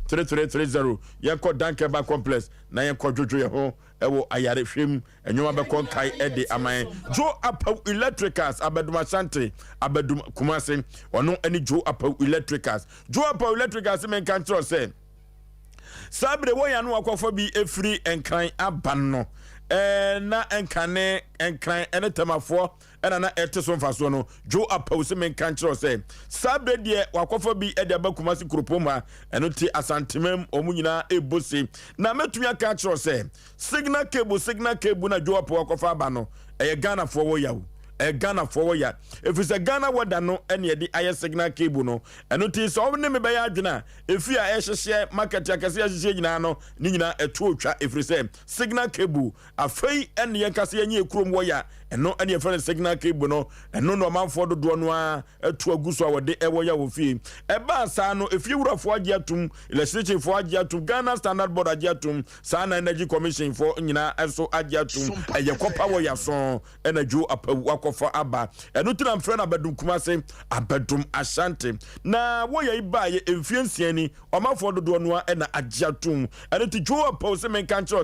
593330 yanko dankeba complex na yanko jojo ye ho ewo ayare hwem enwoma be konkai ede aman jo apa electricals abeduma sante abedum kumase ono ani jo apa electricals men kan tro say sabre wo ya no akofo bi efiri enkran aban no na enkane enkran ene temafo na eteso mfaso no jo apause men kan kire say sabre de wakofo bi ede abakumasi kropoma eno ti asantemem omunyina ebosi na metumi aka kire say signal cable na jo apo wakofa aba no Ghana for wo yawo Ghana for ya if it's a Ghana wada no ene ye di aye signal cable no eno ti so ne me be ya adwena efi a ehhye market akase ahye nyina no ni nyina eto otwa if it's signal cable afei ene ye kase ye ekrom wo ya eno ene ye friend signal cable no eno no manfo dodo no a eto aguso a wode ewo ya wo fi eba sa no efi wurafo agye atum electricity fo agye atum Ghana Standard Board agye atum Sana Energy Commission fo nyina eso agye atum eye kopa wo ya so energy apawu kofa aba eno tinam frɛ na abedum kumase abedum asante na wo ye ba ye emfiensiani omafo dodo no a na agiatum eno ti jo apose men kan kire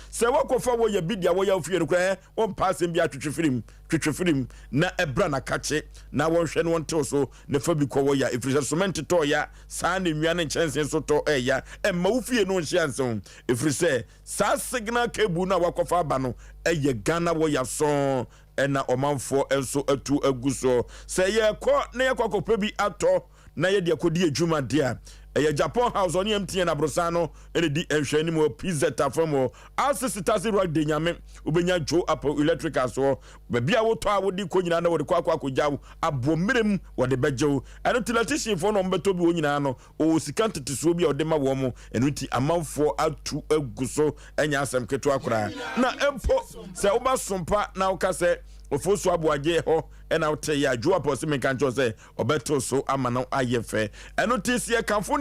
se wakofa wo ye bidia wo ya ofie no kra won pass bi twetwefirim na ebra na kache na won hwe no won tew so ne fa bi ko wo ya ifiri cement to ya saa na nwia ne chensen so to ya emma ofie no hye anson ifiri se saa signal cable na wakofa aba no eye Ghana wo ya so ena omanfo enso atu aguso se ye ko na ye kwakopa bi ato na ye de akodi adwuma de a eye Japan house oni MTN abrosano ene di enhwani mo pizza tafamo asisitasi road de nyame ubenya jo apo electrical so be bia wo to a wo di ko nyina na wo de kwakwakojaw abomirem wo de bejew ene tilatishim fo no mbeto bi wo nyina no o sikantete so bia wo de ma wo mo ene ti amanfo atu aguso enya asem keto akora na empo se wo ba sompa na wo ka se Osei Aboagye ho ena wote ya jo apose men kan chose obeto so amano ayefe eno tisi e kanfo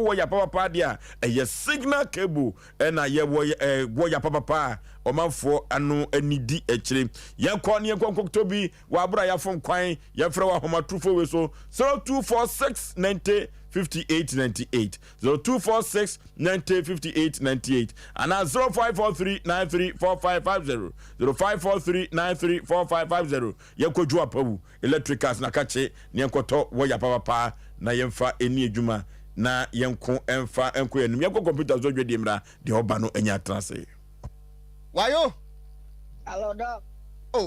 wo ya papa dia eye signal cable ena ye wo ya papa omanfo anu anidi ekire yenko ne yenkokto bi wa abra ya fom kwan ye frɛ wa homatufo we so 0246 90 5898 0246 90 5898 and 0543 934550 0543 934550 yekoju apawu electricals na kache ne yenkoto wo ya papa na yemfa eni adwuma na yenko emfa enko enum yenko computer zo dwedi mra de oba no enya transe wayo hello dog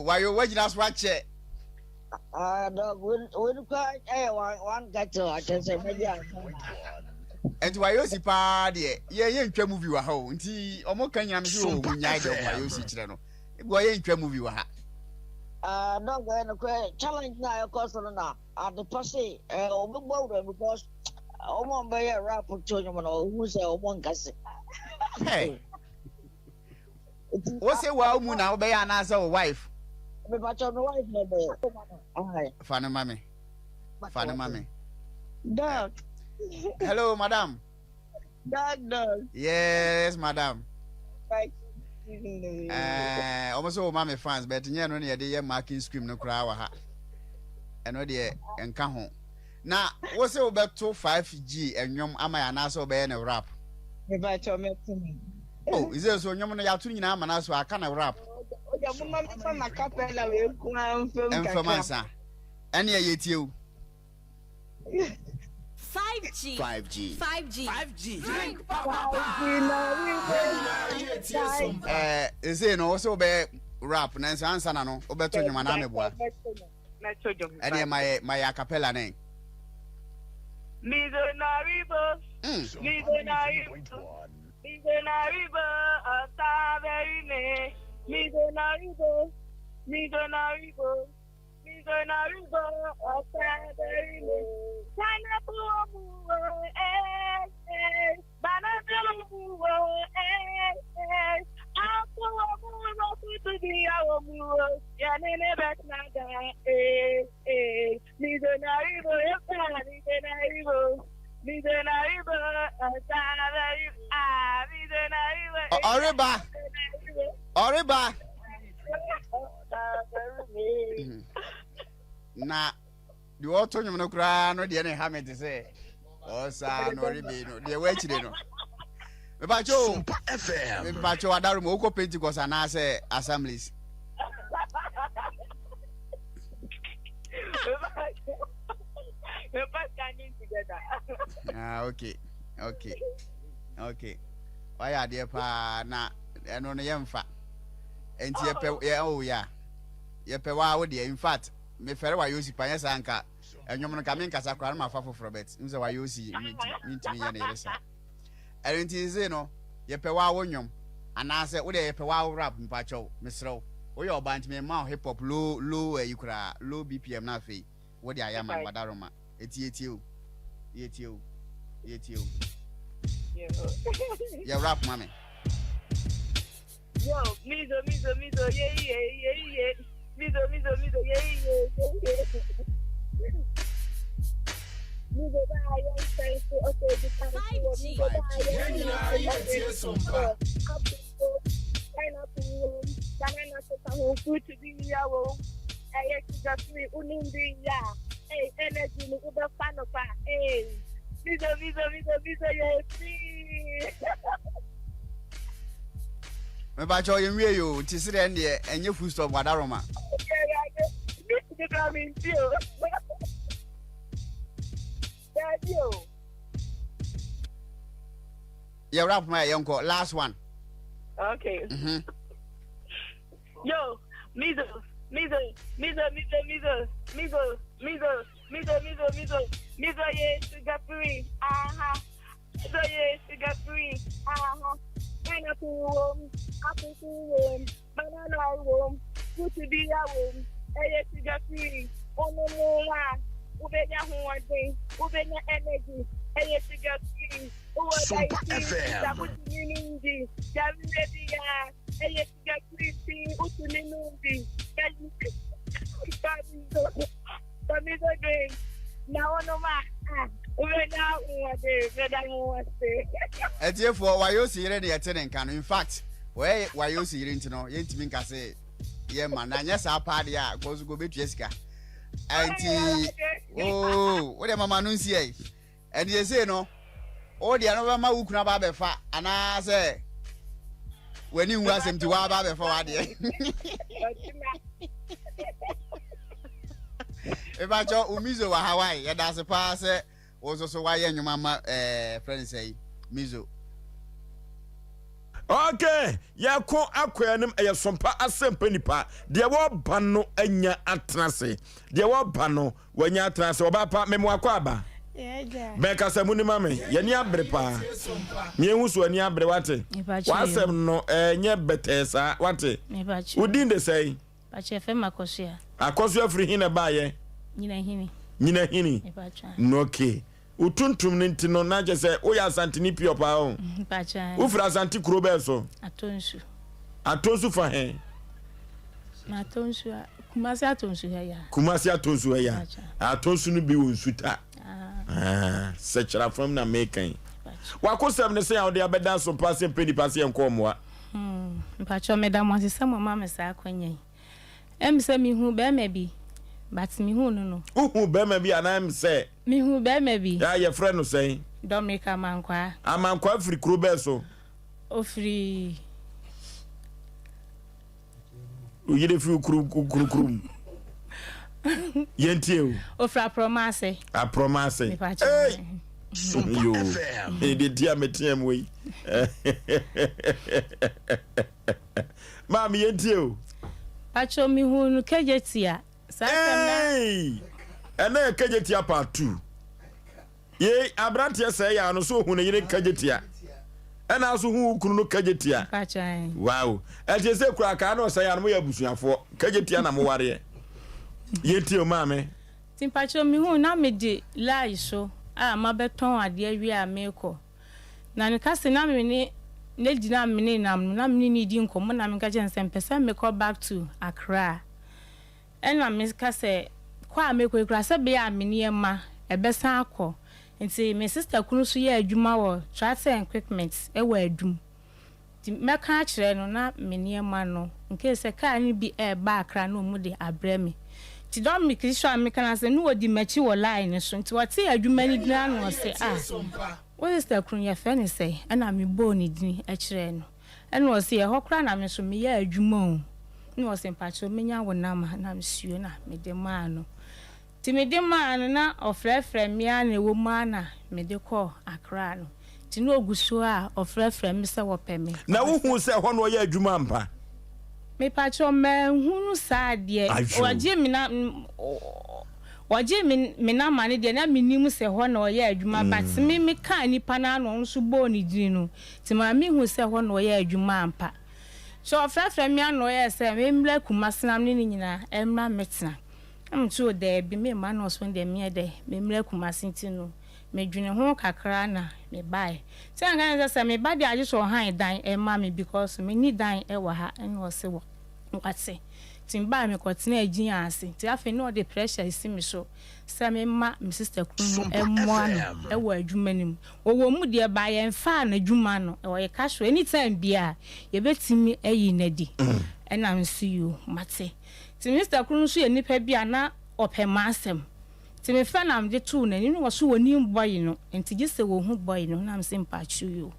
wayo wajina so ache dog we quite one get to I can say maybe and wayo si pa de ye ntwa movie wa ha o nti omo kan nyame so o nyai de wayo si kire no go ye ntwa movie wa ha dog we challenge na cause na at the posse obegbo because omo be ya rap to nyomo no who say omo nkase hey what say wa mu na obey na say wife me but your wife no be fana mami dog hello madam dog yes madam right almost all mami fans but nye no ne de marking scream no kra wa ha eno de enka ho na wo say we beto 5G enwom ama ya na so be na rap me but your me is there so nyom no ya tu nyina ama na so aka na rap ya mama na capella we ku amfam ene ye tie o 5 5G. Drink is it also be rap nanso answer na no obeto nyuma na meboa ene my acapella name Millionaribo Otaverine Millionaribo Otaverine Sana Pumu Banatelu to be our move, Yanene Betnada, Millionaribo, Oriba. Na the auto you no cry no the hammer to say. Oh, son, no ribino, the way no. Mepacho FM. Mepacho adaru mo ko Pentecost na say assemblies. Okay. Why are there pa na eno no yemfa. Enti yepe wa wo de in fact me fere wa yosi pa yesa anka enwom no ka me nkasa kra ma fa foforo bet nse wa yosi mintimi ye na yeresa. Enti ze no yepe wa wo nwom anase wo de yepe wa rap mpacho mesrew wo ye oba ntimi ma hip hop low yikura low bpm na fe wo de ayama badaroma eti yeah rap mami yo mizo yeah mizo yeah Mizo ba yo say to Osei Sompa banana so food to be yawo just me unindi ya energy ni uba fano pa mizo yes me ba cho yenwie yo ti sire ndie enye food stop wadaroma yeah, rap my uncle. Last one. Okay. Yo, mizo, yeah, sugar free. So yeah, sugar free. Pineapple apple room, banana room, food to be a room. Sugar free. Oh no. Ubenya huwade, ubenya energy, sugar free. Sompa FM. Sugar free, utuninumbi. Now no ma. Ubenya huwade, Etie for why you see ready attending can in fact, why you see into no yentimi nka say yeah man na nyesa party a goes go be Jessica. Auntie, what am I nunsi eh? And you say no, all the another ma ukuna ba be fa, and I say when you was him to wa ba be fa wa de. If I jo umizo wa Hawaii, ya da se pa say was also why your mama friend say mizo. Okay, ya ko akwanem Sompa Asem Mpe Nipa. De wo ba no anya atrase. De wo ba no wanya atrase oba pa memo akwa Yeah. Beka se muni mame, ye ni abre pa. Mi enhusu ani abre wate. Wasem no nye betesa wate. Udin de say. Pa chefe makosia. Akoso afri hina ba ye. Nyina hini. No okay. Utuntum nintino na je se oya asantini piopa o. Pacha. Ufra asanti kurobe so. Atonsu fa he. Atonsu kumasi atonsu ya. Atonsu no bi wonsuta. Sechra from na mekan. Wakosem ne se ya ode abeda so pase mpeni pase enkomoa. Pacha medam asesa mama mesa akwanye. Emse mi hu be mebi. But mi hu no. Uhu be mebi anam se. Mi hu be mebi. Ya ye friend no say. Domika mankwa. Amankwa free krobe so. Ofri. Uyide free krum. Yentie o. Ofra promase. A promase. Hey. Yo, the dear Metiam way. Mammy, and you. Pacho mi hunu kejetia. Hey! And then Kajetia part 2. Yea, Abrantia say, I know so when you didn't Kajetia. And also who could look Kajetia. Pacha. Wow. As you say, crack, I know say I'm way bushing for Kajetia and warrior. Yet, your mammy. Timpacho mi hunu na me de lie so. Mabeton adeɛ wi a meko na ne kase na me ne dina me na me ni di nkomo na me ka je nsem pese me call back to Accra ena me kase kwa meko ekura se be a me ne ma ebesan akọ nti me sister kunu so ye adwuma wo transport equipment e wa adum ti me ka kire no na me ne ma no nke se ka ni bi e ba Accra no mu de abrɛ me ti don mi kisho amekana se no odi machi wo line so nti wate adwuma ni dina no se what is the kun ya fe ni say na me bo ni dini e kire no e no se e hokra na me so me ya adwuma o no se mpacho menya wo na ma na me suo na me de ma no ti me de ma no na ofrefre me ana wo ma na me de call Accra no ti no oguso a ofrefre me se wo pe me na wo hu se ho no ya adwuma mpa me pacho me hunu saadie waje me na mane de na minim se ho na oya adwuma but me ka nipa na no nso bo ni din no ti ma me hu se ho na oya adwuma ampa so frafra me ano oya se me mla kumasena me ni nyina emra metena amto de bi me ma no so de me de me mla kumasinti no me dwene ho kakra na me bai se anga se me ba de age so han dan e ma me because me ni dan e wa ha en wo se wo wate timba me kotena agin ase ti afi no de pressure isi me so se me ma me sister kunu e mo ano e wa adwuma nim wo mu de ba ye mfa na adwuma no e wo ye kasho anytime bia ye betimi ayi nadi and am see you mate ti Mr. Kunu so ye nipa bia na opema asem ti me fa na mde tu na ni no so woni boy no enti gise wo hu boy no na am se mpa chu you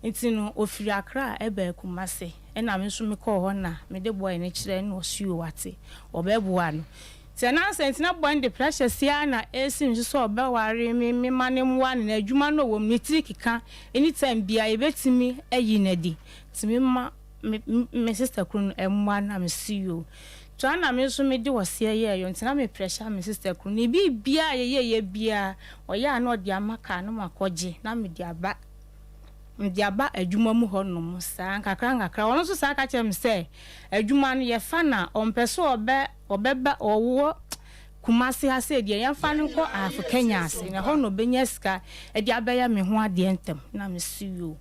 enti no ofiri Accra ebe kumase na me so me call ho na me de boy ne kire no osuo wate obeboa no ti na sent na boy de pressure sia na esim so obeware me mane mwa na adwuma no wo me trikika anytime bia ye betimi ayi nadi ti me ma me sister Kunu emwa na me see you so na me so me de wose ye yo ntina me pressure me sister Kunu ni bi bia ye bia oya na odi amaka no makoje na me di aba ndiaba adwuma mu ho no musa nkakra wono so sa ka chem se adwuma no ye fa na ompeso obeba owo kumase ha se de ye fa no ko afu Kenya ase na ho no benya sika e de abaya me ho ade entem na me siyo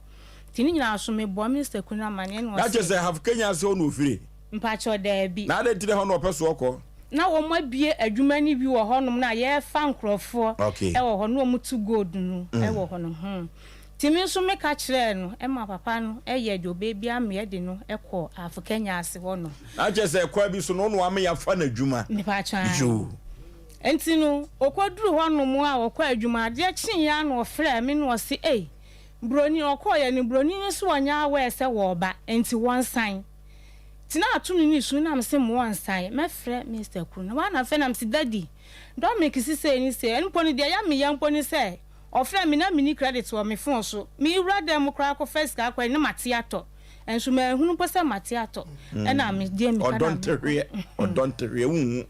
tini nyina so me bo Mr. Kunu amane no na je se have Kenya ase ho no ofire mpacho da bi na de tire ho no opeso okọ na wo mo bie adwuma ni bi wo ho no na ye fa nkrofo e wo ho no mu to gold no e wo ho no timi so me ka kire no e ma papa no e ye do baby am ye de no e ko afu Kenya ase ho no a je se kwa bi so no no am ya fa na adwuma ni pa chan enti no okoduru ho no mu a okwa adwuma de chin ya no ofre me no se broni okoye ni broni ni so anya we se wo ba enti one sign tina atunu ni su na me se mo one sign me frɛ Mr. Kunu na na fe na me se daddy don make si say ni say enpo ni de ya me ya enpo ni say ofra me na mini credit wo me phone so me wura dem kra ko first ka kwa ni matiato enso me hunu posa matiato e na me de me odontere wu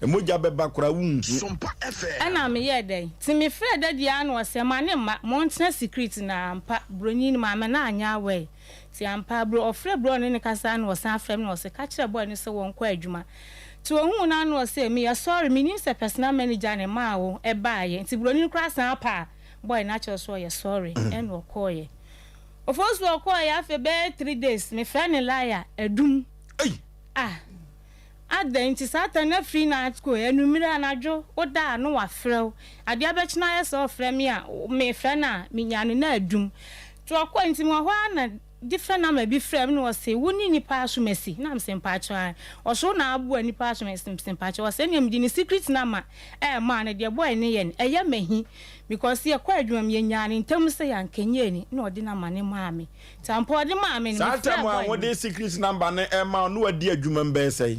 emoja beba kra wu Sompa FM e na me ye den ti me frɛ daddy anu o se ma ne ma montna secret na ampa broni ni ma na anya we ti ampa bro ofra bro ne kasa na o san frɛ me no se ka kire boy ni se won kwa adwuma ti ohun na no say me ya sorry me ni se personal manager ne ma wo e baaye ti broni kra san pa boy na cho so ya sorry en wo koye ofos wo koye afa be 3 days me friend liar adum adenti satan na free na atko enumire anajo oda no wa frew ade abechina ya so frɛ me a me frɛ na me nyane na adum to akɔ nti mo hɔ na different na me bi frame no say woni nipa so mesi na mse mpacho o so na abu nipa so mesi mpacho say nem di ni secret na ma ma na de boy ne yen eye mahi because ye kwa adwuma me nya ne ntam say yankenye ni na odi na ma ne maame tampo odi maame ni satam a wodi secret number ne ma no adi adwuma mbe say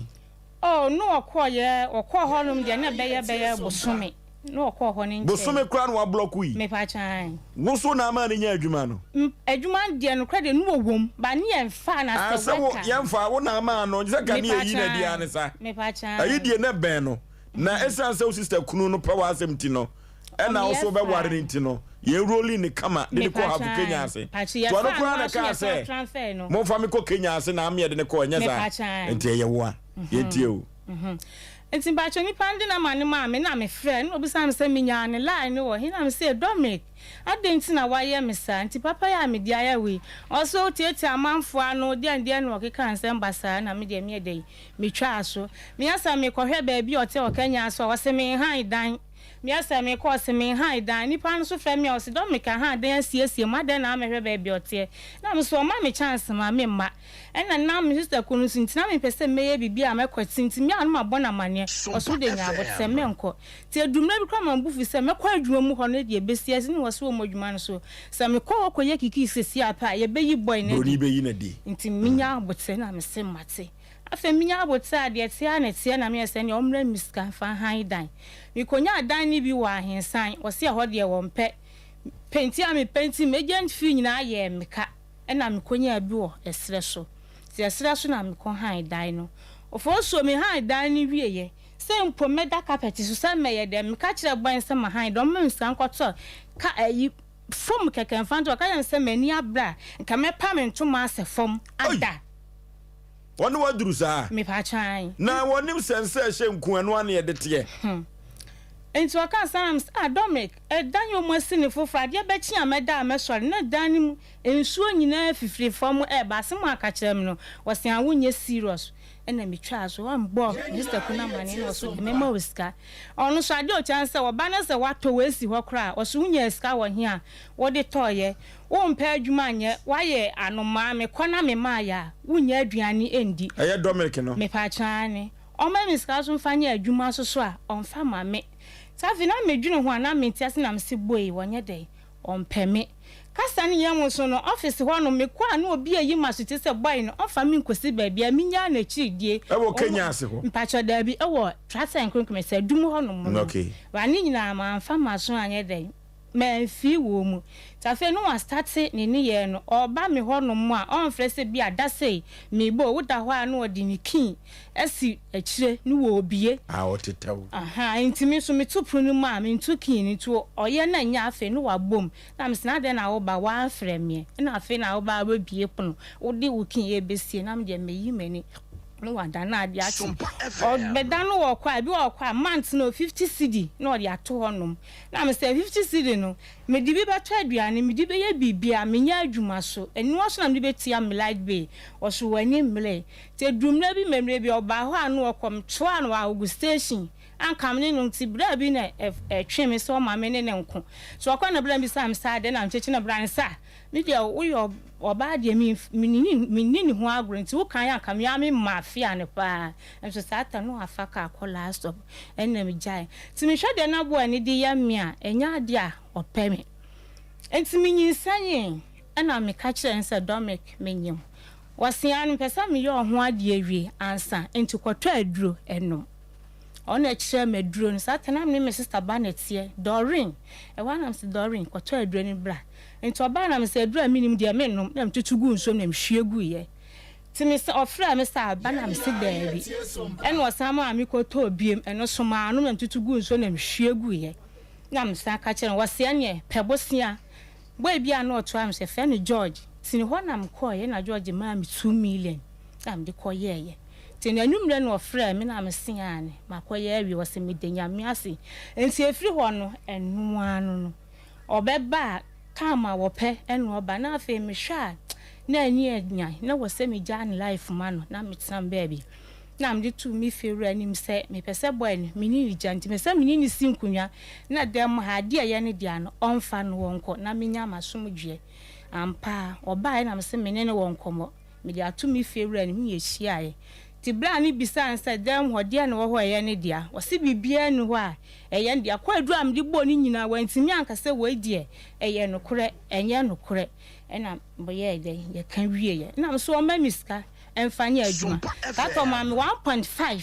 oh no okoye okọ honum de na beye bosome no ko ho ne bosome kra no wa block yi me pa chan wo so na ma ne nya adwuma no adwuma de no credit no wom ba ne yemfa na se wo yemfa wo na ma no se ka ne yi na dia ne sa me pa chan ayi die na ben no na esan se wo sister kunu no pa wa asem ti no e na wo so be ware nti no ye rolling ni kama de ko ha Kenya ase to no kra na ka se mo fa me ko Kenya ase na am ye de ne ko nya za enti ye wo a ye tie o enti ba choni pande na mane ma me na me frɛ no obi sam se me nya ne line wo he na me se Dominic adenti na waye me sa enti papa ya me dia ya we also tieti amanfo ano de no okeka nsem basa na me de me de me twa aso me asa me kɔhwɛ ba bi ote Kenya aso wo se me han dan me asa me ko se me han dan nipa no so frɛ me o se Dominic han dan asiesie ma dan na me hwɛ ba bi ote na me so ma me chance ma me ma ena na me sister kunu sintina me pese meye bibia mekwati ntimi anu mabona mane oso de nya abotse me nko ti adumna bi kwa mambufi se mekwa adwuma mu ho no de besi ase ni wose wo modwuma no so se me ko okoye kiki sesi apa ye beyi boy na boni beyi na di ntimi nya abotse na me se mate afa minya abotse ade tia na tia na me ese ne omra miska fa han dan mi konya dan ni bi wa hensan wose ho de wo mpe penti ami penti megent fi nyina ye meka ena me konya bi wo esre so Siasra so na me kon han dan no. Oforisuo me han dan ni wieye. Se mpo meda carpet so se meye dem me ka kire boy se ma han don me nsan kwato ka ayi fom keke mfanto ka yan se mani abra nka me pa me ntoma ase fom ada. Wonu waduru sa. Me pa chan. Na wonim sense hye nku anu ane de tie. Enti waka sam Dominic dan yo mo sini fofra de be chi ameda amesore na dan nim ensuo nyina fifiri fom ba se mo aka kire me no wose an wonye serious ena me twa so am bo Mr. Kuna mane no so de me ma wiska onu so ade o chance wo ba na se wato we si ho kra o so wonye ska wo he a wo de toye wo mpa adwuma anye waye anoma me kona me ma ya wonye aduane endi eye Dominic no me pa chane o ma me ska so mfanye adwuma so a on fa ma me Safi na medwune ho ana mentiase na mse boy wonye dey ompeme kasa ne yem so no office ho no me kwa na obi ayi masute se boy no ofa me nkosi ba bia minya na chiridie e wo Kenya ase ho mpacho da bi e wo trasa enkonkom se dum ho no mo okay wa ni nyina ma mfa maso anye dey me fi wo mu tafe no wa start ne ne ye no oba me ho no mo a on frese bi adase me bo wuda ho a no odi ni kin esi akire ni wo obie otetawo aha intimi so me tupru ni ma me ntu kin ni to oye na nya afe no wa bom na me sna de na wo ba wa afre me na afe na wo ba bie pono wo de wo kin ye besie na me de me yi mani no wada na ade achi o beda no wo kwa bi wo kwa month no 50 cedi no de ato honum na me say 50 cedi no me di bi beto aduane me di be ye bibia me nya adwuma so eni wo so na me be tia me light bay wo so wani mle te dumna bi memre bi oba ho anu okom to anu wa ogu station anka me no ti bra bi na twe me so ma me ne nko so akwa na bra bi sam sa de na mchechi na bra sa me dia wo yo oba de mi nini ho agro nti wo kan ya kam ya me mafia ne pa enso sata no afaka akola stop enne me jai ti me hwede na bo ani di ya me a enya ade a opeme enti me nyinsanye ena me ka kire nse Dominic menyim wasian mpesa me yo ho ade awie ansa enti kwoto aduro enom ona kire me duro no sata na me sister banetie Doreen e wanam se Doreen kwoto aduro ni bra enti oba na me se adura minim de me nom na mtutugu nso na mhwiegu ye ti me se ofra me sa ba na me se daabi en wasama ami koto biem eno so ma no na mtutugu nso na mhwiegu ye na me sa ka kire wase anye pebosia boy bia na oto am se fe ne George tini ho na mko ye na George ma me 2 million na me de koye tini anumre na ofra me na me se ane makoye awi wase me de nyame ase enti efiri ho no enu anu no obeba kama wope enu oba na afi me hwa na ani anya na wose me jan life mano na me tsam baby na me de tu mi fewura anim se me pese boy no me ni janti me se me ni sinkunya na dem ha de ye ne dia no onfa no wonko na me nya masom dwe ampa oba na me se me ne wonko mo me de atu mi fewura anim ye hia ti bra ni bisan se dem ho de ne wo ho ye ne dia wose bibia ne ho a eye ndia kwa adu am de bo ni nyina wantimi anka se wo die eye no kore enye no kore ena boye de ye kan wie ye na so o ma miska emfanye adwuma ka to ma me 1.5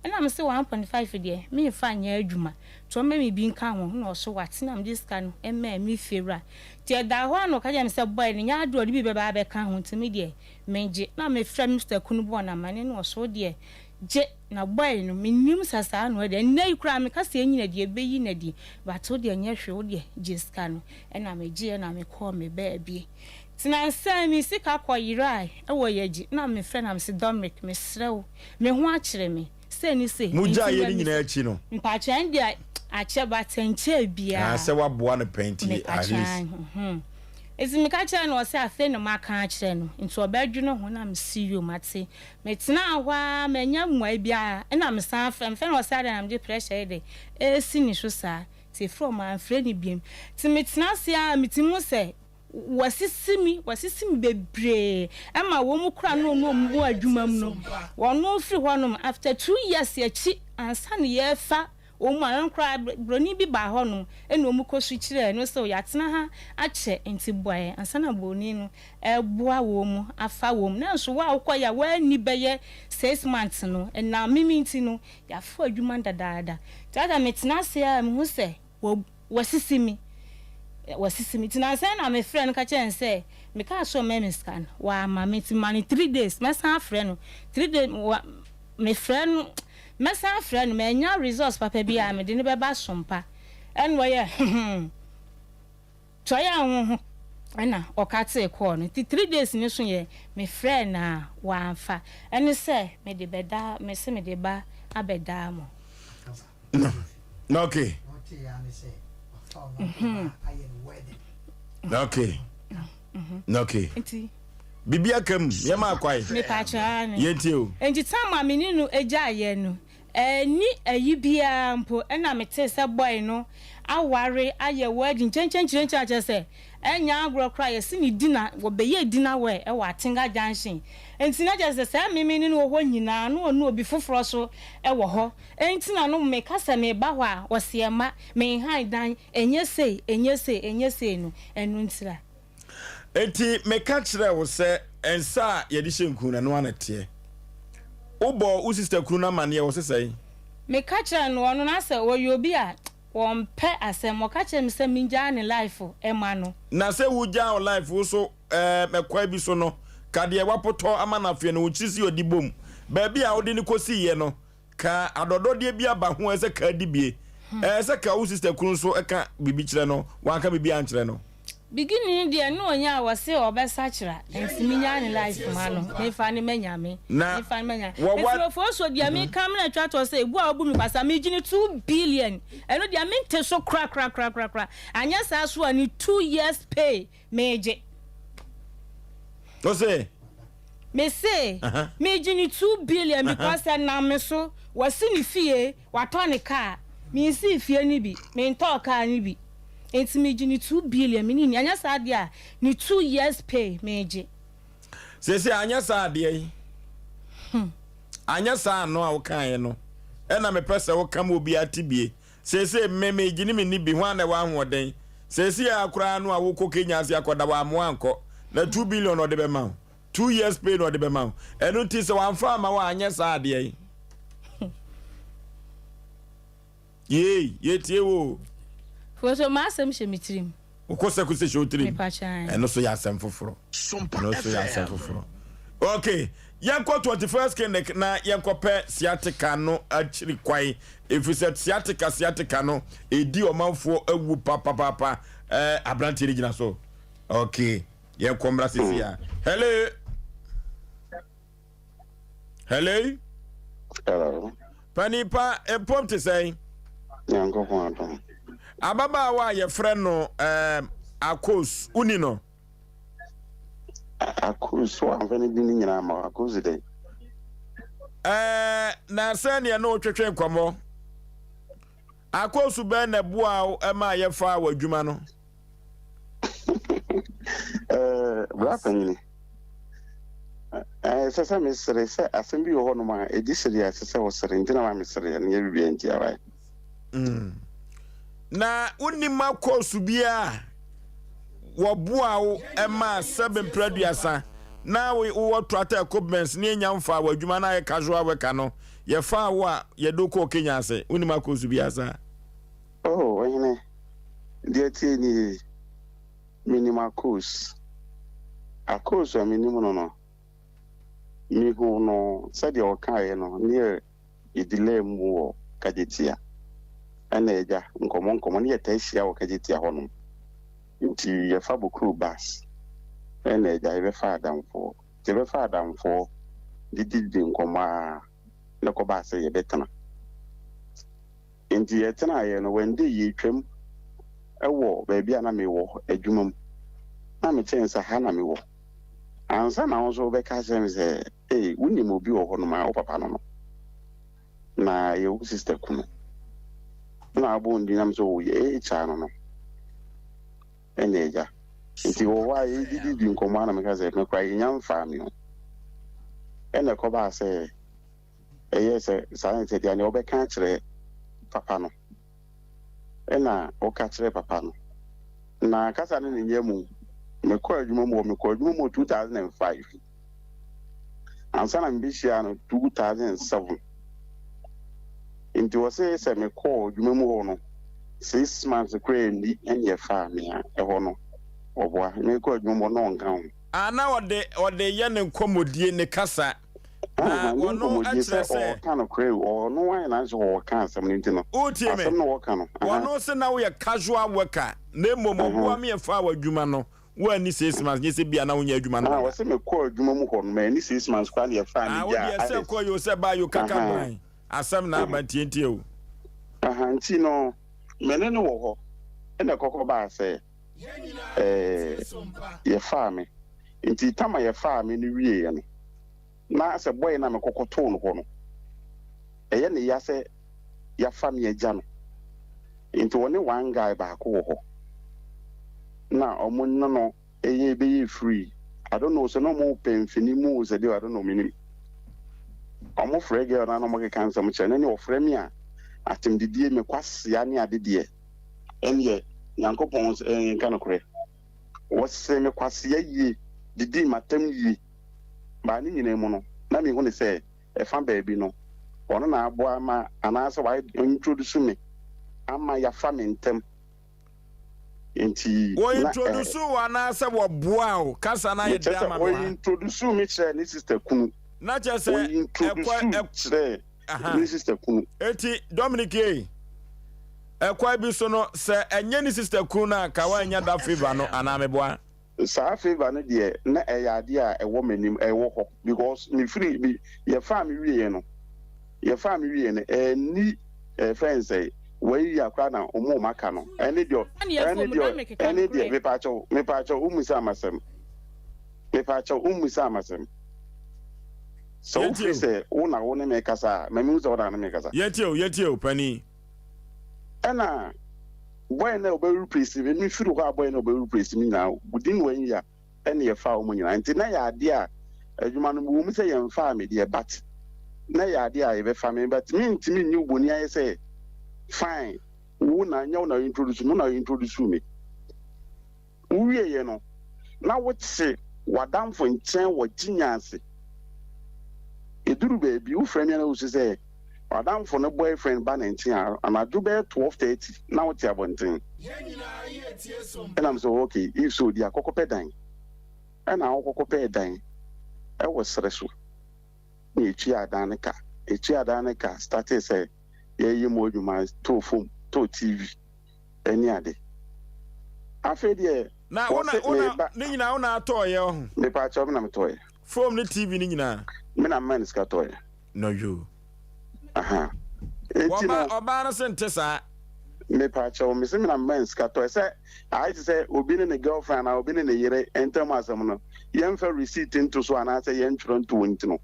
and I'm say 1.5 there me fa nya adwuma to me bi nka ho na so wate na me diska no e ma me fera tie da ho no ka je me say boy ni nya do bi be ba be ka ho ntimi de menje na me fra Mr. Kunu bo na mane no so de je na boy no minim sasa no de na ikura me ka se nyina de be yi na di ba to de nya hwe wo de jiska no e na me je na me call me baby tina nsa mi sika koyirai e wo yeji na me friend am se Dominic me srew me ho a kire me se ni se muja ye ni nyina achi no mpa chan dia a che batenche bia se waboa no penti aris ezi me ka kire no se afe no maka kire no nti obadwu no ho na me see you mate me tina ahwa me nya mwa bia e na me san frem fe no se ada na me pressure de e si ni so sa ti from an friend biem ti me tina se a me ti mu se wasisimi bebre ama wo mu kura no mu adwuma mu no wono firi honom after 2 years yachi ansa ne ye fa wo mu an kura broni bi ba honom eno mu kosu kire no so yatena ha ache enti boy ansa na boni no eboa wo mu afa wo mu na so wa akoya wa ni beye 6 months no na mimi nti no ya fa adwuma dadaada tada metena se a mu se wasisimi tina say na me friend ka chen say me ka so me scan wa ma me ti mani 3 days me san friend 3 days me friend me san friend me nya results papa bia me de ne be ba Sompa en wa ye to ya ho ana o ka te call no 3 days ni so ye me friend na wa anfa en say me de beda me se me de ba abeda mo no okay okay okay bibia kam ye ma kwai me pa cha ni yenti o enji tama me ni no eja ye no ni ayi bia mpo na me te se boy no aware aye wedding chenchenchire cha se enya agro cry ye si ni dina wo be ye dina we e wa tinga junction enti na je se mimi ni no ho nyina no onu obi foforo so e wo ho enti na no me kasa me ba ho a wo se ma me han dan enye sei no enu ntira enti me ka kire wo se ensa ye di hyenku na no anete ubo u sister kunu na mane wo se sei me ka kire no ono na se wo yobi a won pe asem o ka kire me se minja ne life e ma no na se wo ja o life wo so me kwa bi so no ka de wapoto ama na afie no wo chisi odibom ba bia wo de ni kosi ye no ka adodode bia ba ho ese ka dibie ese ka u sister kunu so e ka bibi kire no wan ka bibi an kire no beginning dia no onya wase obesa kira ensiminya ne life ma no me fa ne manyame me fa ne manya e fo so dia me kam na twa to say bu a obu mi kwasa me gini 2 billion eno dia me nte so kra anya sa so ani 2 years pay meje Osei me say me gini 2 billion because na me so wasi ni fie wato ne car me si fie ni bi me nto car ni bi enti me gini 2 billion me ni anya sa dia ni 2 years pay meje se anya sa dia yi anya sa no a wo kan no e na me pese wo kam obi atibie se me gini me ni bi ho na wa hoden se akura no a wo kokenya ase akoda wa mo anko na 2 billion o de be ma 2 years pay no de be ma enu ti se wan fa ma wa anya sa dia yi ye tie wo foto ma asem shemitirim ukose kuse shotrim me pa chan eno so ya asem foforo no so ya asem foforo okay yanko 21st kenek na yanko pe siatica no achiri kwai if you said siatica no edi omanfo awu papa abranti regina so okay yanko mra sisia hello panipa empomte say yanko kwanto ababa wa ye friend no akos uni no akos wa mfani bi nyina ma akos de na sane na otwetwe nkomo akos be na bua ma ye fa wa adwuma no brapani sasa mesere se asem bi ho no ma edisiri asese wo sere ntina ma mesere ne ye bi ntia wa na unima kosu bia wo boa wo ema 7 praduasa Now we what trata equipments near Yamfa, where Jumana casual workano, ye far what ye do co Kenya say, Unimaco Subiasa. Oh, dear Tini minimal course. A course, I mean, no. Me who no, said your kind, near a delay more, Kajitia. And Eja, common yet Asia or Kajitia honum. Into your fabu crew bass. And Eja ever far down for. Ever far down for. Did Coma Locobasa ye better. Into Yetana, and when ye trim a war, baby, and I may war a jumum. I'm a chance a hanami war. And some also because I say, hey, we need to be on my upper panel. Na your sister Kuno. Na bone dinams so ye channel. And Eja. If you why did you command because I make crying young family. And the coba say, yes, science said, and you catch papano. And na o catch papano. Na Casan in Yemu. Me called you 2005. And San Ambition 2007. Into a say, me called you 6 months of crazy and your family, a honor. Or what, me called you more non count. Now what they young and commodity in the casa. One no kind of crave or no one answer or cancer. Oh, Tim, no kind of one also now we are casual worker. Name more me and flower Jumano. When 6 months, you see, be an own Jumano. I was a call Jumo, man, 6 months, quality of family. I call you, say, by your caca. Asem na banti o. Nti no mene no wo and the cocoa bar say ye farm nti tama ye farm ni wie no na se boy na me kokoto no ho no eye ne ya se ya farm ye gya no nti woni one guy ba ko ho na omunno no eye be free. I don't know, so no more pain fini mu se dey I don't know meaning. Omo frege na no mo ke kan sam che na ne ofre mi a atem didie me kwasia ne adedie enye yankopon kan no kore wo se me kwasia yi didi matem yi ba ni nyine mu no na me hu ne se e fa baabi no ono na abo ama anasa wa introduce me ama ya fa me ntem enti wo introduce anasa wo boa o kasa na ye dama wo introduce me che ni sister kunu na che se ekwa ni sister kunu eti Dominic ekwa bi so no se enye ni sister kunu na ka wa nya da favor no anameboa sa favor no de na eyade a ewo manim ewo ho because me free bi ye family wie no ni friends say we yakra na omo maka no ene dio me pacho umusa amasem so we say una wona me kasa me musa wona na me kasa yetio pani ena boy na obe replace me firu ho boy na obe replace me na within 1 year ene ye fa omo nyina nti na ya ade a adwuma no wo mu say ye mfa me de but na ya ade a ye be fa me but me ntimi nyi uboni aye say fine wo na nya wo na introduce me uwie ye no na wo tse wadamfo nchen wo jinyanse eduru baby wo friend na wo say wadamfo no boyfriend ba na nchen anadu be 12:30 na wo ti abonten and I'm so okay if so dia kokope dan and na kokope dan e wo sreso ni echi adaneka started say ye mo adwuma to phone to TV any ade afede na ona ni nyina ona atoye ho me pa cha na me toye phone ni TV ni nyina me na man ska toye no you oba na sente sa me pa cha me se me na man ska toye say I say obi ne girlfriend na obi ne yere entem asem no yen fa receipt into so ana say yen twro nto wonti do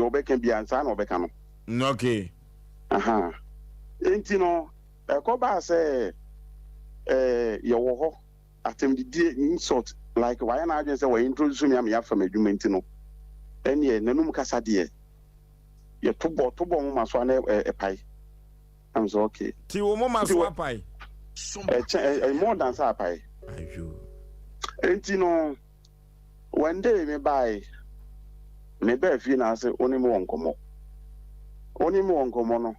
obeka bi ansa na obeka no okay enti no ekoba say yewo ho atem di insult like why na agent say we introduce me am ya from adwuma enti no ene nanum kasa de ye tobo mo maso na epai I'm so okay ti wo mo maso apai more than sa apai ayo enti no one day me buy me be fi na ase oni mo nkomo no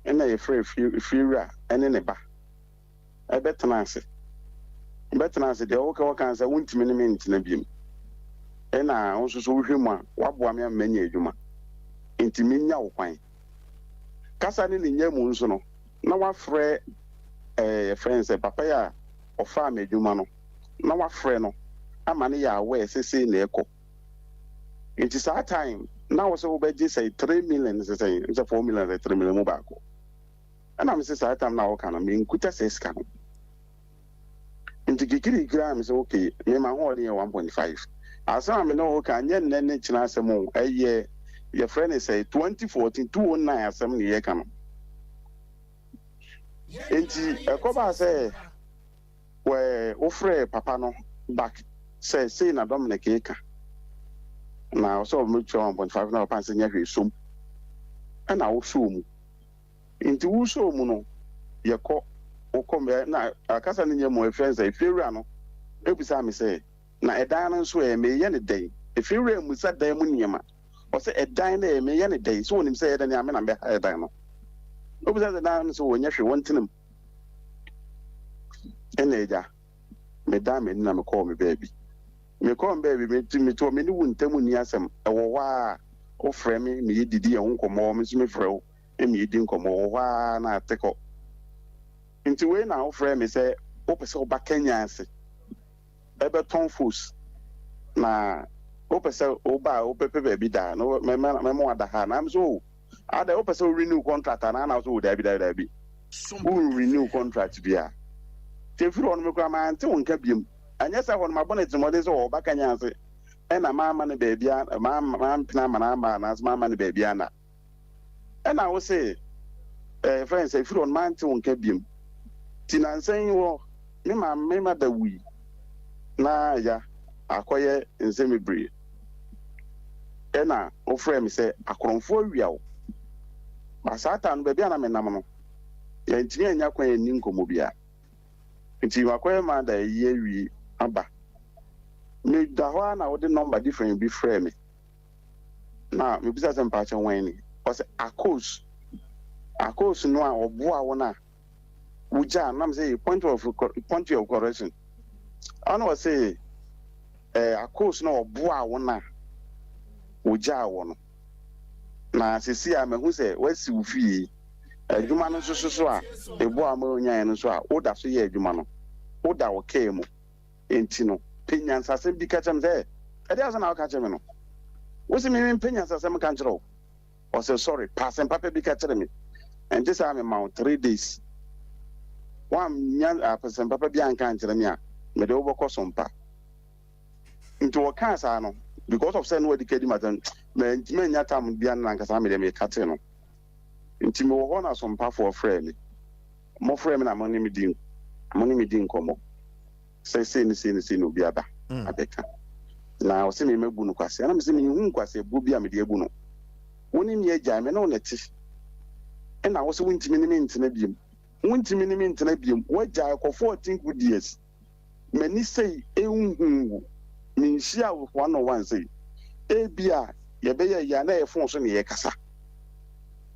ena ye free ene ne ba e betena ase de wo ka ansa wontimi ne mentina biem ena wo so wohwemu a waboa me amanya adwuma intimi nya wo kwan kasa ne nya mu nso no na wafrɛ friends papa ya ofa me adwuma no na wafrɛ no ama ne ya awe sese na ekɔ it is that time now was over say 3 million say 4 million 3 million mo baako ana me say that time now kana me nkuta say ska no nti kikiri gram say okay me ma ho ɔde 1.5 asa me no ka anye nne kyina asɛm o ɛyɛ your friend say 2014 209 asɛm ne yɛ ka no nti ɛkɔba say we ofre papa no back say na Dominic eka na also much 1.5 na pan se nya hwe som na wo so mu nti wo so mu no ye ko wo kom na akasa ne nya mo friends e fewura no ebisa me say na edan no so e me ye ne den e fewura mu sa dan mu niema o se edan na e me ye ne den so wonim say edan ya me na be edan no obisa edan so wo nya hwe wontenem eja me da me na me call me baby me call baby me to me ni wuntamu ni asem ewo wa o frɛ me yedidi e nkomo me so me frɛ o e me yedi nkomo wa na ateko nti we na o frɛ me sɛ o pese o ba Kenya ase e be ton fos na o pese o ba o pepe baby da no me mo ada ha na am so ada o pese o renew contract na so da bi o renew contract bia tefiri on me kwa ma ante wonka biem anya sa hon ma bonnet model so ba Kenya ase e na mama ne baby ma mpina ma na mama ne baby ana e na wo say friends tefiri on ma ante wonka biem tinansan wo me ma da wi na ya akoye nsemebri e na o frɛ me say akoronfo awia wo ba satan no baby ana me nam no ya ntini anya kwan ani nkomo bia nti wakoye ma da ye wi aba me da ho na wo de number different bi frɛ me na me bisa sem pa che wan ni o se akos no a oboa wo na wuja na me say point of correction ana wo say akos no oboa wo na wuja wo no na sisi a me hu say wasi wo fie adwuma no so a ebo ama onyan no so a oda so ye adwuma no oda wo kee mu enti no penyansa se bi ka chem se e dey na ka chem no wo se me penyansa se me kan kire o say sorry pass and papa bi ka kire me and this am amount 3 days one nyan person papa bi an kan kire me a me de wo boko Sompa nti wo kan sa no because of say no dedicate matter me nya tam bi an nan ka sa me de me ka kire no nti me wo ho na Sompa for friend me mo friend me na mo ni me din komo say no bi aba abeka na o se me mabu no kwase na me se me hu kwase bu bi a me de abu no woni me agya me na o neti e na wo se wontimi ni me ntena biem wagya ko 14 good years me ni say ehunhu me nhia wo 101 say e bia ye be ya na ye fon so ne ye kasa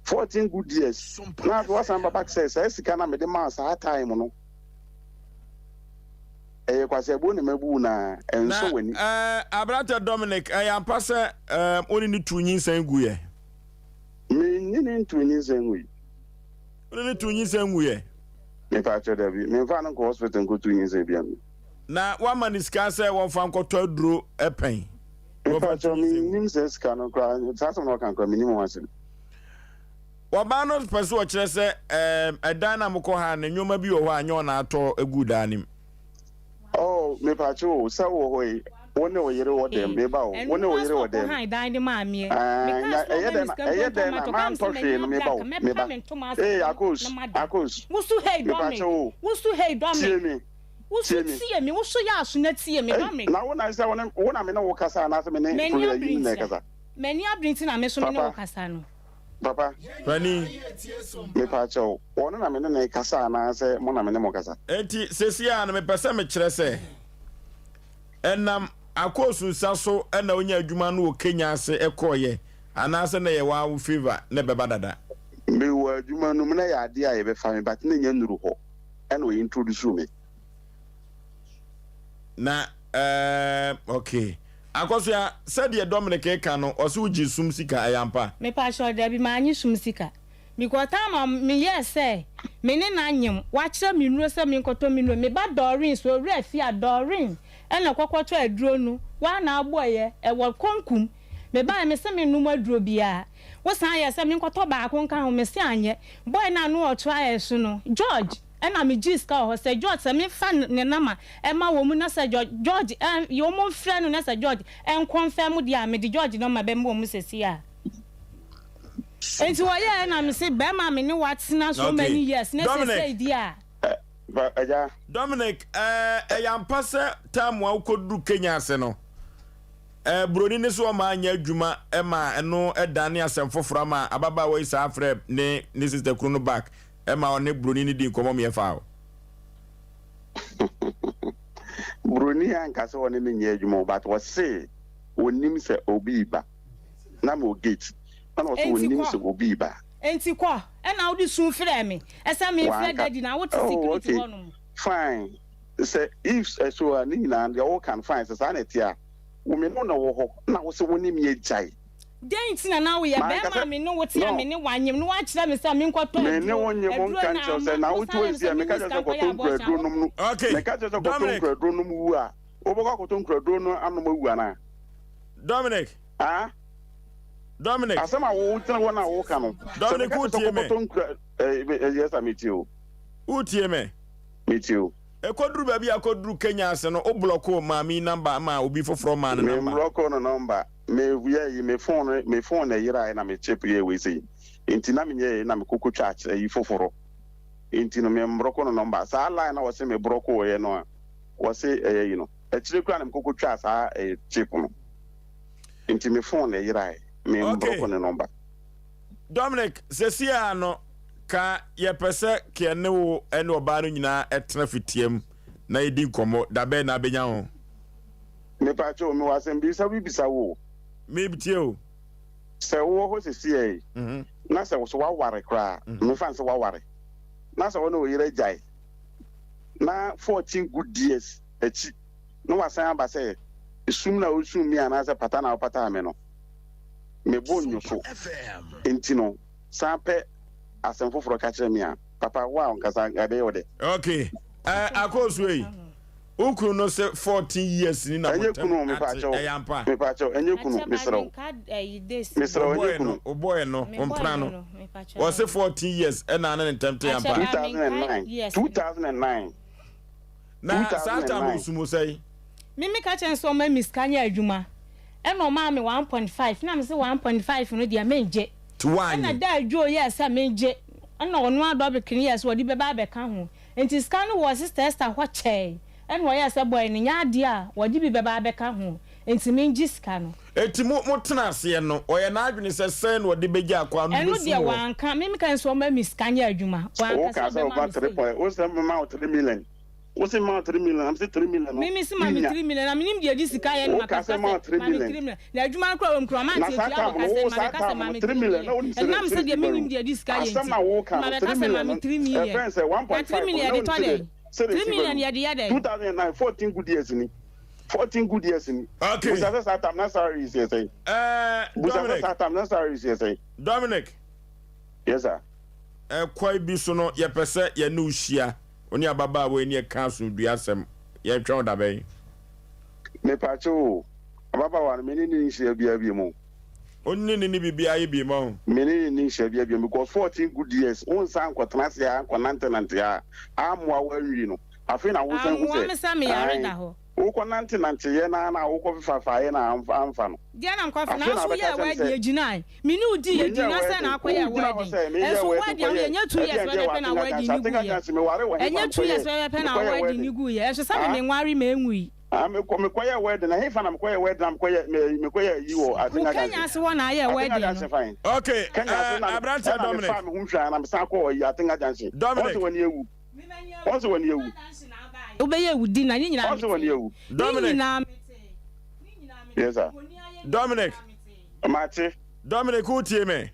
14 good years na do Asem back says sika na me de ma sa time no kwase ebo ne mabu na enso wani abrata Dominic ampa se oni ni tunyin san gu ye me ni tunyin san gu oni ni tunyin san gu ye me fa cho da bi me fa no ko hospital ko tunyin san bia na wa maniska se won fa nkoto aduro epen me fa cho me nim se ska no kra sa so no kan kra me nim wase Waba no peso kire se edan na mko ha na nyoma bi wo ho anyo na ato egu danim oh me pa cho sa wo hoi wone wo yere wo dem me ba wo wone wo yere wo dem ha dan de ma me eye na man to hwe no me ba wo me ba akos wusu hey do me wusu tie me wusu ya aso na tie me do me na wona say wona me na wo kasa na say me ne for you na kasa meni abrinti na me so me na wo kasa no papa Pani me pa cho wona na me na kasa na say mo na me ne mo kasa enti sesia na me pese me kire se enam akosu saso na onya adwuma no Kenya ase ekoye anase na ye wa favor na beba dada me wa adwuma no na ya ade a ye be fa me but na nya nuru ho na o introduce me na okay akosu ya said ye Dominic e kan no o se uji sum sika ayampa me pa sure da bi ma anyi sum sika because time me yes say me ne na anyem wa kire me nuro se me nkoto me nuro me ba dorin so re afia dorin ena kwakwato aduro nu wa na agboye e wo konkum me ba me se me num aduro bia wo san ye se me nkoto ba ko nkan ho me se anye boy na no oto ayeso no George ena me jiska ho se George se me fa ne nama e ma wo mu na se George yo mo frɛ no na se George en confirm dia me di George no ma be mo mu sesi a enti wo ye na me se be ma me ne watsena so many years na say dia Dominic yampa se time wa ukodru Kenya ase no broni ne so ma anya adwuma ma eno edane asem foforo ma ababa wa isa afre ne sister Kruno back ma one broni ne di komo me fa broni anka se one ne nya adwuma but was say onim se obi ba na mo gate na so onim se obi ba enti kwa na odi sun frɛ me esa me frɛ daddy na what security honum fine say if so ani na they all can find say sanity a wo me no na wo ho na wo se woni me agtai den tina na wo ye be ma me no wo tia me ne wanyem no wa kira me say me nkɔtɔ me ne wonyem mo kan cho say na wo to esi me ka cho kɔtɔ nkradro num no me ka cho kɔtɔ nkradro num wu a wo bo kɔtɔ nkradro no anom awu ana Dominic Dominic asema wo tena wona wo ka no Dominic utie me yes amitio utie me mitio ekodru ba bi akodru Kenya ase no o block o ma mi number ma obi foforo ma na number me block no number me ye me phone na yira na me chip ye we say enti na me ye na me kokotwa yi foforo enti no me block no number sa line na wo se me block o ye no a wo se you know e chire kwa na me kokotwa sa chip no enti me phone na yira me block no number Dominic sesia no ka ye pese ke ne wo ene oba no nyina etena fitiem na yedi nkomo da be na benya ho me pa cho me wasem bi sa bibisa wo me bitie o se wo ho sesie na se wo so wa ware kra me fan se wa ware na se wo no yire jai na 14 good years echi no wasan aba se sum na osum mi ana se pata na pata me no me bonyo so enti no sampe asem foforo ka kire me a papa wa on kasa ade yode okay akosu yi ukuru no se 14 years ni na motem me pa cho enye kunu misro enye kunu o boy no ompra no o se 14 years e na na temte yampa 2009 na sata musumu sei mimi ka chen so ma miskanya adwuma e no ma me 1.5 na me se 1.5 no dia menje na da adwo yes a menje na ono adobe kini yes wodi be ba be ka ho enti scan wo sister what che en wo yes boy ni nya ade a wodi bi be ba be ka ho enti menji scan no enti mo tena ase no o ye na adwene se sen wodi be gya kwa no enu dia wanka mimi kan so ma miskanya adwuma wanka so be ma 3 point o se ma 3 million o se ma 3 million am se 3 million no mimi se ma 3 million am nim dia di sika ye no makasa ma 3 million na adwuma kro won kro ma tie dia makasa ma 3 million na am se dia mimi dia di sika ye asem na wo ka 3 million 3 million 3 million de today 3 million ye de ya de 2009 14 good years ni 14 good years ni okay busa sa tam na salary say busa sa tam na salary say Dominic yes sir kwai bi so no ye pese ye no hia oni ababa we ni council duasem ye twon da ben me pacho ababa wa me ni hia bia mu oni ni bibia ye bi mo me ni hia bia because 14 good years on san kwatena se ya kwanante ya amwa wanwi no afi na wo san wo me sa me yare da ho wo kwanante ye na wo ko fafa ye na amfa no dia na mkwafa na so ye wa di ejina mi ni udi ejina se na akoye wedding eso wedding ye nya 2 years we pe na wedding ni gu ye enya 2 years we pe na wedding ni gu ye eso sa me nwari ma enwi me koye wedding na hefa na me koye wedding am koye me koye yi wo atinga Kenya se wona ye wedding okay abrante Dominic fa me hunhwa na me sa ko yi atinga jansi Dominic woni ewu woni ewu obeye udi na nyina woni ewu Dominic Yes, sir. Dominic. Mate. Dominic, who team me?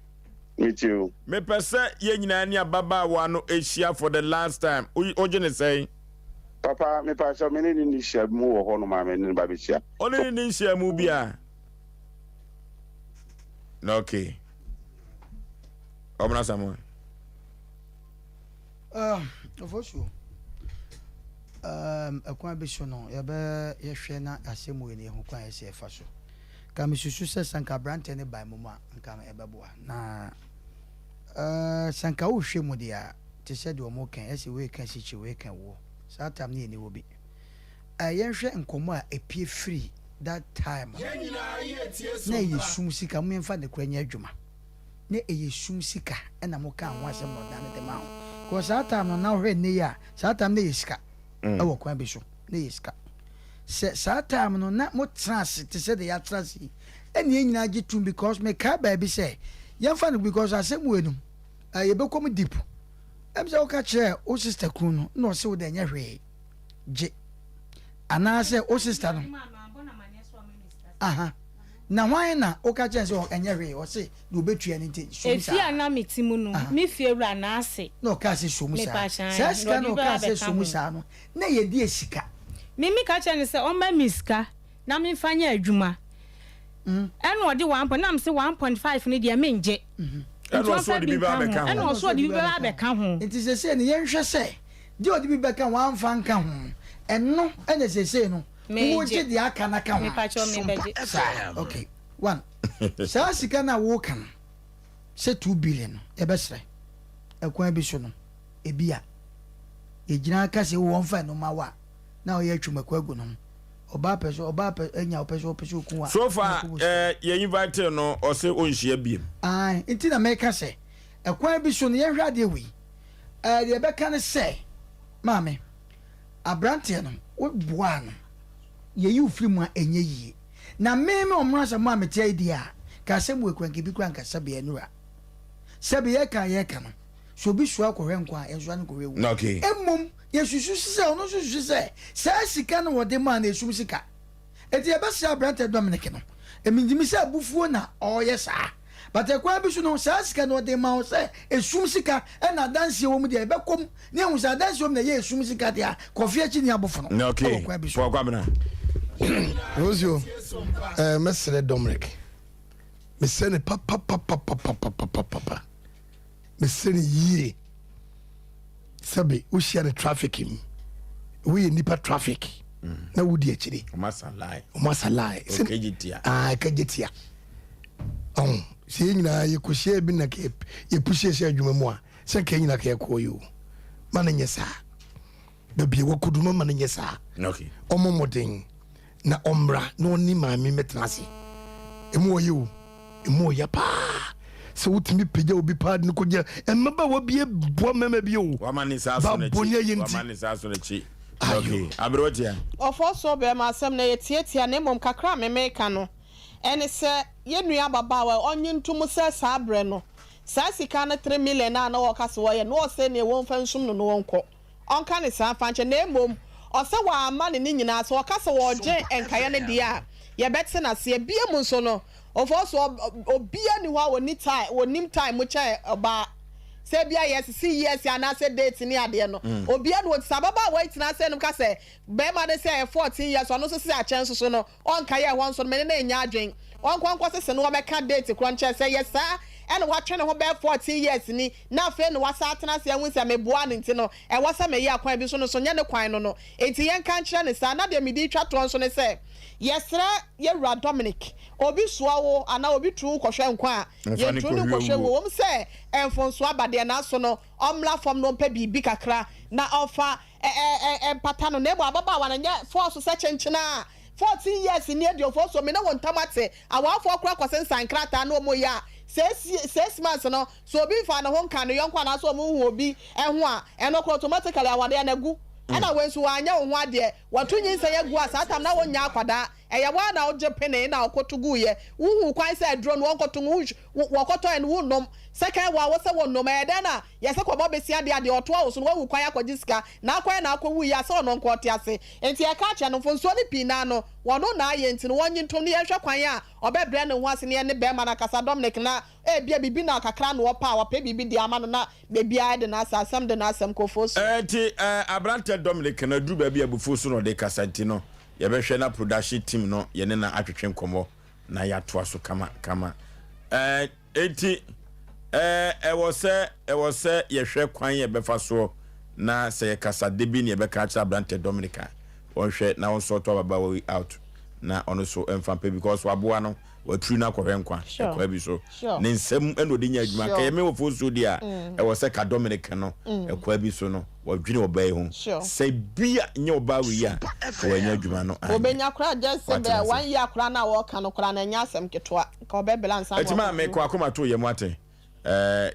Me too. Me pese ye nyina ni ababa wano Asia for the last time. Ojene say. Papa, me pa so me ni share mu wo ho no ma me ni ba be share. Oni ni share mu bia. Okay. Omna Samuel. For sure. Akwa be so no ye be ye hwe na Asem Mpe Nipa ho kwan ye se fa so. Ka me susu se sanka brante ne bai mama nka me ebeboa na sanka wo hwe mu dia te se de o mo kan ese we kan sichi we kan wo satam ne ni wo bi ye hwe nkomo a epie free that time na ye sum sika mo mfa de kwanya adwuma na ye sum sika na mo kan ho asem no dan de ma ho ko satam no na hwe ne ya satam ne ye sika awo kwan bi so ne ye sika sa time no na mo trans te say the trans eni nyina agi tum because me ka baby say yan fa no because Asem wenu ye be kom deep em say o ka che o sister kru no no se wo de nya hwe je ana say o sister no aha na why na o ka che say o nya hwe o say do betua ni te so efi ana metimu no me fi wura na ase no ka say so musa sa sika no ka say so musa no na ye di esika mimi ka che ni se o ma miska na me fanya adwuma eno odi 1 na me se 1.5 ni dia menje eno so di biba be ka ho eno so di biba be ka ho nti se ni yenhwe se di odi biba ka 1 fan ka ho eno ene se no wo je di aka na ka ho me pa cho me beje okay 1 sa sika na wo kan se 2 billion e be sre akwan bi so no ebia e gina ka se wo fan no ma wa na o ye twuma kwagu no oba pe enya o pe so ku wa so far ye invite no o se o nhia biem nti na make se ekwan bi so no ye hwa de wi de be kan se maame abrante no wo boa no ye yi ufiri mu a enye yi na meme o mra sa maame tie dia ka se mu ekwan ke bi kwan ka sabe enura sabe ye ka no so bi so akọhwe nkwa enso an kọhwe wu okay emum yesusu se ono susu se sa sika no wode ma na esum sika eti e be se abrante Dominic no eminjimi se abufuo na oye sa but ekwa bi so no sa sika no wode ma o se esum sika e na danse wo mu de e be kom ne hu sa danse wo mu na ye esum sika dia kofi achi ni abofo no okay for kwabena Osio mesere Dominic mesene papa mesene yie sabe we share the trafficking we nipa traffic na wudi achiri o masa lie kajetia se nyina ye ko share bi na ke ye pushe share adwuma mu a se ka nyina ka ko yo mana nyesa da bi wo kuduma mana nyesa okay omomoden na omra no ni maami metrase emu oyo emu ya pa se wutimi peja obi pad ni koja emaba wa bie bo mema bi o wamani sa so na chi okay abrotia ofo so be ma asem na yetietia na emom kakra memeka no ene se yenua baba wa onye ntum se sa abre no sa sika na 3 million na wo kase wo ye no se ne won fa nsum no wonko onka ne sa fa nche na emom ose wa ama ne nyina so kase wo je enkaye ne dia ye betse na se bie mu nso no ofo so obia ni wa woni time wonim time mo che oba se bia yes see yes ya na se date ni ade no obia no sababa wait na se no ka se be ma de se 14 years ono so se a chance so no onka ye won so me na nya adwen onkwankwa se no be ka date kronche se yes sir and what trying to be 14 years ni na fe no wasa atena se ehun se me boa ne nti no e wasa me ye akwan bi so no so nya ne kwan no enti yen kan kire ne sa na de me di twa to so ne se yesra ye ra Dominic obi suawo ana obi tu kohwe nkwa ye tu no kohwe wo wom se enfonso abade na so no omla fom no mpa bibi kakra na ofa empata no nebo ababa wana nya force se chenchena 14 years ni e di ofo so me na won tamate awafo kura kosensan krata na omo ya 6 months no so obi fa na ho nka no yonkwa na so omo hu obi eho a eno automatically awade na gu ana wensu anya wo ho ade watunyi nsa ye gu asatam na wonya akwada eya wa na oje pene na okotugu ye wu kwan se drone wonkotungu wokoto en wu nom second wa wo se wo nom e den na ye se kobo besi ade ade oto a wo so wu kwan akoji sika na kwan na akwu ya se ono nko te ase enti e ka cha no fonso ni pi na no wono na aye nti no wonyi ntom ne yehwe kwan a obebre ne ho ase ne ne be ma na kasa Dominic na bia bibi na kakra no opa opa bibi di ama no na bebia de na asam de na asam kofos ti abrante Dominic na dru ba bia bufuso no de kasa nti no ye behwe na production team no ye ne na atwetwe nkomo na ya to aso kama eti was say ye hwe kwan ye befa so na say ye kasa de bi ne ye be ka cha abrante Dominic on hwe na on so to baba we out na ono so emfampe because waboa no watru na kwahwe nkwa ekwa bi so ne nsem eno de nya adwuma ka ye me wo fosu dia was say ka Dominic no ekwa bi so no wadwene oba ho say bia nya oba we ya wa nya adwuma no obenya kra just say 1 year kra na wo ka no kra na nya asem ketwa ka oba balance ati ma me kwa akoma to ye mu ate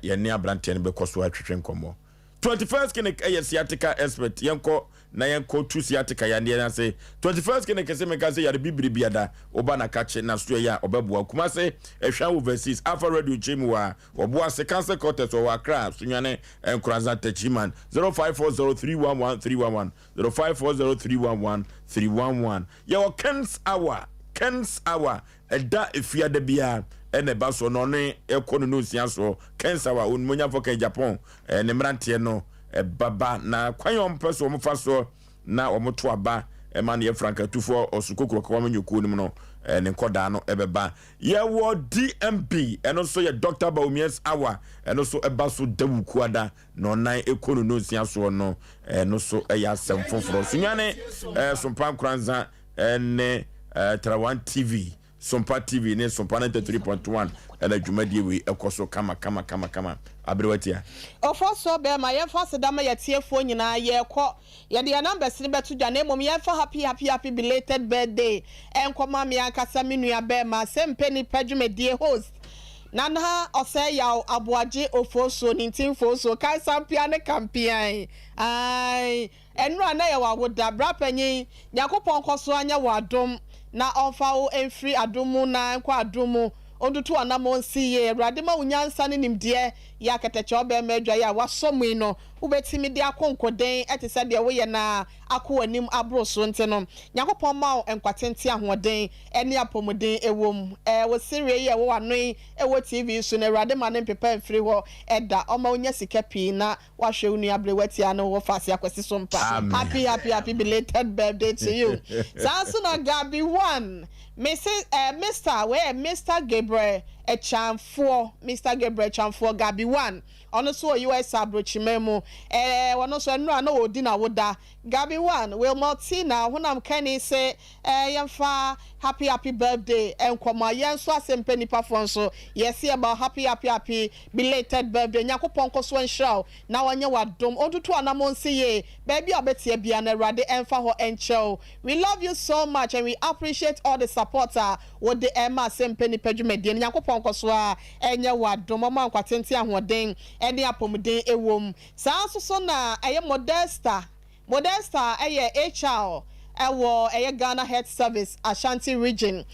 ye ne abrante ne be koso atwetwe nkomo 21st clinic sciatica expert yanko na yanko tu sciatica ya ne say 21st clinic se me ka say ya bibiri biada oba na kache na so ya obabua kuma say ehwa overseas alpha radio chemu wa oboa se cancer cortex o wa cra sunwane enkuraza tachiman 0540311311 0540311311 ya Kens hour eda efia de bia ene ba so no ne ekono no sia so Kens hour onmonya for Japan ne mrantie no baba na kwanyom peso o mfa so na o moto aba ma ne franka tufo osukokoro kwa manyoku nim no ne nkoda no ebeba ye wo DMP eno so ye Dr. Baumias hour eno so eba so dawukuada no nan ekono no sia so no no so ya semfoforo sunyane Sompa Kranza ne Trawan TV Sompa TV ne Sompa 93.1 ela dwumadie we ekoso kama abrewatia Ofoso be ma ye fase dama ye tiefo nyina ye kɔ ye de numbers ne beto dwa na mom ye fa happy belated birthday enkoma me ankasa menua be ma Asem Mpe Nipa dwumadie host Nana Osei Aboagye Oforisuo 19 kai sampia ne kampian ai enura na ye wa woda brapanyin yakopon koso anya wadom na onfa wo enfri adomu na nkwa adomu ondutu anamo nsiye Awurade ma unyansa ne nimde ya keteche oba medwa ya wasomu no ubetimi de akonkoden etese de wo ye na akoanim abroso nte no yakopon ma enkwatente ahoden ene apomuden ewom wo sire ye wo anon ewo TV so na Awurade ma ne pepa enfri ho eda oma unya sika pi na wahwe unu abrewati ano wo fase akwesi Sompa happy belated birthday to you sanso na Gabi 1 Mr. Gabriel Echamfo Gabi 1 ono so US abrochimemu ono so enu na odi na woda Gabi 1 will Martina honam kani say yemfa happy birthday enkoma yenso Asem Mpe Nipa fonso yes about happy belated birthday nyakopon koso enshaw na wanye wadom odutu anamonsi ye baby obetie bia na Awurade emfa ho enchel. We love you so much and we appreciate all the supporter with the Asem Mpe Nipa dwumedie nyakopon koso a enye wadom ma nkwatente ahoden ene apomuden ewom sanso so na eye Modesta eye HR ewo eye Ghana Health Service Ashanti region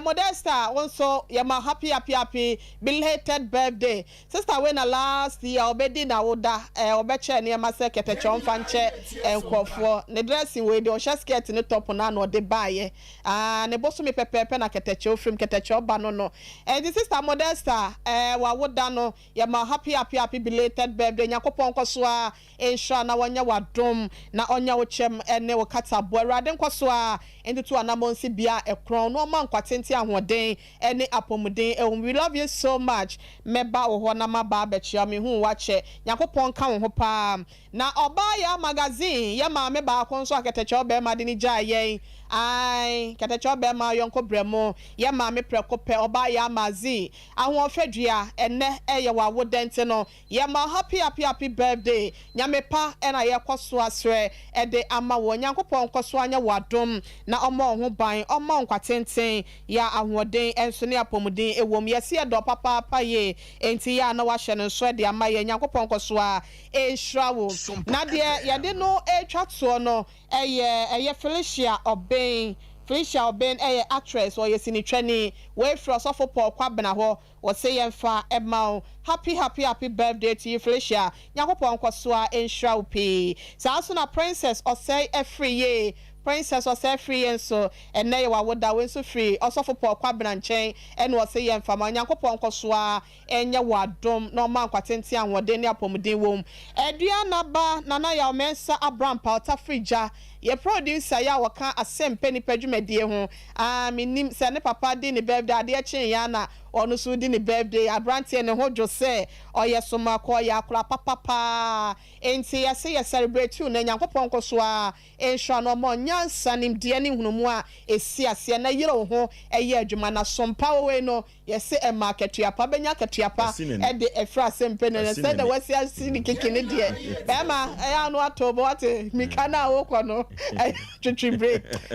Modesta also yama happy belated birthday sister when last year obedi na woda obeche ne ma se ketechon fanche enkofo ne dressing we do skirt ne top na no de baye ne boso me pepepe na keteche ofrim keteche oba no the sister Modesta wa woda no yama happy belated birthday nyakopon koso a ensure na wanya wadom na onya wo chem ene wo katabo den kwaso a endutu anamonsi bia ekron no man kwatenti ahoden ene apomuden we love you so much meba wo ho na maba bechia me hu wache yakopon ka wo ho pa na Obaya magazine ya ma me ba konso aketeche oba ma de ni jaye ai keteche oba ma yonko bremo ya ma me prekope Obaya magazine ahon fedua ene eye wa wodente no ya ma happy birthday nyamepa ena ye kwaso asre ede ama wo yakopon kwaso anya wadom na omo ho ban omo nkwatenten ya ahoden enso ne apomuden ewom yesi edo papa ye enti ya na wahye no so de ama ye yakopon kwaso a enhrawo na de yade no etwato no eye Felicia Oben actress or yesini training way for sofo Paul kwabena ho or say yemfa emma happy birthday to you Felicia yakopon kwaso a enhrawo pe sa so na Princess Osei every year Princess Osei free and so and nay wa woda we so free also for Paul Kwabena nchen and was say yen fama Nyankopon nkoswa enye wadom no man kwatenti an wode ne apomden wom Eduana ba nana ya mensa Abraham Pauta frija ye producer ya waka Asem Mpe Nipa dwumadie ho minim se ne papa di ne birthday ade chen ya na onu so di ne birthday abrantie ne ho jose oye soma ko ya kula papa enti ya se ya celebrate you na Nyankopon nkoswa ensha no mo nyansa nim de ne hunumu a esi ase na yire ho eye adwuma na Sompa we no ye se e market ya pa benya ketuapa e de efra Asem Mpe ne se de wasi asi ni kikini de be ma ya no atobo ate mikana wo ko no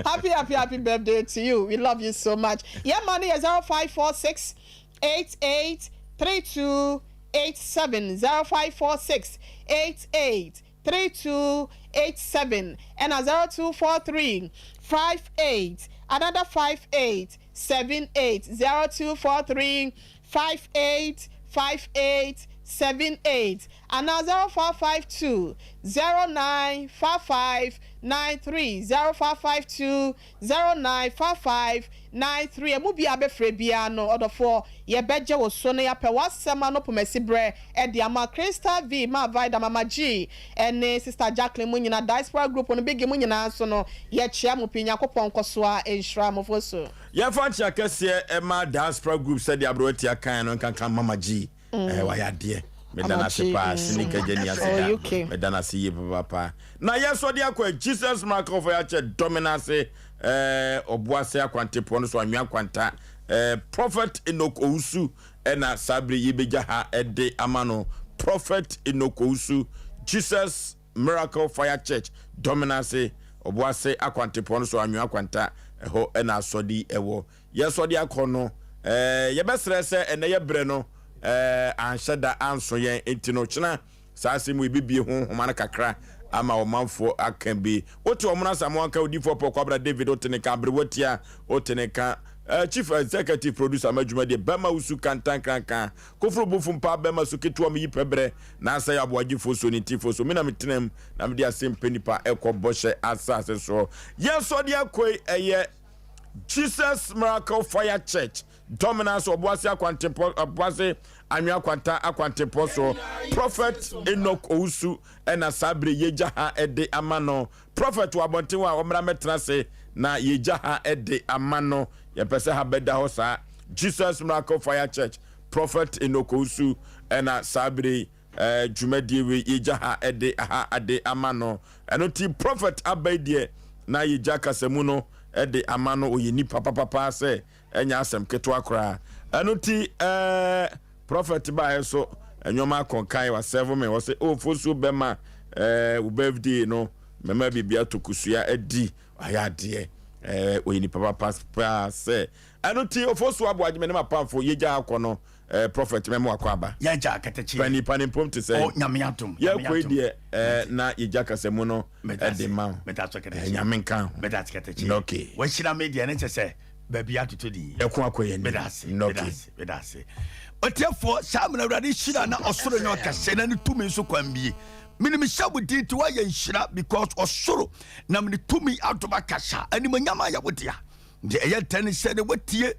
happy birthday to you. We love you so much. Yeah, money is 0546 883287 0546 883287 and 0243 58 another 5878 0243 5878 and 0452 0955 93 0552 095593 emu bi abefre bia no odofo ye beje wo so no ya pe wasema no pomasi bre e dia ma Crystal V ma Vida Mama G and Sister Jacqueline mu nyina diaspora group no big mu nyina so no ye chia mu pinya kopon koso a enhra mofoso ye fa chia kese e ma diaspora group said dia bro tia kan no kan Mama G wa ya de medana se pa sinika jeni asida medana se ye papa na yeso de akwa Jesus Miracle for ya dominance obuase akwantepo no so anwa kwanta prophet Enoch Ousu na sabri yibeja ha ede amano prophet Enoch Ousu Jesus Miracle Fire Church dominance obuase akwantepo no so anwa kwanta ho na asodi ewo yeso de akono yebesre se ene yebre no anshada anso yen entino china saase mu bibie honhoma na kakra ama omanfo akambi wote omuna samonka odifo pokobra David oteneka abrewatia oteneka chief executive producer majuma de bema usu kantan kankan kofro bufu mpa bema suketu am yipebre na asa ya Aboagye foso ni tifo so mina metenem na mede Asem Mpe Nipa ekoboshe asase so yeso de akoi eye Jesus Miracle Fire Church dominance obuase akwantepo obuase anwa kwanta akwantepo so prophet Enoch Ousu ena sabre yeja ha ede amano prophet wabonte wa omra metra se na yeja ha ede amano ye pese ha beda ho sa Jesus Miracle Fire Church prophet Enoch Ousu ena sabre dwumadie we yeja ha ede amano eno ti prophet abedie na yeja kasemu no ede amano oyeni papa se enya asem keto akra anuti prophet ba so enyoma konkan wa 7 me wo say fosu bema wo birthday no mema bibia tokusua edi ayade oyeni papa se anuti fosu Aboagye me ne mapamfo yeja akono prophet memo akwaba yeja katechi pani pom te say nyame atom ye kwedie na yeja kasemu no ede ma metaso katechi nyame kan metaso katechi okay wo shira media ne chese baby atuto di ekun akoye ni bedase otiefo samna awrade shira na osoro nya okase na ne tumi so kwambie minim shabudi ti wa ye shira because osoro na me tumi atoba kasa ani manyama ya wodia de eye tani se de watie